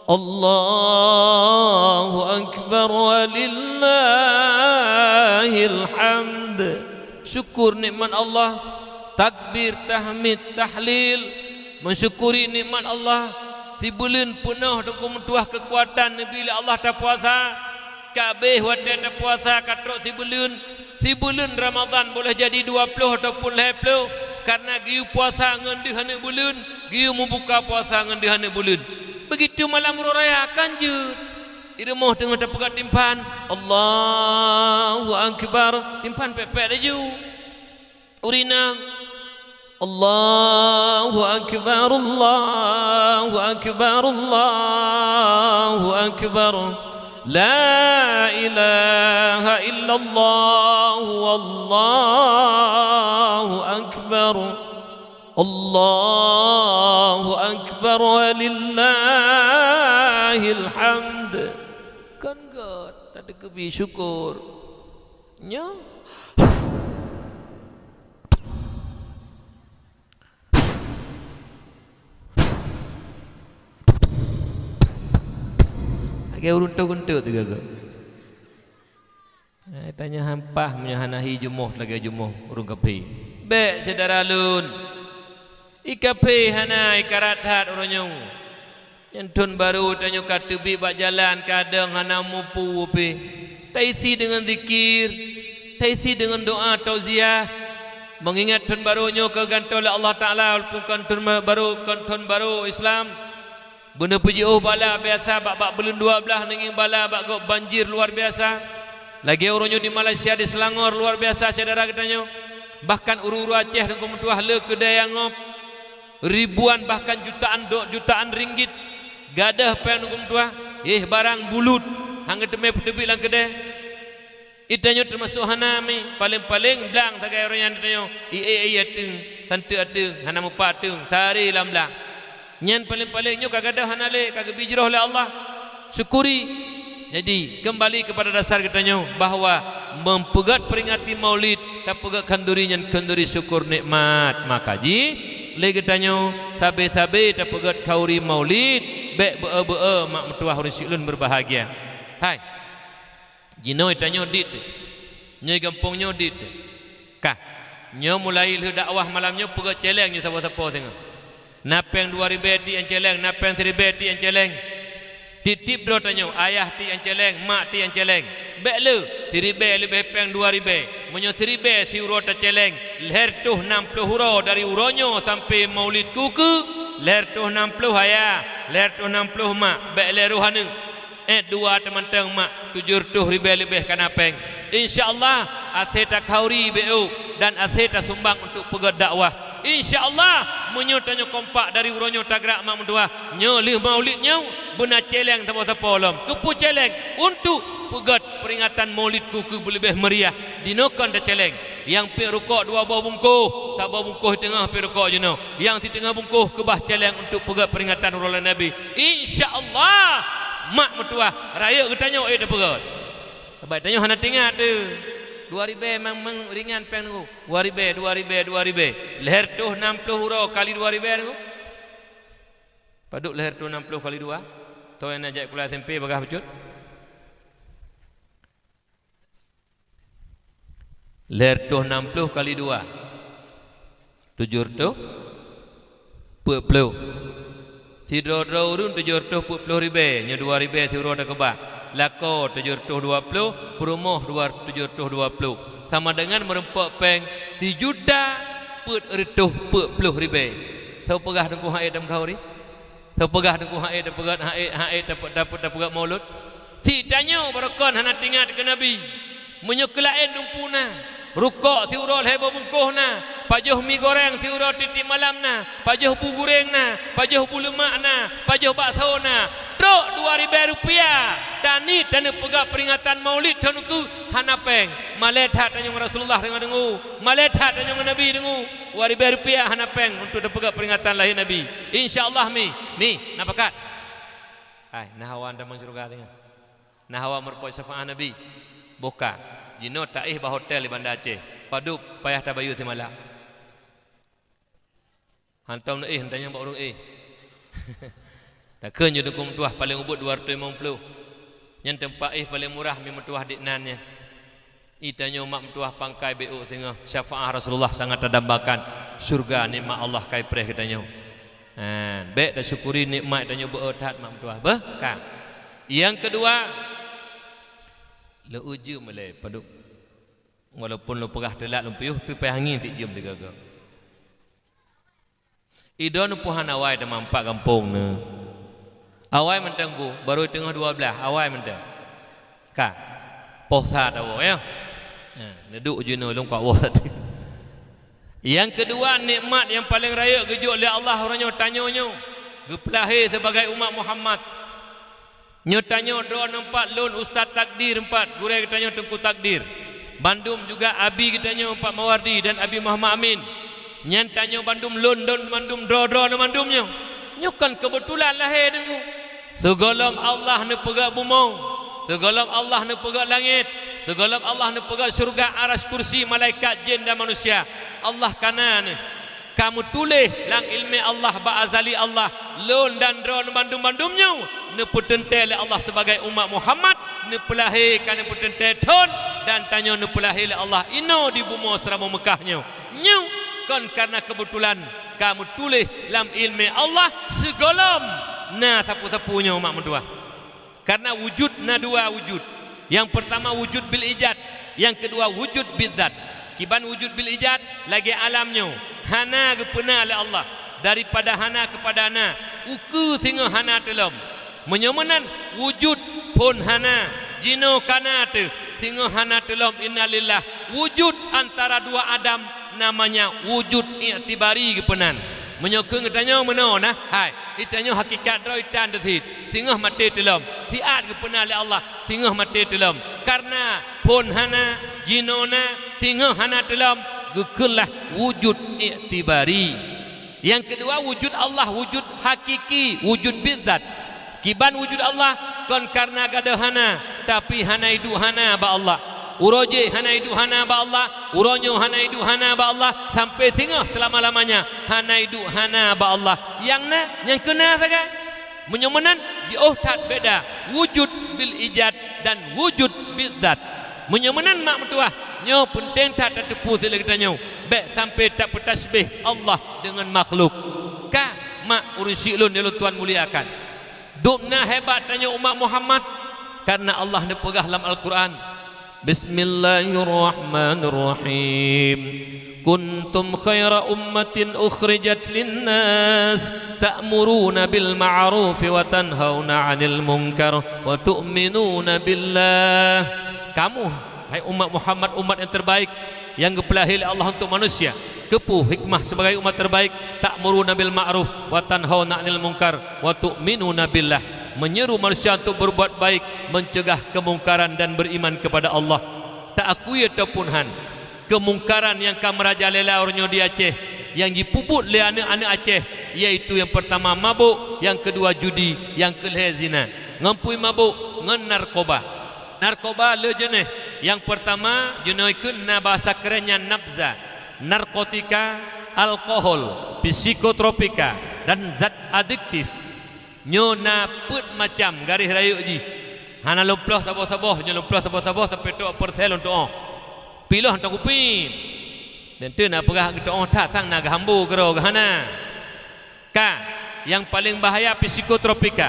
Allahu walillahil hamd. Syukur nikmat Allah, takbir, tahmid, tahlil, mensyukuri nikmat Allah. Si bulan penuh dengan tuah kekuatan bila Allah tak puasa, kabeh wadah tak puasa katrok si bulan Ramadan boleh jadi 20 ataupun 20 karena giu puasa ngan dihana bulan, giu membuka puasa ngan dihana bulan. Begitu malam raya kanjut irmoh tengah dapat timpan Allahu akbar, timpan pepek laju urina Allahu akbar, Allahu akbar, Allahu akbar, la ilaha illallah, wallahu akbar, Allahu akbar, walillahil hamd. Kan God ada kebi syukur nya. Agak uruntu-uruntu tu gaga. Tanya hampah menyahanahi jumuh lagi jumuh urung kapi. Bek saudara lun. Ikapi hana ikarat hat urunyu. Yang baru tanya katubi bak jalan kadang hana mupu pi. Taisi dengan zikir, taisi dengan doa tauziah. Mengingat tun barunya kegantung oleh Allah Taala walaupun kantun baru Islam. Benda puji bala biasa bak belum 12 nenging bala bak banjir luar biasa. Lagi orangnya di Malaysia di Selangor luar biasa saudara katanya. Bahkan uru-uru Aceh dan kemutuah le kedai yang ngop ribuan bahkan jutaan ringgit gadah pen kemutuah barang bulut hangga temai pedebik lang kedai. Itanya termasuk hanami paling-paling belang tagai orang yang ditanya iya teng tante ateng hana mupa ateng tari lamlang. Nyan paling-palingnya kagak ada hanale kagak bijrah oleh Allah. Syukuri. Jadi kembali kepada dasar katanya bahawa mempegat peringati maulid tak pegat kanduri nyan kanduri syukur nikmat. Maka ji le katanya sabe-sabe tak pegat kauri maulid bek bee mak metuah urang silun berbahagia. Hai. Jino itanya dit. Nyai gampungnya dit. Kah. Nyo mulai dakwah malamnya pegat celeng nya siapa-siapa tengok. Napeng 2000 ti yang celeng, napeng 1000 ti yang celeng. Titip do tanya, ayah ti yang celeng, mak ti yang celeng. Bek le, 1000 lebih peng 2000. Menyo 1000 si uro ta celeng. Leher tuh 60 uro dari uronyo sampai maulid kuku. Leher tuh 60 ayah, leher tuh 60 mak. Bek le rohana. Dua teman-teman mak 70,000 lebih kan apeng. InsyaAllah aseta kauri beu dan aseta sumbang untuk pegat dakwah. InsyaAllah menyotanya kompak dari uronyo tagrak mak mentua nyo lih maulidnya benar celeng siapa-siapa lom kepu celeng untuk pegat peringatan maulid kuku lebih meriah dinokan dah celeng yang pi rukuk 2 buah bungkuh tak buah bungkuh tengah pi rukuk je no yang di tengah bungkuh kebah celeng untuk pegat peringatan urulan Nabi. InsyaAllah mak mentua raya katanya dah pegat baik tanya hana tinggal tu 2000 memang ringan pen tu 2000 leher tu 60 huruf kali 2000 tu paduk leher tu 60 kali 2 tu yang najak kuliah SMP bagah becut leher tu 60 kali 2 700 si dro urun 700 nya 2000 si urun dah kebah lako 720 perumoh 720 sama dengan merempak peng si juta put retuh put puluh ribe sau pegah dengku haid dalam kauri sau pegah dengku haid dapat haid dapat pegat maulud si tanya barakon hana tinggal ke nabi menyekelain dumpuna rukuk si urol hebo bungkuhna pajuh mi goreng si urol titik malamna pajuh bu gorengna pajuh bu lemakna pajuh baksona truk 2000 rupiah dan ni tanda pegat peringatan maulid tanuku hanapeng malethat tanya Rasulullah dengan dengu malethat tanya Nabi dengu 2000 rupiah hanapeng untuk pegat peringatan lahir Nabi insyaallah mi napakat ai nahawan damang surga tengah nahawa merpoi syafaat Nabi boka jino taih bah hotel di Bandar Aceh paduk payah tabayu semalam hantam na hentanya bak urung tak kenyo dukung tuah paling ubut 250 Yang tempat paling murah mi mentuah dik nannya. Itanya mak mentuah pangkai BU sehingga syafaat Rasulullah sangat terdambakan surga nikmat Allah kai preh katanya. Baik dah syukuri nikmat tanya beotat mak mentuah. Bekam. Yang kedua, le uju melai paduk. Walaupun lu perah telat lu piuh pipai angin tik jam tiga-tiga. Idon puhan awai dah mampak kampung ne. Awai mentengku baru tengah 12 awai menteng. Ka. Posat awak ya. Neduk je no long kat awak tadi. Yang kedua nikmat yang paling raya gejuk oleh Allah orangnya tanyonyo. Gepelahir sebagai umat Muhammad. Nyo tanyo do nampak lun ustaz takdir 4 gurau katanya tengku takdir. Bandung juga abi katanya Pak Mawardi dan Abi Muhammad Amin. Nyan tanyo Bandung lun don Bandung do no Bandungnya. Nyo kan kebetulan lahir dengu. Segolong Allah ne pegak bumau, segolong Allah ne pegak langit, segolong Allah ne pegak surga, aras, kursi, malaikat, jin dan manusia. Allah kanan kamu tulis lang ilmi Allah ba'azali Allah lun dan dron bandum-bandumnya ne petente oleh Allah sebagai umat Muhammad ne pelahirkan ne petente ton dan tanya ne pelahir oleh Allah ino di bumi serama Mekahnya nyu kan karena kebetulan kamu tulis lam ilmi Allah segolong nah sapu-sapunya umat mendua. Karena wujud na dua wujud. Yang pertama wujud bil ijad, yang kedua wujud bidzat. Kiban wujud bil ijad lagi alamnya. Hana gepena oleh Allah. Daripada hana kepada hana, uku sehingga hana telom. Menyomenan wujud pun hana, jino kana tu sehingga hana telom innalillah. Wujud antara dua Adam namanya wujud i'tibari gepenan. Menyokong tanya mana nah hai ditanya hakikat roitan desit singah mati telom siat ke pernah oleh Allah singah mati telom karena pun hana jinona singah hana telom gekelah wujud i'tibari. Yang kedua wujud Allah wujud hakiki wujud bidzat. Kiban wujud Allah kon karena gada hana tapi hana hidup hana ba Allah. Uroje hana hidup hana ba Allah, uronyo hana hidup hana ba Allah sampai singah selama-lamanya hana hidup hana ba Allah. Yang kena saja menyomenan jauh tak beda wujud bil ijad dan wujud bidzat. Menyomenan mak mentua nyo penting tak tertepu sila kita nyo baik sampai tak bertasbih Allah dengan makhluk. Ka mak urun syilun dia tuan muliakan. Dukna hebat tanya umat Muhammad karena Allah ne pegah dalam Al-Quran. Bismillahirrahmanirrahim. Kuntum khaira ummatin ukhrijat linnas ta'muruna bil ma'ruf wa tanhauna 'anil munkar wa tu'minuna billah. Kamu hai umat Muhammad umat yang terbaik yang dipilih oleh Allah untuk manusia. Kepuh hikmah sebagai umat terbaik ta'muruna bil ma'ruf wa tanhauna 'anil munkar wa tu'minuna billah. Menyeru manusia untuk berbuat baik, mencegah kemungkaran dan beriman kepada Allah. Tak akui ataupun han kemungkaran yang kamu merajalela orangnya di Aceh yang dipuput oleh anak-anak Aceh, yaitu yang pertama mabuk, yang kedua judi, yang kelima zina. Ngampui mabuk ngan narkoba. Narkoba le jenis. Yang pertama jenis na bahasa kerennya nabza, narkotika, alkohol, psikotropika dan zat adiktif. Nyona put macam garis rayuk ji. Hana loploh saboh-saboh, nyo loploh saboh-saboh sampai tu pertel untuk piloh untuk kupi. Dan tu nak perah kita tak tang nak hambu kero hana. Ka yang paling bahaya psikotropika.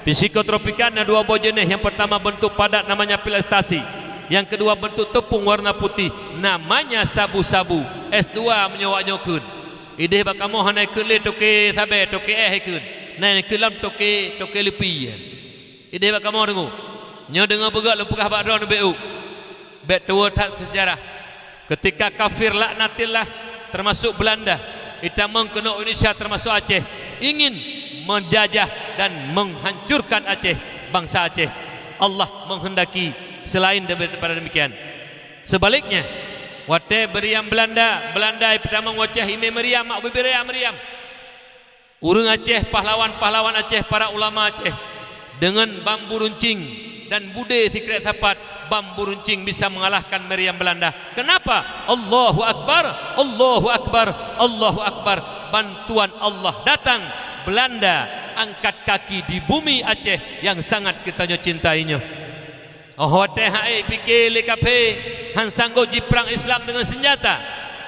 Psikotropika ada dua buah jenis. Yang pertama bentuk padat namanya pil ekstasi. Yang kedua bentuk tepung warna putih namanya sabu-sabu. S2 menyawaknya kun. Ide bak kamu hana kun le toke sabe toke kun. Nah kelam toke lepi. Ide bak kamu dengu. Nyo dengar begak lepukah bak drone BU. Bet tua tak sejarah. Ketika kafir laknatillah termasuk Belanda, itamang kena Indonesia termasuk Aceh ingin menjajah dan menghancurkan Aceh, bangsa Aceh. Allah menghendaki selain daripada demikian. Sebaliknya, wate beriam Belanda pertama wacah ime Meriam, mak bibiraya Meriam. Urang Aceh, pahlawan-pahlawan Aceh, para ulama Aceh dengan bambu runcing dan bude sikret sapat, bambu runcing bisa mengalahkan meriam Belanda. Kenapa? Allahu Akbar, Allahu Akbar, Allahu Akbar. Bantuan Allah datang. Belanda angkat kaki di bumi Aceh yang sangat kita cintainya. hotel hai fikir le kafe han sanggup jiprang Islam dengan senjata.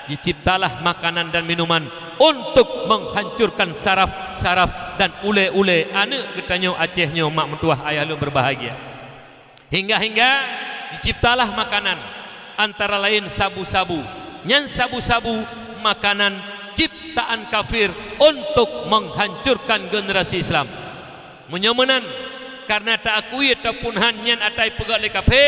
Diciptalah makanan dan minuman untuk menghancurkan saraf dan ule-ule anak getanyo Acehnya mak mentuah ayah lu berbahagia. Hingga diciptalah makanan antara lain sabu-sabu. Nyan sabu-sabu makanan ciptaan kafir untuk menghancurkan generasi Islam. Menyomenan karena tak akui ataupun hanyan atai pegak le kafe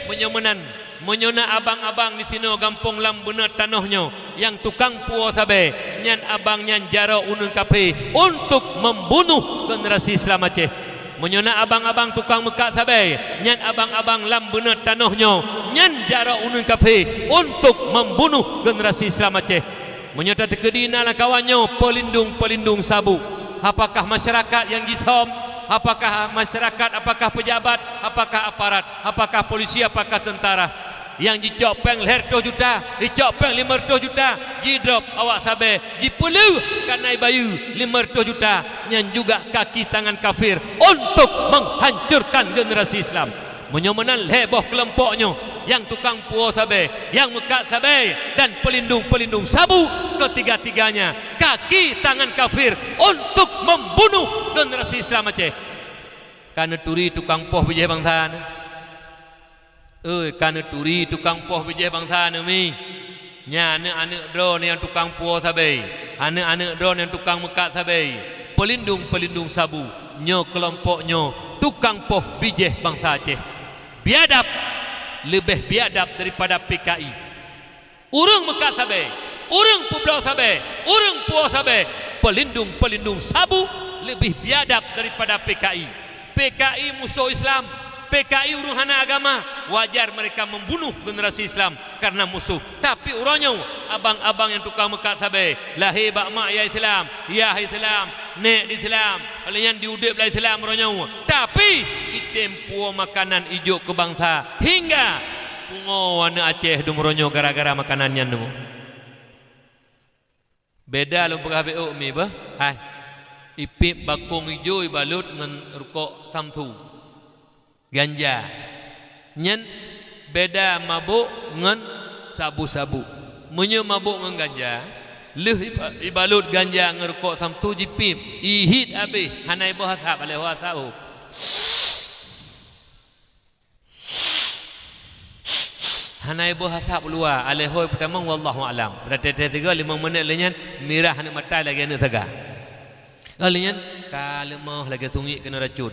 menyomenan menyona abang-abang di sini gampung lam bener tanahnya yang tukang puo sabe nyan abang nyan jaro unun kafe untuk membunuh generasi Islam Aceh. Menyona abang-abang tukang mekat sabe nyan abang-abang lam bener tanahnya nyan jaro unun kafe untuk membunuh generasi Islam Aceh. Menyota tekedina lah kawannya pelindung sabu. Apakah masyarakat yang ditom? Apakah masyarakat, apakah pejabat, apakah aparat, apakah polisi, apakah tentara yang dicok peng leher 2 juta, dicok peng 500 juta, jidrop awak sabe, jipelu kanai bayu 500 juta, yang juga kaki tangan kafir untuk menghancurkan generasi Islam. Menyomenan heboh kelompoknya yang tukang puo sabe, yang mekat sabe dan pelindung sabu, ketiga-tiganya kaki tangan kafir untuk membunuh generasi Islam Aceh. Karena turi tukang poh bijih bangsa ni. Karena turi tukang poh bijih bangsa ni mi. Nya anak-anak drone yang tukang puo sabe, anak-anak drone yang tukang mekat sabe, pelindung sabu, nyo kelompoknya tukang poh bijih bangsa Aceh. Biadab, lebih biadab daripada PKI. Urang mekat sabe, urang pulau sabe, urang puo sabe, pelindung sabu lebih biadab daripada PKI. PKI musuh Islam, PKI uruhana agama, wajar mereka membunuh generasi Islam karena musuh. Tapi urangnya abang-abang yang tukang mekat sabe, lahir bak mak ya Islam, ya Islam, nek di Islam, yang diudip lah Islam urangnya. Tapi itempuo makanan ijo ke bangsa hingga pungo wana Aceh dumronyo gara-gara makanannya nungu. Beda lu pegah beo mi bah. Hai. Ipip bakung ijo ibalut dengan rukok tamtu. Ganja. Nyen beda mabuk ngan sabu-sabu. Munyo mabuk ngan ganja, leh ibalut ganja ngerukok samtu jipip. Ihit habis hanai boh hasab aleh wasau. Hanai boh hasab luar aleh hoi pertama wallahu alam. Berarti 3 5 minit lenyan mirah hana matai lagi hana taga. Lenyan kalemah lagi sungi kena racun.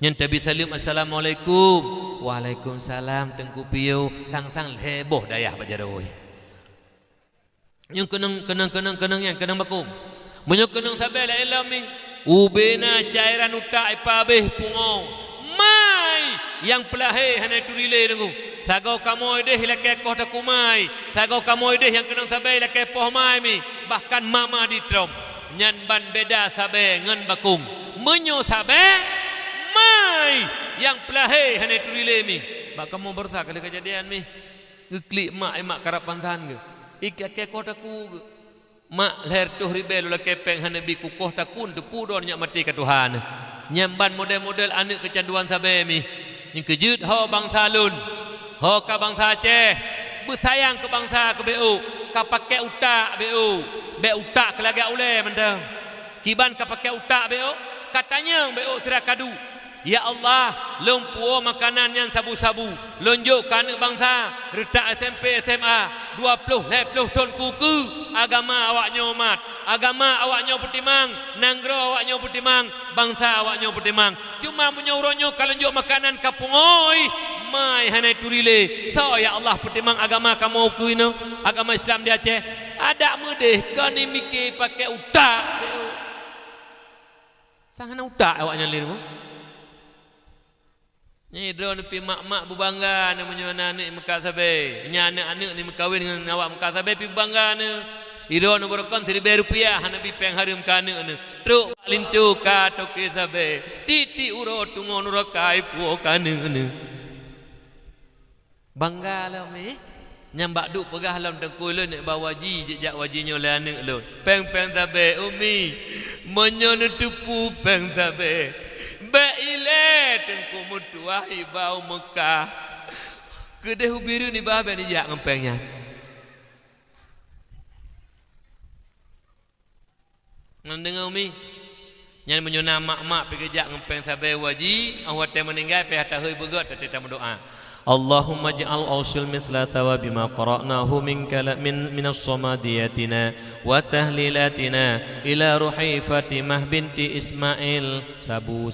Yang tabi salim assalamualaikum, waalaikumsalam tengku piu tang heboh dayah bajaroi. Yang kenang yang kenang bakum. Menyo kenang sabe la ilami ubena cairan utak ipabeh pungo. Mai yang pelahe hanai turile dengu. Sagau kamoy deh lake koh takumai. Sagau kamoy deh yang kenang sabe lake poh mai mi. Bahkan mama di trom. Nyan ban beda sabe ngan bakum. Menyo sabe mai yang pelahe hanai turile mi. Bak kamu bersa kali kejadian mi. Ngeklik mak karapan tahan ke. Ikake kota ku ke. Mak leher tuh ribel ula kepeng hanai bi ku koh takun tu pudon nyak mati ke Tuhan. Nyamban model-model anak kecanduan sabe mi. Yang kejut ho bangsa lun. Ho ka bangsa Aceh. Bersayang ke bangsa ke BU. Ka pakai utak BU. Be utak ke lagak ule mentang. Kiban ka pakai utak BU. Katanya BU sirakadu. Ya Allah, lumpuo makanan yang sabu-sabu. Lonjok anak bangsa, retak SMP, SMA, 20 ton kuku. Agama awaknya umat, agama awaknya petimang, nanggro awaknya petimang, bangsa awaknya petimang. Cuma punya uronyo kalau lonjok makanan kapungoi, mai hanai turile. So ya Allah petimang agama kamu kuino, agama Islam di Aceh. Ada mudeh kan ni mikir pakai utak. Sangat utak awaknya liru. Ni drone pi mak-mak berbangga namanya anak ni mekat sabe. Nya anak-anak ni berkahwin dengan awak mekat sabe pi bangga ni. Idon berkon Rp1,000 hana bi peng harum kana ni. Truk lintu ka toke sabe. Titi uro tungon uro kai puo kana ni. Bangga lah mi. Nyambak duk pegah lam tengkul lu nak bawa waji jejak wajinya le anak lu. Peng sabe umi. Menyo tupu peng sabe. Baile tengku mutuah ibau Mekah. Kedai biru ni bah ben jak ngempengnya. Ndengar umi. Yang menyuna mak-mak pergi jak ngempeng sabai waji, awak teh meninggal pe hatta heuy begot teh berdoa. Allahumma ja'al ausul misla thawabi ma qara'nahu min as-samadiyatina wa tahlilatina ila ruhi Fatimah binti Ismail sabu.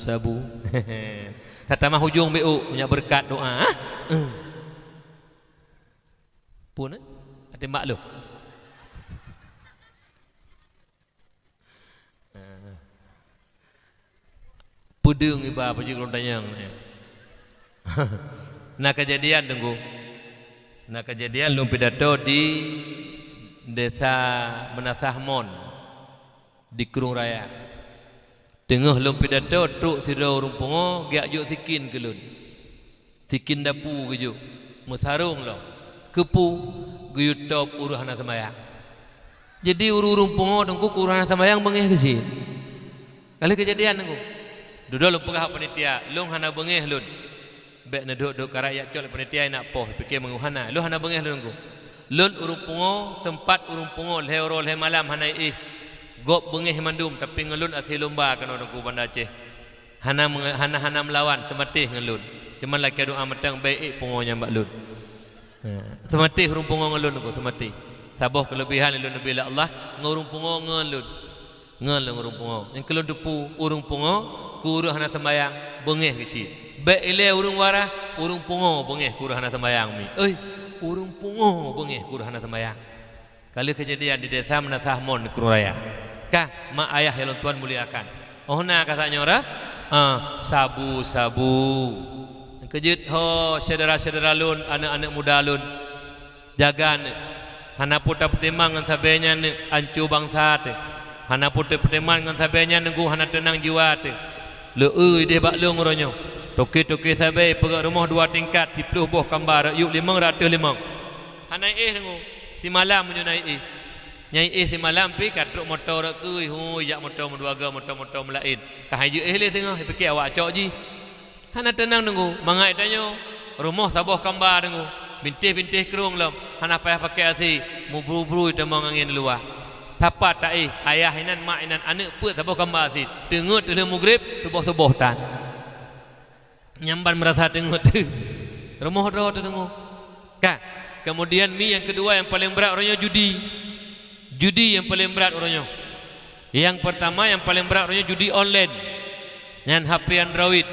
Kata mah hujung BU punya berkat doa. Pun hati maklum. Pudung iba apa juga tanya. Nah kejadian tunggu. Nah kejadian lum pidato di desa Menasahmon di Kurung Raya. Tengah lum pidato truk sira rumpungo giak juk sikin kelun. Sikin dapu gejuk. Musarung lo. Kepu guyutop uruhana sembayang. Jadi rumpungo tunggu uruhana sembayang bengeh ke sini. Kali kejadian tunggu. Duduk lu pegah panitia, lu hana bengeh lun. Bek na duk karayak col panitia nak poh fikir menguhana. Lu hana bengeh lun ku. Lun urumpungo sempat urumpungo lehoro leh malam hana gop bengeh mandum tapi ngelun asih lomba kana ku Banda Aceh. Hana melawan sematih ngelun. Cuman laki doa matang baik pungonya mbak lun. Sematih urumpungo ngelun ku sematih. Saboh kelebihan lun bila Allah ngurumpungo ngelun. Ngelun urumpungo. Yang kelun depu urumpungo kuruh hana sembayang bengeh kecil. Baik ile urung warah, urung pungo bengeh kuruh hana sembayang mi. Urung pungo bengeh kuruh hana sembayang. Kali kejadian di desa Menasahmon di Kurung Raya. Kah mak ayah yang tuan muliakan. Oh na katanya ora? Sabu. Kejut ho saudara-saudara lun, anak-anak muda lun. Jaga ne. Hana puta pertimbangan sabenya ne ancu bangsa te. Hana puta pertimbangan sabenya nunggu hana tenang jiwa te. Leu dia bak lung ronyo. Toke sabai pegak rumah 2 tingkat 10 buah kambar yuk 500 limang. Hanai nunggu. Si malam menyunai Nyai si malam pi katruk motor ke jak motor menduaga motor melain. Kah haju le tengah fikir awak cok ji. Hana tenang nunggu. Mangai tanyo rumah sabuh kambar nunggu. Bintih kerung lam. Hana payah pakai asi mubru-bru temang angin luar. Siapa tak ayah inan mak inan anak put sabuh kambar asi. Tengok tu maghrib subuh tan. Nyamban merasa tengok tu. Rumah ro tu tengok. Kah kemudian mi yang kedua yang paling berat orangnya judi yang paling berat orangnya. Yang pertama yang paling berat orangnya judi online. Nyan HP Android.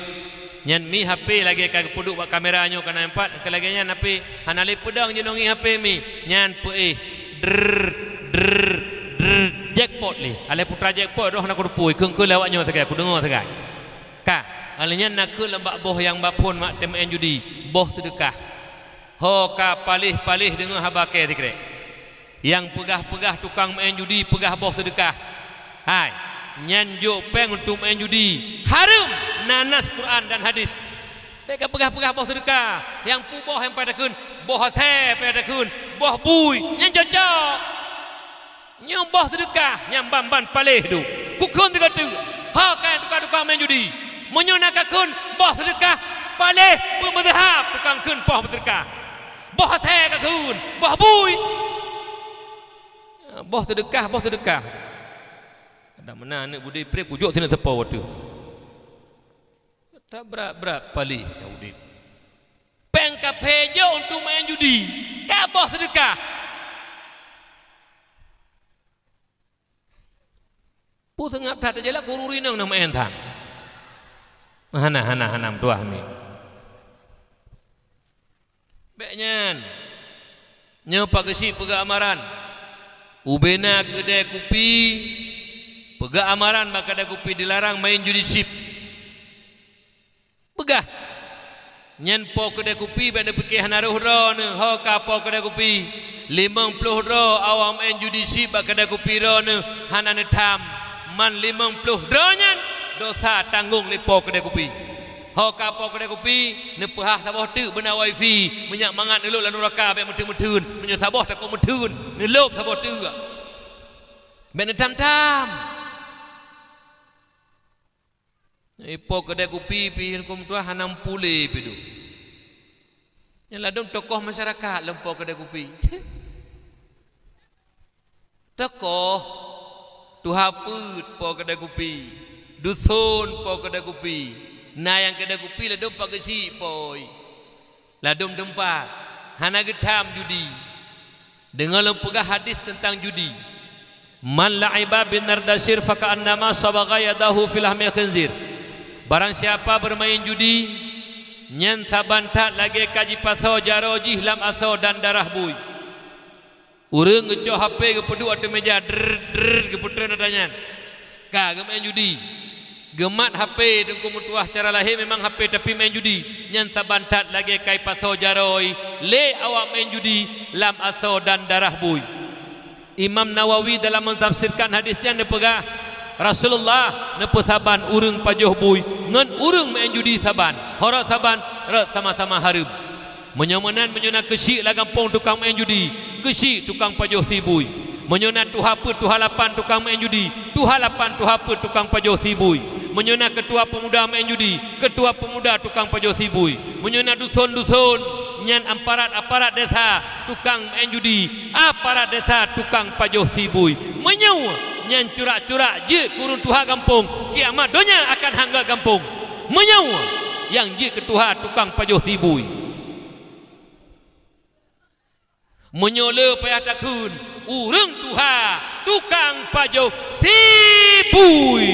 Nyan mi HP lagi kagak puduk buat kameranya kana 4 kelaginya HP hanali pedang jenongi HP mi. Nyan pe jackpot li. Ale putra jackpot doh nak kupui keung lawaknya sagai aku dengar sagai. Ka alanya nak ke lembak boh yang bapun mak temen judi, boh sedekah. Ho ka palih dengan habake zikre. Yang pegah-pegah tukang main judi, pegah boh sedekah. Hai, nyanjuk peng untuk main judi. Harum nanas Quran dan hadis. Mereka pegah-pegah boh sedekah. Yang puboh yang pada kun, boh teh pada kun, boh bui, yang cocok. Nyam boh sedekah, nyam bamban palih tu. Kukun tiga tu. Ha kan tukang main judi. Menyunakan kun boh sedekah palih bermadhab tukang kun boh sedekah. Boh teh ka kun, boh bui. Boh sedekah. Ada mana anak budi prek pujuk tina tepa waktu. Tak berat pali kau dit. Peng ka pejo untuk main judi. Ka boh sedekah. Pu tengap tak terjela kururi nang main thang. Hana tuah mi. Beknyan. Nyopak kesi pegak amaran. Ubena kedai kopi. Pegak amaran maka kedai kopi dilarang main judi sip. Pegah. Nyan po kedai kopi benda fikir hanaruh ro ne. Ho ka po kedai kopi. 50 ro awam main judi sip bak kedai kopi ro ne. Hana ne tham. Man 50 ro nyan. Dosa tanggung lepo kedai kopi. Ho ka po kedai kopi ne pehah saboh tu bena wifi menyak mangat elok lalu raka be metun menyak saboh tak metun ne lop saboh tu ben tam Ipo kedai kopi pi kum tua hanam pule pi tu. Yang ladung tokoh masyarakat lempo kedai kopi. Tokoh tuha put po kedai kopi. Dusun po kedai kopi. Nah yang kedai kopi ladung pak gesi poi. Ladung tempat hana getam judi. Dengar lempegah hadis tentang judi. Man la'iba bin nardasir faka annama sabaga yadahu fil lahmi khinzir. Barang siapa bermain judi nyen tabantat lagi kaji paso jaroji lam aso dan darah bui. Urang ngeco HP ke pedu atau meja der ke putra nadanya. Ka main judi. Gemat HP dengku mutuah secara lahir memang HP tapi main judi. Nyen tabantat lagi kai paso jaroi le awak main judi lam aso dan darah bui. Imam Nawawi dalam mentafsirkan hadisnya nepegah Rasulullah nepe saban urang pajoh bui ngan urang main judi saban horak saban rak sama-sama harib menyomanan menyona kesik lah kampung tukang main judi kesik tukang pajoh sibui menyona tuha pe tuha lapan tukang main judi tuha lapan tuha pe tukang pajoh sibui menyona ketua pemuda main judi ketua pemuda tukang pajoh sibui menyona dusun-dusun nyan aparat desa tukang main judi aparat desa tukang pajoh sibui menyewa nyan curak-curak je kurun tuha kampung kiamat donya akan hangga kampung menyawa yang je ketuha tukang pajoh sibui menyola payah takun urang tuha tukang pajoh sibui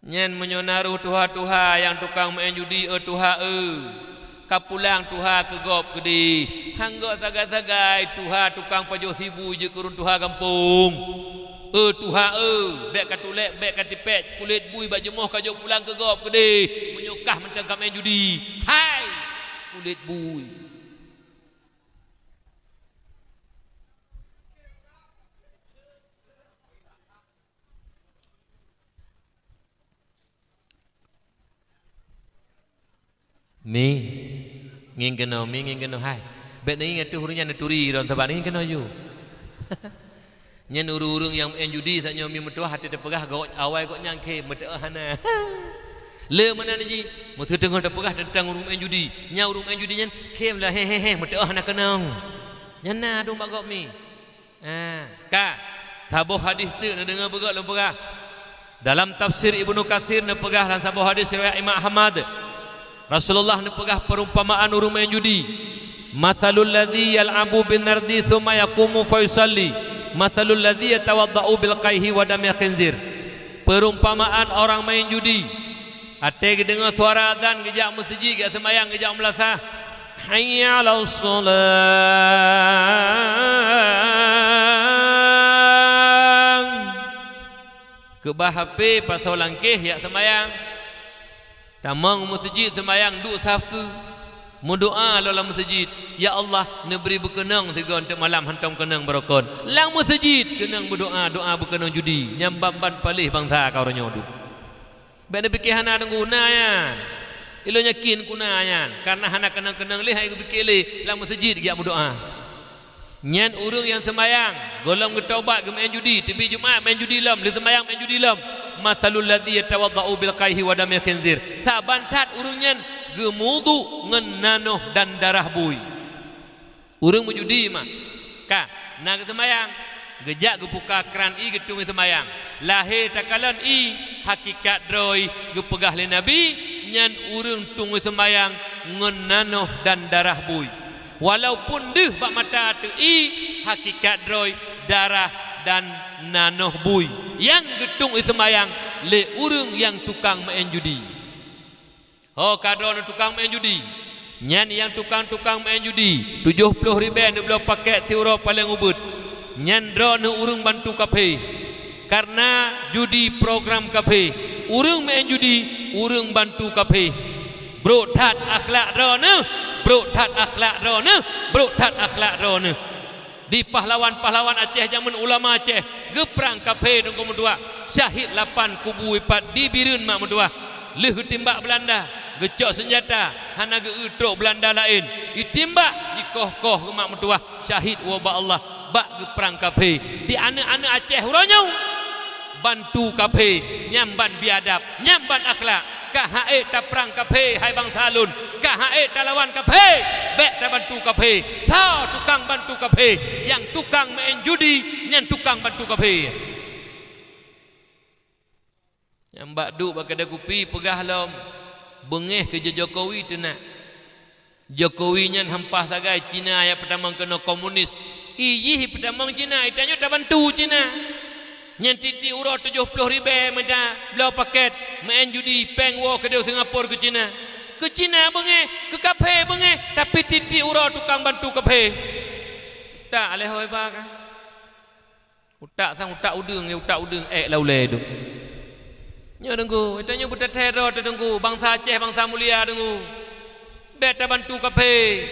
nyan menyonaru tuha-tuha yang tukang main judi tuha kapulang tuha ke gop gede hangga tagai-tagai tuha tukang pajoh sibu je kurun tuha kampung tuha bek katulek bek katipet kulit bui bak jemoh kajok pulang ke gop gede menyokah mentang main judi hai kulit bui mi ngin kena hai bet ni ngatu hurunya naturi don taban ngin kena ju nyen urung yang main judi saknya mi metuah hati terpegah gawat awai kok nyangke metuah hana le mana ni musuh tengah terpegah tentang urung main judi nya urung main judi nyen kem lah he metuah hana kenang nyana dong bak gok mi ka sabuh hadis tu nak dengar begak lempegah dalam tafsir Ibnu Katsir nepegah dan sabuh hadis riwayat Imam Ahmad Rasulullah nepegah perumpamaan urung main judi. Mathalul ladzi yal'abu bin nardi thumma yaqumu fa yusalli. Mathalul ladzi yatawaddau bil qayhi wa dam khinzir. Perumpamaan orang main judi. Ate dengar suara azan gejak masjid gejak sembahyang gejak melasah. Hayya 'alas salat. Kebah HP pasal langkih yak sembahyang. Tamang masjid sembahyang duk safku mendoa dalam masjid ya Allah neberi berkenang sehingga untuk malam hantam kenang berokon lang masjid kenang berdoa doa berkenang judi nyambamban palih bangsa kau ranyodu benda fikir hana guna ya ilo yakin guna ya karena hana kenang leh ai fikir leh lang masjid dia berdoa nyan urang yang sembahyang golong bertaubat ke main judi tepi Jumaat main judi lam li sembahyang main judi lam masalul ladzi yatawaddau bil qayhi wa dam khinzir sabantat urang nyan gemudu ngan nanoh dan darah bui urang menjudi mah ka na sembahyang gejak gebuka keran i getung sembahyang lahir takalan i hakikat droi gepegah le nabi nyan urang tunggu sembahyang ngan nanoh dan darah bui walaupun deh bak mata tu i hakikat droi darah dan nanoh bui yang getung sembahyang le urang yang tukang main judi kadron tukang main judi nyan yang tukang main judi 70 riben dia belum paket siuro paling ubud nyan drone urang bantu kafe karena judi program kafe urang main judi urang bantu kafe bro tat akhlak drone berutat akhlak drone di pahlawan-pahlawan Aceh zaman ulama Aceh geprang kafe dong mendua syahid 8 kubu 4 di Birun mak mendua leh timbak Belanda gecok senjata hana ge utrok Belanda lain ditimbak dikoh-koh mak mendua syahid wa ba Allah bak geprang kafe di anak-anak Aceh uranyau bantu kape nyamban biadab nyamban akhlak kahae ta perang kape hai bang salun kahae ta lawan kape bek ta bantu kape tau tukang bantu kape yang tukang main judi nyan tukang bantu kape yang bak duk bak kedai kopi pegah lom bengeh ke Jokowi tu nak Jokowi nyan hampah sagai Cina yang pertama kena komunis iji pertama Cina itanya tak bantu Cina nyan titi urut 70 ribu macam belau paket main judi peng wo ke Singapura ke Cina bengeh ke kafe bengeh tapi titi urut tukang bantu kafe tak leh hoi ba kan utak sang utak udung laule tu nya dengku itanya buta teror tu dengku bangsa Aceh bangsa mulia dengku beta bantu kafe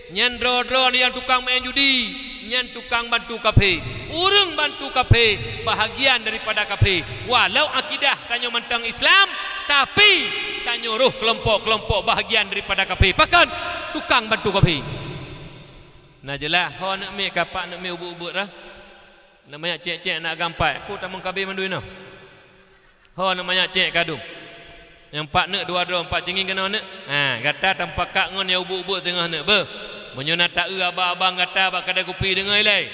nyan dro yang tukang main judi nyan tukang bantu kafe urang bantu kafe bahagian daripada kafe walau akidah tanyo mentang Islam tapi tanyo roh kelompok-kelompok bahagian daripada kafe pakan tukang bantu kafe nah jelah ho nak me kapak nak me ubuk-ubuk dah namanya cek-cek nak gampai pu tamang kabe mandui noh ho namanya cek kadung yang pak nek dua dro empat cenging kena nek ha kata tampak kak ngon ya ubuk-ubuk tengah nek be menyona tak abang kata bak kedai kopi dengai lai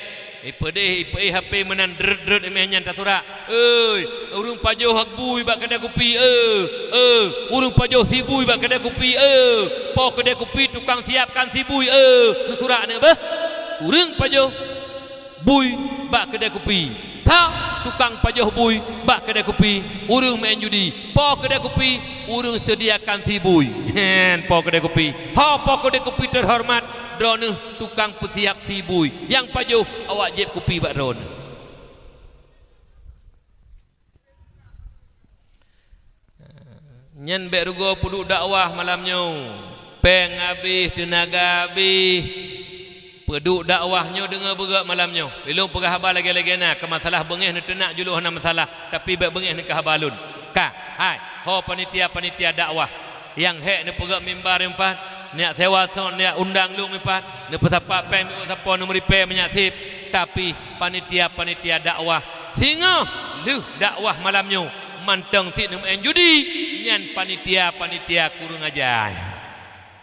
ipedeh HP menan dret emeh nyan tak surak euy urung pajoh hak bui bak kedai kopi urung pajoh sibui bak kedai kopi po kedai kopi tukang siapkan sibui nu surak nek be urung pajoh bui bak kedai kopi tak tukang pajoh bui bak kedai kopi urung main judi po kedai kopi urung sediakan sibui po kedai kopi po kedai kopi terhormat drone tukang persiap sibui yang pajoh awak jeb kopi bak drone nyen bek rugo puduk dakwah malamnyo peng habis tenaga habis peduk dakwahnya dengar berat malamnya belum pegah habar lagi-lagi nak ke masalah bengih nak tenak juluh nak masalah tapi baik bengih nak ke habalun ka hai ho panitia dakwah yang hek nak perak mimbar empat nak sewa son nak undang lu empat nak pesapa peng nak siapa nak meripe menyatip tapi panitia dakwah singa lu dakwah malamnya manteng tik nak main judi nyan panitia kurang ajar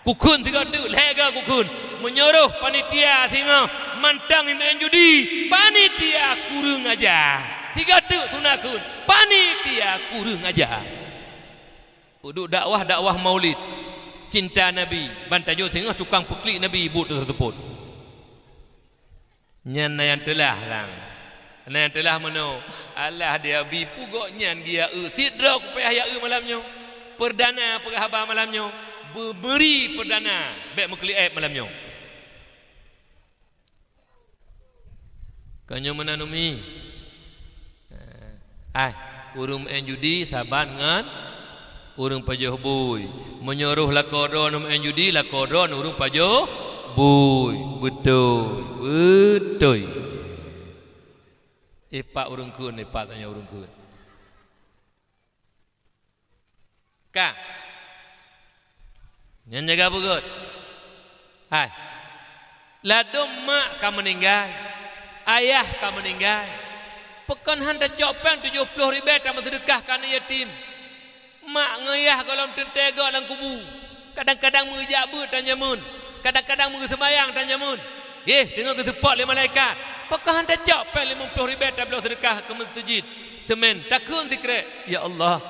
kukun tiga tu lega kukun menyuruh panitia singa mantang main judi panitia kurang aja tiga tu tunakun panitia kurang aja puduk dakwah maulid cinta Nabi bantajo singa tukang puklik Nabi ibu tersebut nyan yang telah lang yang telah meno Allah dia bipu gok nyan dia sidra ku payah ya malamnya perdana perhabar malamnya beri perdana baik mukli aib malamnya kanyo menanumi urung main judi saban ngan urung pajoh bui menyuruh lakodon main judi lakodon urung pajoh bui betul pak urung kun pak tanya urung kun ka yang jaga begut hai ladum mak kamu meninggal ayah kamu meninggal pekan handa copen 70 ribu tak sedekah kana yatim mak ngayah kalau tertegak dalam kubu kadang-kadang mengejak ber tanya mun kadang-kadang mengesembayang tanya mun dengan kesupport oleh malaikat pekan handa copen 50 ribu tak boleh sedekah ke masjid semen takun zikir ya Allah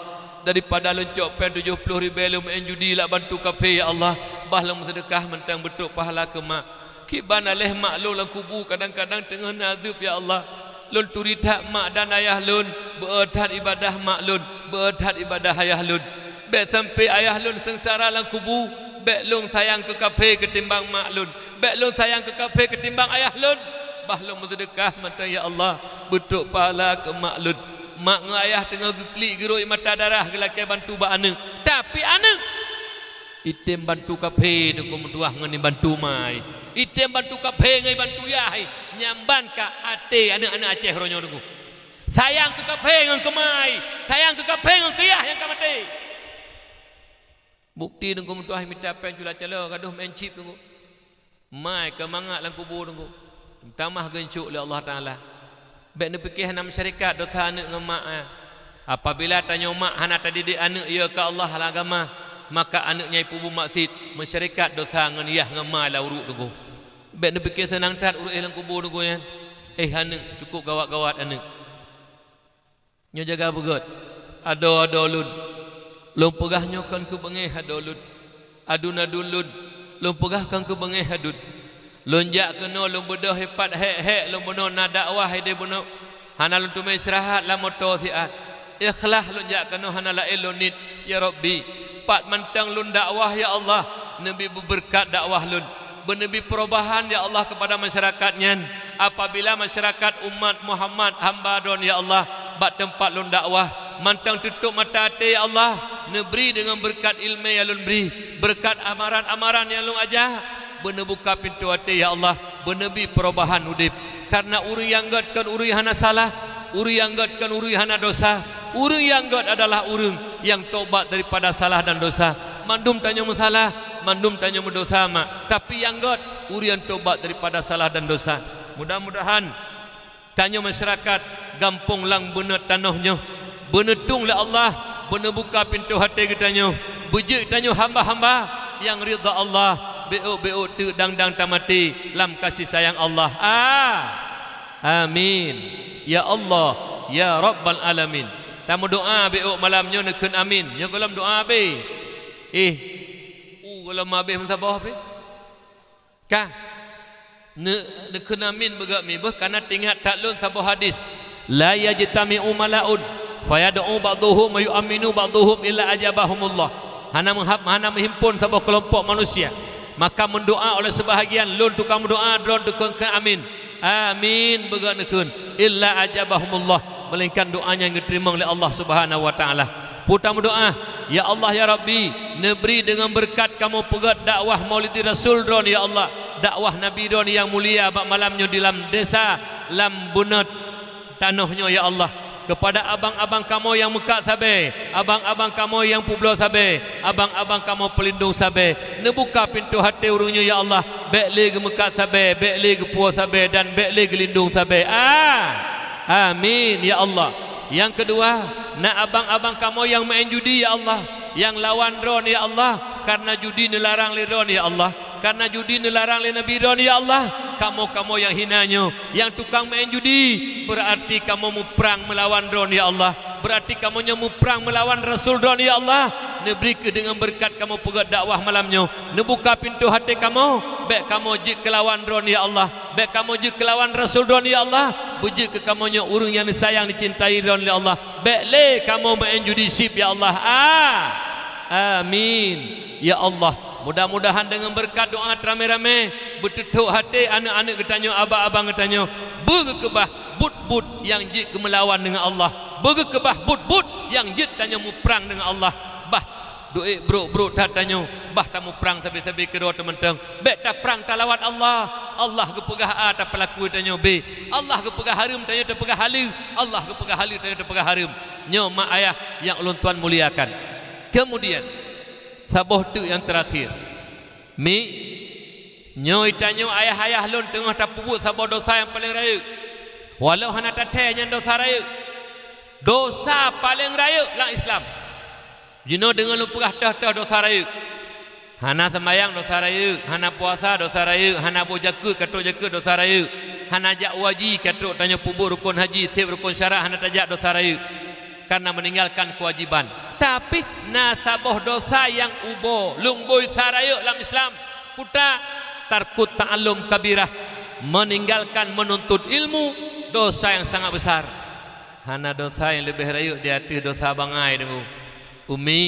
daripada lencok pen 70 ribu lu main judi lah bantu kafe ya Allah bah lu sedekah mentang betul pahala ke mak kibana leh mak lu lang kubu kadang-kadang tengah nazib ya Allah lun turitak mak dan ayah lun beertat ibadah mak lun beertat ibadah ayah lun bek sampai ayah lun sengsara lang kubu bek lun sayang ke kafe ketimbang mak lun bek lun sayang ke kafe ketimbang ayah lun bah lu sedekah mentang ya Allah betul pahala ke mak lun mak ngayah tengah geklik geroi mata darah gelaki bantu ba anak tapi anak item bantu kafe tu kumtuah ngani bantu mai item bantu kafe ngai bantu yai nyamban ka ate anak-anak Aceh ronyo tu sayang ke kafe ngan kemai sayang ke kafe ngan kiyah yang kamate bukti tu kumtuah minta pen jula cala gaduh main chip tu mai ke mangat lang kubur tu tamah gencuk oleh Allah Taala Baik nak fikir hana masyarakat dosa anak dengan mak. Apabila tanya mak hana tadidik anak ia ke Allah lah agama, maka anaknya ibu maksud masyarakat dosa dengan yah dengan mak lah urut tu. Baik nak fikir senang tat urut dalam kubur tu kan. Anak cukup gawat-gawat anak. Nyo jaga begot. Ado lud. Lom pegahnya kan ke bengeh ado lud. Adun lud. Lom pegahkan ke bengeh adud. Lonjak kena lom bedah hepat hek lom benar nak dakwah dia benar. Hana lom tu istirahat la motor siat. Ikhlas lonjak kena hana la elonit ya Rabbi. Pat mantang lun dakwah ya Allah. Nabi berberkat dakwah lun. Bernabi perubahan ya Allah kepada masyarakatnya. Apabila masyarakat umat Muhammad hamba don ya Allah bak tempat lun dakwah mantang tutup mata hati ya Allah neberi dengan berkat ilmu yang lun beri, berkat amaran-amaran yang lun ajar, benar buka pintu hati ya Allah, bernabi perubahan udip. Karena uri yang god kan uri hana salah, uri yang god kan uri hana dosa, uri yang god adalah urang yang tobat daripada salah dan dosa. Mandum tanya masalah, mandum tanya mendosa mak, tapi yang god uri yang tobat daripada salah dan dosa. Mudah-mudahan tanya masyarakat gampung lang bener tanahnya, bener tung le Allah, bener buka pintu hati kitanya, bujik tanya hamba-hamba yang ridha Allah, beo tu dang tamati lam kasih sayang Allah. Amin ya Allah ya Rabbal alamin. Tamu doa beo malamnya nekeun amin. Nya kolam doa be. Kolam habis mensabah be. Ka nekeun amin begak mi beh kana tingat taklun sabah hadis. La yajtami'u malaun fayad'u ba'dhuhum wa yu'minu ba'dhuhum illa ajabahumullah. Hana menghimpun sebuah kelompok manusia, maka mendoa oleh sebahagian lun tukang doa drone tukang ke amin. Amin beganakun illa ajabahumullah, melainkan doanya yang diterima oleh Allah Subhanahu wa taala. Putar doa, ya Allah ya Rabbi, neberi dengan berkat kamu pegat dakwah Maulidi Rasul drone ya Allah, dakwah Nabi drone yang mulia bak malamnya di dalam desa lam bunat tanahnya ya Allah, kepada abang-abang kamu yang mekat sabe, abang-abang kamu yang publo sabe, abang-abang kamu pelindung sabe, nebuka pintu hati urungnya ya Allah, bekli ke mekat sabe, bekli ke puas sabe, dan bekli ke lindung sabe. Amin ya Allah. Yang kedua, nak abang-abang kamu yang main judi ya Allah, yang lawan ron ya Allah, karena judi nelarang le ron ya Allah, karena judi nelarang le Nabi ron ya Allah, kamu yang hinanya, yang tukang main judi, berarti kamu mu perang melawan ron ya Allah, berarti kamu mu perang melawan Rasul ron ya Allah. Neberi ke dengan berkat kamu pegat dakwah malamnya, nebuka pintu hati kamu, baik kamu jik kelawan ron ya Allah, baik kamu jik kelawan Rasul ron ya Allah, bujik ke kamunya urung yang disayang dicintai ron ya Allah, baik le kamu main judi sip ya Allah. Amin ya Allah. Mudah-mudahan dengan berkat doa ramai-ramai bertutuk hati anak-anak ketanya, abang-abang ketanya, berkebah but-but yang jik kemelawan dengan Allah, berkebah but-but yang jik tanya mu perang dengan Allah. Bah duit bro tanya, bah tamu perang sabi-sabi kedua teman-teman, baik tak perang tak lawan Allah, Allah ke pegah A tak pelaku tanya B, Allah ke pegah harum tanya tak pegah halu, Allah ke pegah halu tanya tak pegah harum. Nyo mak ayah yang ulun tuan muliakan. Kemudian saboh tu yang terakhir, mi nyoi tanyo ayah-ayah lun tengah tak pubut saboh dosa yang paling raya, walau hana tatenya dosa raya, dosa paling raya lang Islam. Jino dengan lu pegah dah dosa raya, hana sembayang dosa raya, hana puasa dosa raya, hana bojaku katuk jaku dosa raya, hana jak waji katuk tanya pubut rukun haji sip rukun syarat, hana tajak dosa raya karena meninggalkan kewajiban. Tapi nasabah dosa yang ubo lungboi saraya dalam Islam puta tarkut ta'allum kabirah, meninggalkan menuntut ilmu, dosa yang sangat besar. Hana dosa yang lebih raya di hati dosa bangai dengu umi,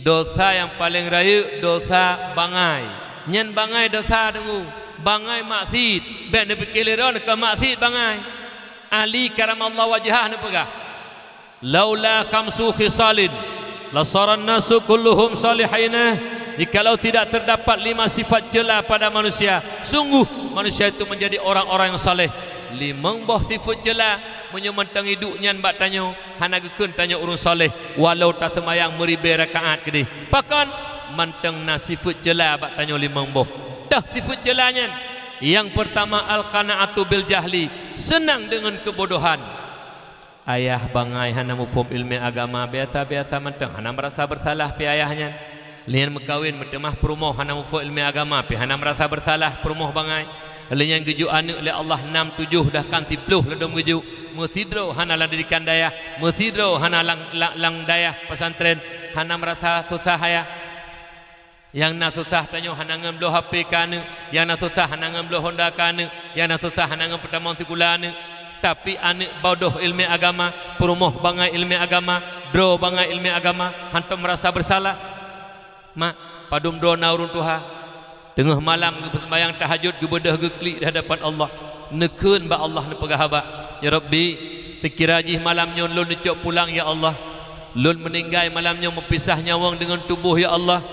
dosa yang paling raya dosa bangai, nyen bangai dosa dengu, bangai maksiat, baik ne pikiliron ke maksiat bangai. Ali karamallahu wajhah ne pegah, laula khamsu khisalin lasaran nasu kulluhum salihina. Jikalau tidak terdapat 5 sifat jela pada manusia, sungguh manusia itu menjadi orang-orang yang saleh. 5 buah sifat jela menyemantang hidupnya bak tanyo, hana gekeun tanyo urang saleh walau tak semayang meribe rakaat kedi. Pakan mantang na sifat jela bak tanyo 5 buah. Dah sifat jelanya. Yang pertama al-qanaatu bil jahli, senang dengan kebodohan. Ayah bangai hana mufhum ilmu agama biasa-biasa mentang hana merasa bersalah pi ayahnya. Lian mekawin metemah perumoh hana mufhum ilmu agama pi hana merasa bersalah perumoh bangai. Lian geju anak oleh Allah 6 7 dah kan 10 ledom geju. Musidro hana lang didikan daya, musidro hana lang daya pesantren hana merasa susah ayah. Yang nak susah tanyo hana ngam lo HP kana, yang nak susah hana ngam lo Honda kana, yang nak susah hana ngam pertama sekulana. Tapi anak bodoh ilmu agama, perumoh bangai ilmu agama, dro bangai ilmu agama, hantam merasa bersalah. Mak, padum dro naurun Tuhan. Tengah malam bersembahyang tahajud gebedah geklik di hadapan Allah. Nekeun ba Allah ne pegah haba. Ya Rabbi, sekiranya malamnya lun necok pulang ya Allah. Lun meninggal malamnya mempisah nyawang dengan tubuh ya Allah.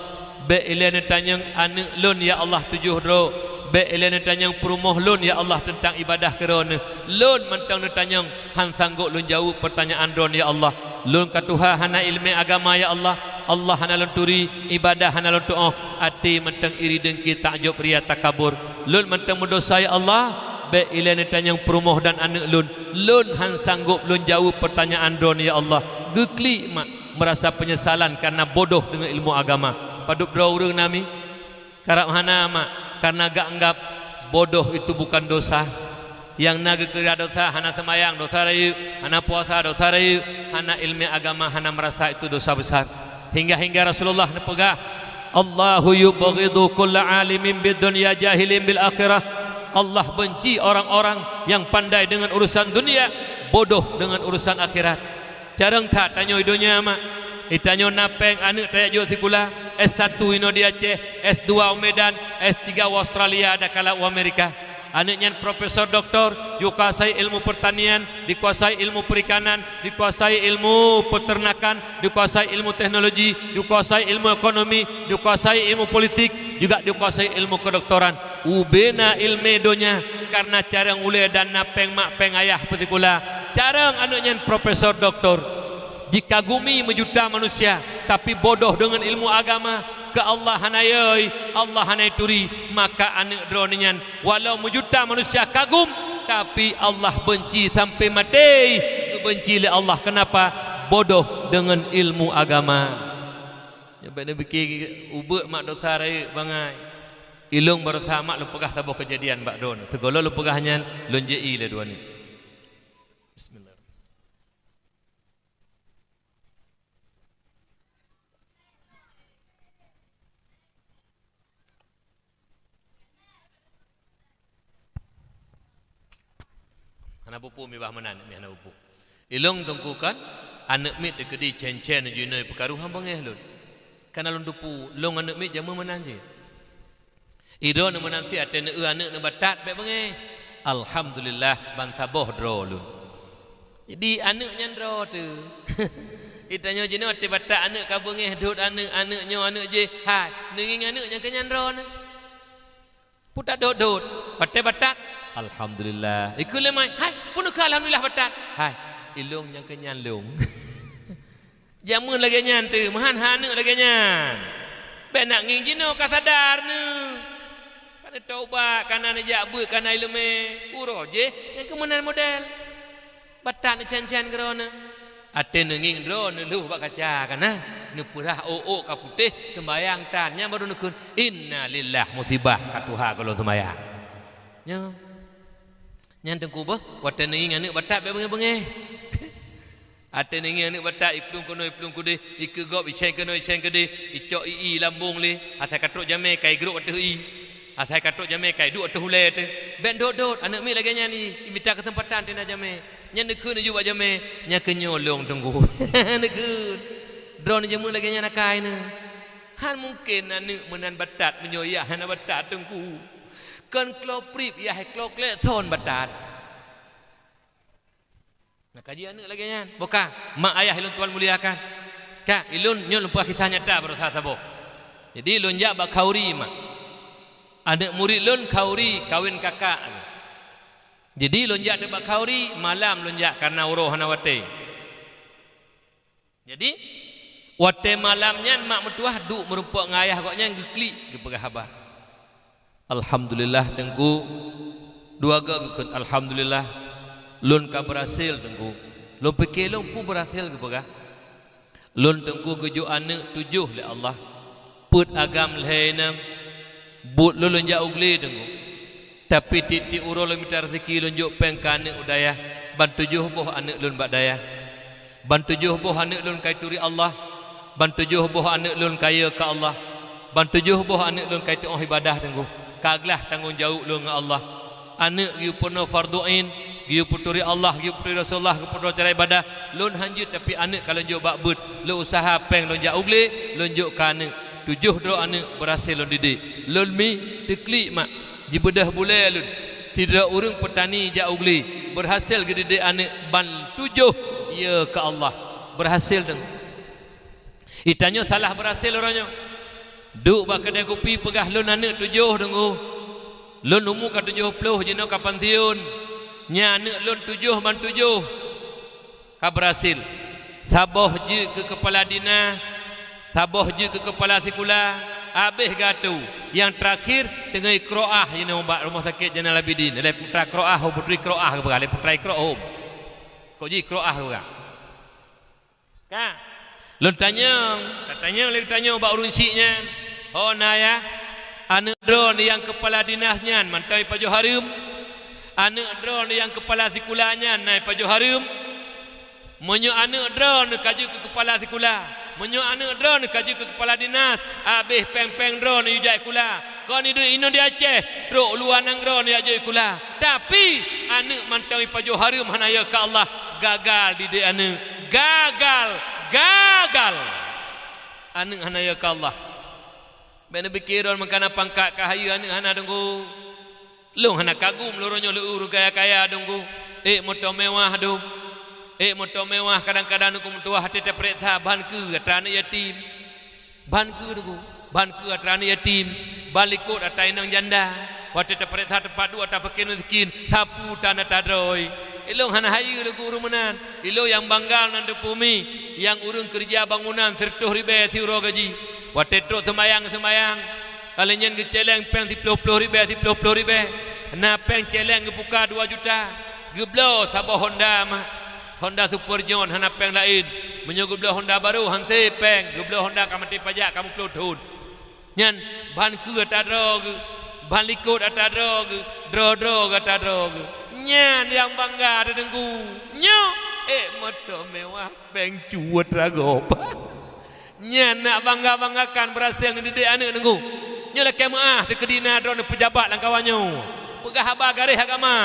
Be ilan tanyang anak lun ya Allah 7 dro. Be ilan tanyang perumoh lun ya Allah tentang ibadah kerana lun mentang tanyang han sanggup lun jawab pertanyaan dron ya Allah. Lun katuha hana ilmu agama ya Allah. Allah hana lun turi ibadah hana lun doa ati mentang iri dengki takjub ria takabur. Lun mentang mendosa ya Allah. Be ilan tanyang perumoh dan anak lun han sanggup lun jawab pertanyaan dron ya Allah. Gekli mak merasa penyesalan karena bodoh dengan ilmu agama. Padup dro urang nami karap hana mak karena gak anggap bodoh itu bukan dosa. Yang naga kira dosa hana semayang dosa rayu, hana puasa dosa rayu, hana ilmu agama hana merasa itu dosa besar. Hingga Rasulullah nepegah Allahu yubghidu kulla alimin bid dunya jahilin bil akhirah. Allah benci orang-orang yang pandai dengan urusan dunia, bodoh dengan urusan akhirat. Jarang tak tanya dunia mak. Itanyo napeng anak tayak jo sikula S1 ino di Aceh, S2 Medan, S3 Australia ada kala Amerika. Anaknya profesor doktor, dikuasai ilmu pertanian, dikuasai ilmu perikanan, dikuasai ilmu peternakan, dikuasai ilmu teknologi, dikuasai ilmu ekonomi, dikuasai ilmu politik, juga dikuasai ilmu kedoktoran. Ubena ilmu donya karena carang ule dan napeng mak peng ayah petikula. Carang anaknya profesor doktor. Dikagumi menjuta manusia tapi bodoh dengan ilmu agama ke Allah hanayai Allah hanai turi maka anak dronian walau menjuta manusia kagum tapi Allah benci sampai mati benci oleh Allah. Kenapa? Bodoh dengan ilmu agama. Jangan fikir ubek mak dosa rai bangai ilung berusaha mak lu pegah sabuh kejadian bak don segala lu pegahnya lonjei le dua ni. Bismillah. Hana pupu mi bah menan mi hana pupu. Ilong tongkukan anak mit dekedi cen-cen junai perkaruhan bangeh lun. Kana lun tupu long anak mit jamu menan je. Ido ne menan ti aten anak ne batat be bangeh. Alhamdulillah ban saboh dro lun. Jadi anak nyan dro tu. Itanyo jeno te batat anak ka bangeh dut anak nyo anak je. Hai, ninging anak nya kenyan dro ne. Puta dot batat Alhamdulillah. Ikule mai. Hai, pun alhamdulillah batat. Hai, ilung yang kenyan lung. Jamun lagi nyan tu, mahan hana lagi nyan. Be nak nging jino ka sadar ne. Kana taubat, kana najak bu, kana ilme. Uro je yang kemenan model. Batat ni chan-chan kerana. Ate nging dro ne lu bak kaca kana. Ne purah o ka putih sembayang tannya baru nekun inna lillah musibah ka Tuhan kalau sembayang. Nya nyan tengku bah watan ni anak batat be bengeh ate ni anak batat iplung kude ikegop iceng kede icok ii lambung le asai katrok jame kai grup atu i asai katrok jame kai du atu hule tu ben dot anak mi lagi nyani minta kesempatan tina jame nyan nekun ju ba jame nya kenyolong tengku nekun drone jamu lagi nyana kai ne han mungkin anak menan batat menyoyah anak batat tengku kan kloprip ya hai klokle thon batat. Nak kaji anak lagi nya. Bukan mak ayah ilun tuan muliakan. Ka ilun nyon lupa kita nyata berusaha sabo. Jadi ilun jak bak kauri mak. Anak murid ilun kauri kawin kakak. Jadi ilun jak bak kauri malam ilun jak karena uroh hana wate. Jadi wate malamnya mak mertuah duk merupak ngayah koknya geklik ke pegah Alhamdulillah tengku dua gak alhamdulillah lun ka berhasil tengku lun fikir lun pu berhasil ke pegah lun tengku keju anak 7 le Allah put agam lehena but lun ja ugli tengku tapi titik uro lun minta rezeki lun juk pengkane udaya ban 7 boh anak lun bak daya ban 7 boh anak lun kai turi Allah ban 7 boh anak lun kaya ke Allah ban 7 boh anak lun kai tu ibadah tengku kaglah tanggungjawab lun dengan Allah anak yu penuh farduin yu puturi Allah yu puturi Rasulullah yu puturi cara ibadah lun hanjut tapi anak kalau juk bak but lu usaha peng lun ja ugli lun juk kana 7 dro anak berhasil lun didik lun mi teklik mak jibedah bulai lun tidak urang petani ja ugli berhasil didik anak ban 7 ya ke Allah berhasil deng itanya salah berhasil orangnya duk bak kedai kopi pegah lun anak 7 dengu lun umur ka 70 jeno kapan tiun nya anak lun 7 ban 7 ka berhasil saboh je ke kepala dinas saboh je ke kepala sekolah habis gatu yang terakhir dengan Qiraah ini ubat rumah sakit Zainal Abidin ada putra Qiraah putri Qiraah ke berale putra Qiraah kok ji Qiraah ke kan lun tanya katanya lek tanya ubat urunciknya oh naya anak drone yang kepala dinasnya mantai Pajo Harim anak drone yang kepala sekolahnya naik Pajo Harim menyo anak drone kaju ke kepala sekolah menyo anak drone kaju ke kepala dinas habis peng-peng drone yu jai kula kau ni ino di Aceh truk luar nang drone ya jai kula tapi anak mantai Pajo Harim hanaya ke Allah gagal didik anak gagal anak hanaya ke Allah bena pikiran mengkana pangkat kahaya anak hana dengku lu hana kagum luronyo lu kaya-kaya dengku motor mewah dong motor mewah kadang-kadang aku mentua hati terperiksa ban ke atrana yatim ban ke dengku ban ke atrana yatim balikut atai nang janda waktu terperiksa tempat dua tak pakai miskin sapu tanah tadroi ilo hana hayu dengku urumanan ilo yang banggal nan bumi yang urung kerja bangunan 100 ribu tiuro gaji waktu truk semayang kalau nyen ke celeng peng 10 ribu na peng celeng ke buka 2 juta geblo sabah Honda Super John hana peng lain menyo geblo Honda baru hanse peng geblo Honda kamu mati pajak kamu pelutun nyen ban ke atadro ban likut atadro dro atadro nyen yang bangga ada dengku nyo motor mewah peng cuat ragop nya nak bangga-banggakan berhasil ngedidik anak nengku nya lah kemaah di kedina drone pejabat lang kawannya pegah habar garis agama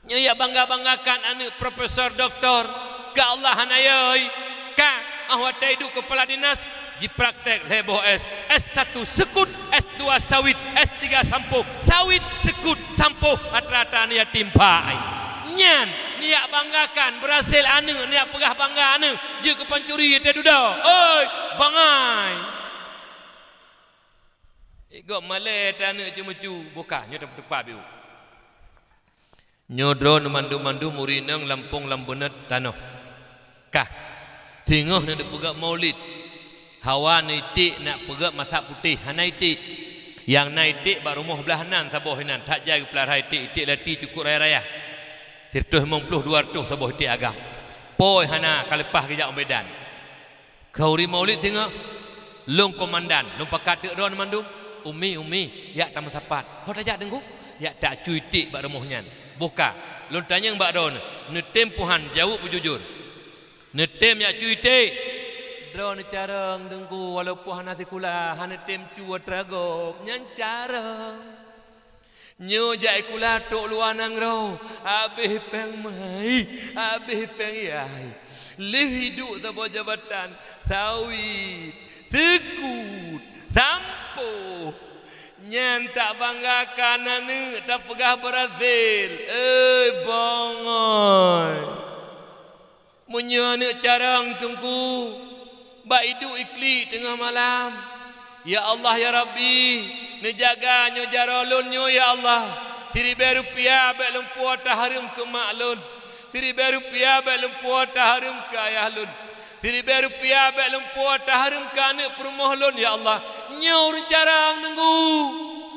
nya ya bangga-banggakan anak profesor doktor ke Allah hanayoi ka ahwatai du kepala dinas di praktek leboh S1 sekut S2 sawit S3 sampo sawit sekut sampo atra-atra ni timpai nyan niat banggakan berhasil anu niat pegah bangga anu je ke pancuri te duda oi bangai igok male tanu cemucu buka nyo tepat biu nyodro mandu-mandu murinang lampung lambenet tanoh kah singoh nak pegak maulid hawa nitik nak pegak masak putih hanaitik yang naitik bak rumah belah nan saboh hinan tak jaga pelar itik lati cukup raya-raya 150 200 saboh itik agam poi hana kalepah kejak Medan kauri maulid tengok long komandan long pakat tek ron mandum umi yak tamat sapat ho tajak dengku yak tak cuy itik bak rumahnya buka long tanya bak ron netem puhan jawab bujujur netem yak cuy itik drone carang dengku walaupun hana sekolah hana tem cuat ragop nyan carang nyo jai kula tok luar nang ro habis peng mai habis peng yai le hidup sebuah jabatan sawit sekut sampo nyan tak banggakan anu tak pegah berhasil bangai munyo anu carang tungku bak hidup ikli tengah malam ya Allah ya Rabbi nejaga nyo jarolun nyo ya Allah seribu rupiah bak lumpur taharum ke maklun seribu rupiah bak lumpur taharum ke ayah lun seribu rupiah bak lumpur taharum ke anak perumah lun ya Allah nyo carang nunggu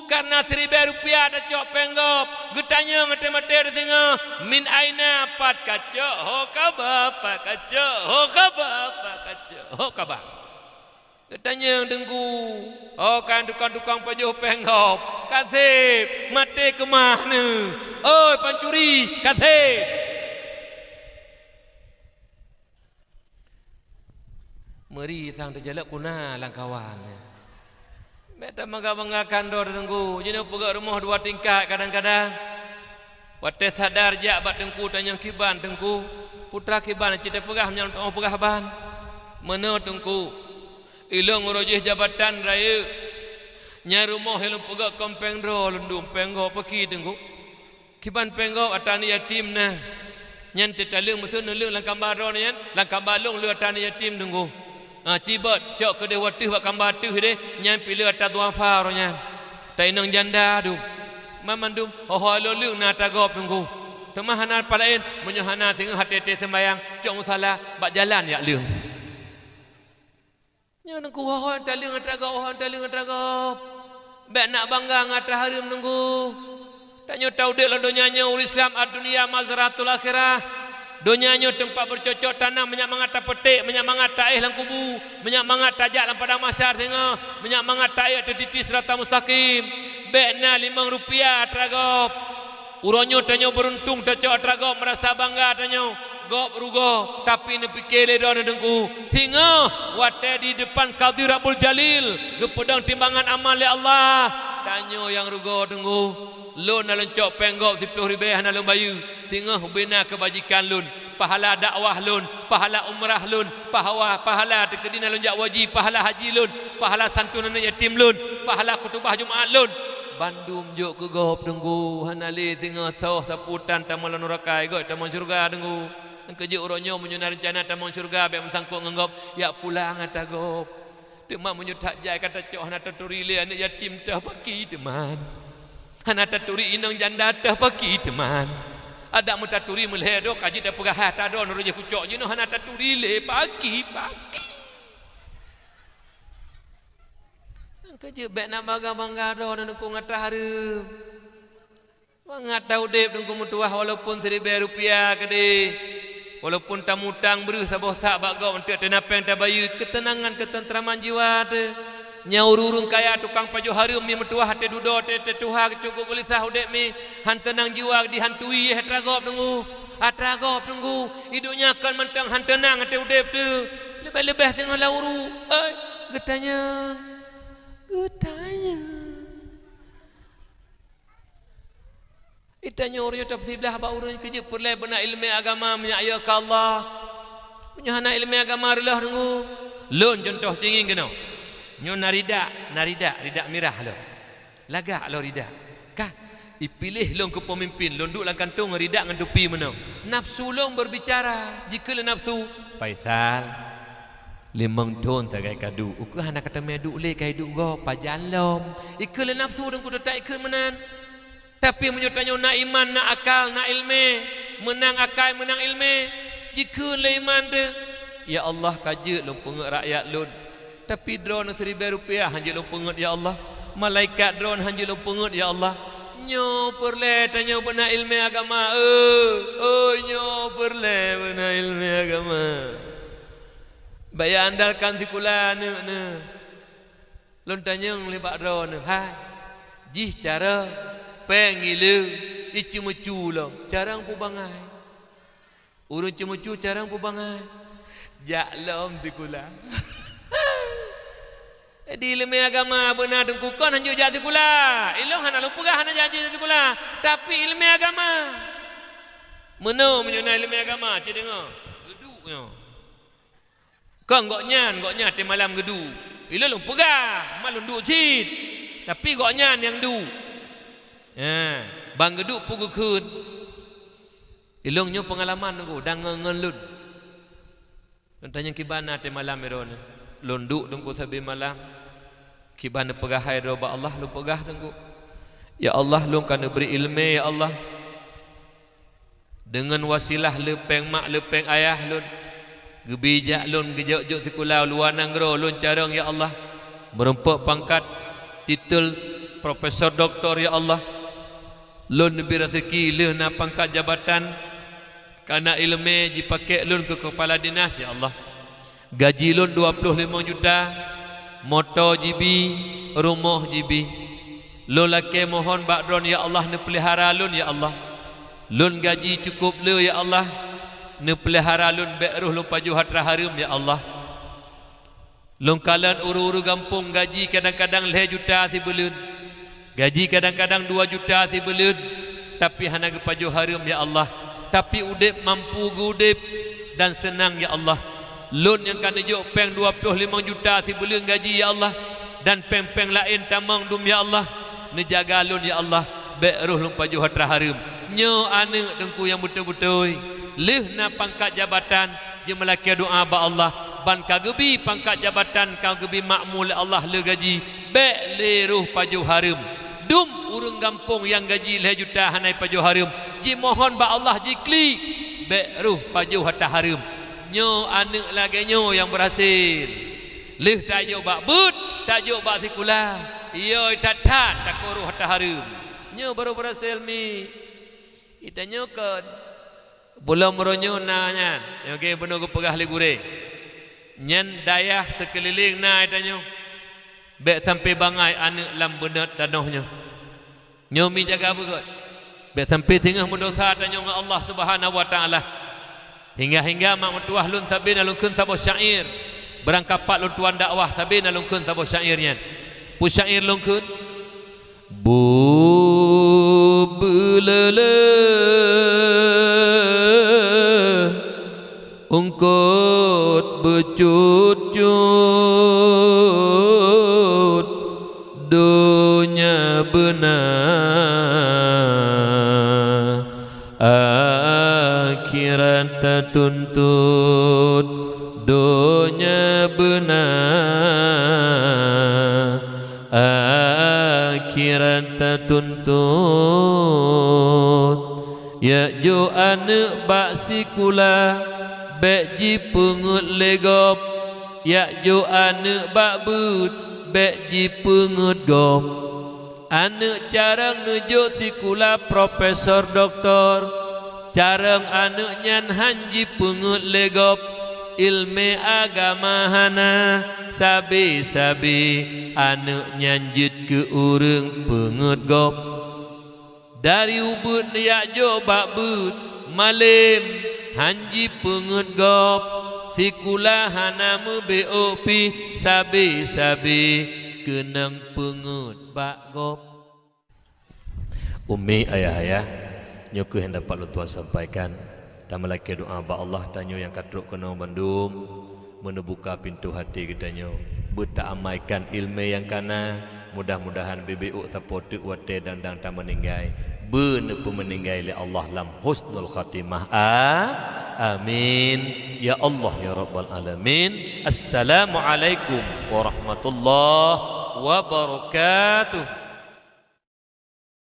karena 1,000 rupiah tak cok penggop getanya mate-mate tengah min aina pat kacok ho kaba pat kacok ho kaba pat kacok ho kaba getanya dengku oh kan tukang-tukang pajuh penggop kasih mate ke mana oi pancuri kasih meri sang terjalak kuna langkawan. Beta bangga-banggakan do dengku. Jenis pegak rumah 2 tingkat kadang-kadang. Wate sadar jak bat dengku tanya kiban dengku. Putra kiban cita pegah menyang tengah pegah ban. Mana dengku. Ilung urujih jabatan raya. Nya rumah ilung pegak kompeng do lundum penggo peki dengku. Kiban penggo atani yatim nah. Nyan tetalung musuh nulung langkambar do nyan. Langkambar long lu atani yatim dengku. Cibat cok ke dia watih buat gambar tu dia nyan pilih atas duafa ronya tak inang janda dum mamandum oh lalu na tagop tunggu temahanan palain menyohana tengah hati sembayang cok salah bak jalan ya leung nyan nunggu oh talung tagop bak nak bangga ngata harum nunggu tak nyotau dia lah donyanya ur Islam ad-dunia mazratul akhirah donyanya tempat bercocok tanam banyak mangata petik banyak mangata lang kubu banyak mangata tajak dalam padang masyar tengah banyak mangata air tertiti serata mustaqim bekna 5 rupiah tragop uronyo tanyo beruntung cocok tragop merasa bangga tanyo gop rugo tapi ne fikir le don dengku singa wate di depan Qadhi Rabbul Jalil gepedang timbangan amal ya Allah tanyo yang rugo dengku lun alun cok penggop 10 ribu hana lun bayu tingah bina kebajikan lun pahala dakwah lun pahala umrah lun pahala tekedina lun jak wajib pahala haji lun pahala santunan yatim lun pahala kutubah Jumaat lun bandum jok ke gop dengku hana le tingah sawah saputan tamal nurakai goi tamal syurga dengku keje uronyo menyuna rencana tamal syurga be mentangkuk ngenggop ya pulang ata gop teman menyutak jai kata cok hana turile anak yatim tah baki teman hana taturi inang janda tah pagi teman ada mu taturi melhedo kaji dah pegah ta do nuruj kucok je no hana taturi le pagi kaji bek nak bangga do nangku ngata harum ngata udep nangku mutuah walaupun 1,000 rupiah kede walaupun tamutang beru saboh sak bak gau untuk tenapeng tabayu ketenangan ketentraman jiwa te nyaururung kaya tukang pajuh harum mi metuah hati dudo te tuha cukup gelisah udek mi hantenang jiwa dihantui hatragop atragop tunggu hidupnya akan mentang hantenang hati udep tu lebih-lebih tengah lauru getanya itanya urnya tafsir belah ba urun kerja perlai benak ilmu agama menyaya ke Allah menyahana ilmu agama relah tunggu lun contoh cingin kena nyo narida mirah lo lagak lo rida kah ipilih long ke pemimpin long duk lang kantung rida ngan tupi mana nafsu long berbicara jika le nafsu Faisal 5 tahun tagai kadu uku hana kata medu le kai duk go pajalom ikle nafsu deng kudu tak ikle menan tapi menyotanyo na iman na akal na ilmu menang akal menang ilmu jika le iman de ya Allah kaje long pengak rakyat lun tapi drone 1,000 rupiah hanya lu pengut ya Allah malaikat drone hanya lu pengut ya Allah nyo perle tanya benar ilmu agama nyo perle benar ilmu agama bayar andalkan sikula ne lun tanya libat drone hai jih cara pengilu icu-mucu lo carang pu bangai urun cimucu carang pu bangai jak lom sikula di ilmu agama benar dengku kon hanya jati kula ilmu hana lupa hana janji jati kula tapi ilmu agama meno menyuna ilmu agama cik dengar geduknya kon goknyan te malam gedu ilmu lupa malun duk cid tapi goknyan yang du bang geduk pugu kun ilmunya pengalaman dengku dan ngelun tanya kibana te malam erona lunduk dengku sabi malam kibana pegahai roba Allah lu pegah dengku ya Allah lu kana beri ilmu ya Allah dengan wasilah lepeng mak lepeng ayah lun gebijak lun gejok-jok sekulau luanang gro lun carang ya Allah merempuk pangkat titel profesor doktor ya Allah. Lun lebih rezeki leh na pangkat jabatan karena ilmu dipakai lun ke kepala dinas ya Allah. Gaji lun 25 juta, motor GB, rumah GB. Lun laki mohon bakdron ya Allah ne pelihara lun ya Allah. Lun gaji cukup le ya Allah. Ne pelihara lun beruh lun paju hatra harum ya Allah. Lun kalan uru-uru gampung gaji kadang-kadang 5 juta si belun. Gaji kadang-kadang 2 juta si belun. Tapi hana ke paju harum ya Allah. Tapi udip mampu gudip dan senang ya Allah. Lun yang kan juk peng 25 juta si belun gaji ya Allah. Dan peng-peng lain tamang dum ya Allah. Ne jaga lun ya Allah. Beruh lun paju hatra harum. Nyo anak dengku yang betul-betul. Leh na pangkat jabatan je melaki doa ba Allah. Ban kagebi pangkat jabatan kau gebi makmul Allah le gaji be le ruh paju harum dum urang kampung yang gaji 5 juta hanai paju harum ji mohon ba Allah ji kli be ruh paju hatta harum nyo anak lagi nyo yang berhasil leh tajuk bak but tajuk bak sikula iyo tatat tak ruh hatta harum nyo baru berhasil mi kita nyokan belum meronyo nanya okey benar ke pegah le gure nyen dayah sekeliling na itanyo bek sampai bangai anak lam benet tanohnya nyomi jaga begot bek sampai tengah mendosa tanyo dengan Allah Subhanahu wa taala hingga mak mentuah lun sabina lun kun sabo syair berangkapat lun tuan dakwah sabina lun kun sabo syairnya pu syair lun kun bu bulele ungkut becut-cut dunia benar akhirat tertuntut dunia benar akhirat tertuntut ya jo anak bak sikula bek ji pengut legop yak jo anak bak but bek ji pengut gop anak carang nujuk sikula profesor doktor carang anak nyan hanji pengut legop ilmu agama hana sabi-sabi anak nyanjut ke urang pengut gop dari ubud yak jo bak but malim hanji pengut gop sikula hana beopi sabi-sabi kenang pengut bak gop. Umi ayah-ayah nyoku yang dapat lu Tuhan sampaikan dan melaki doa ba Allah tanyo yang katruk kena Bandung menebuka pintu hati kita nyo buta amaikan ilmu yang kana mudah-mudahan BBU sapotu wate dan tak meninggai benar pemeninggai li Allah lam husnul khatimah amin ya Allah ya rabbal alamin. Assalamualaikum warahmatullahi wabarakatuh.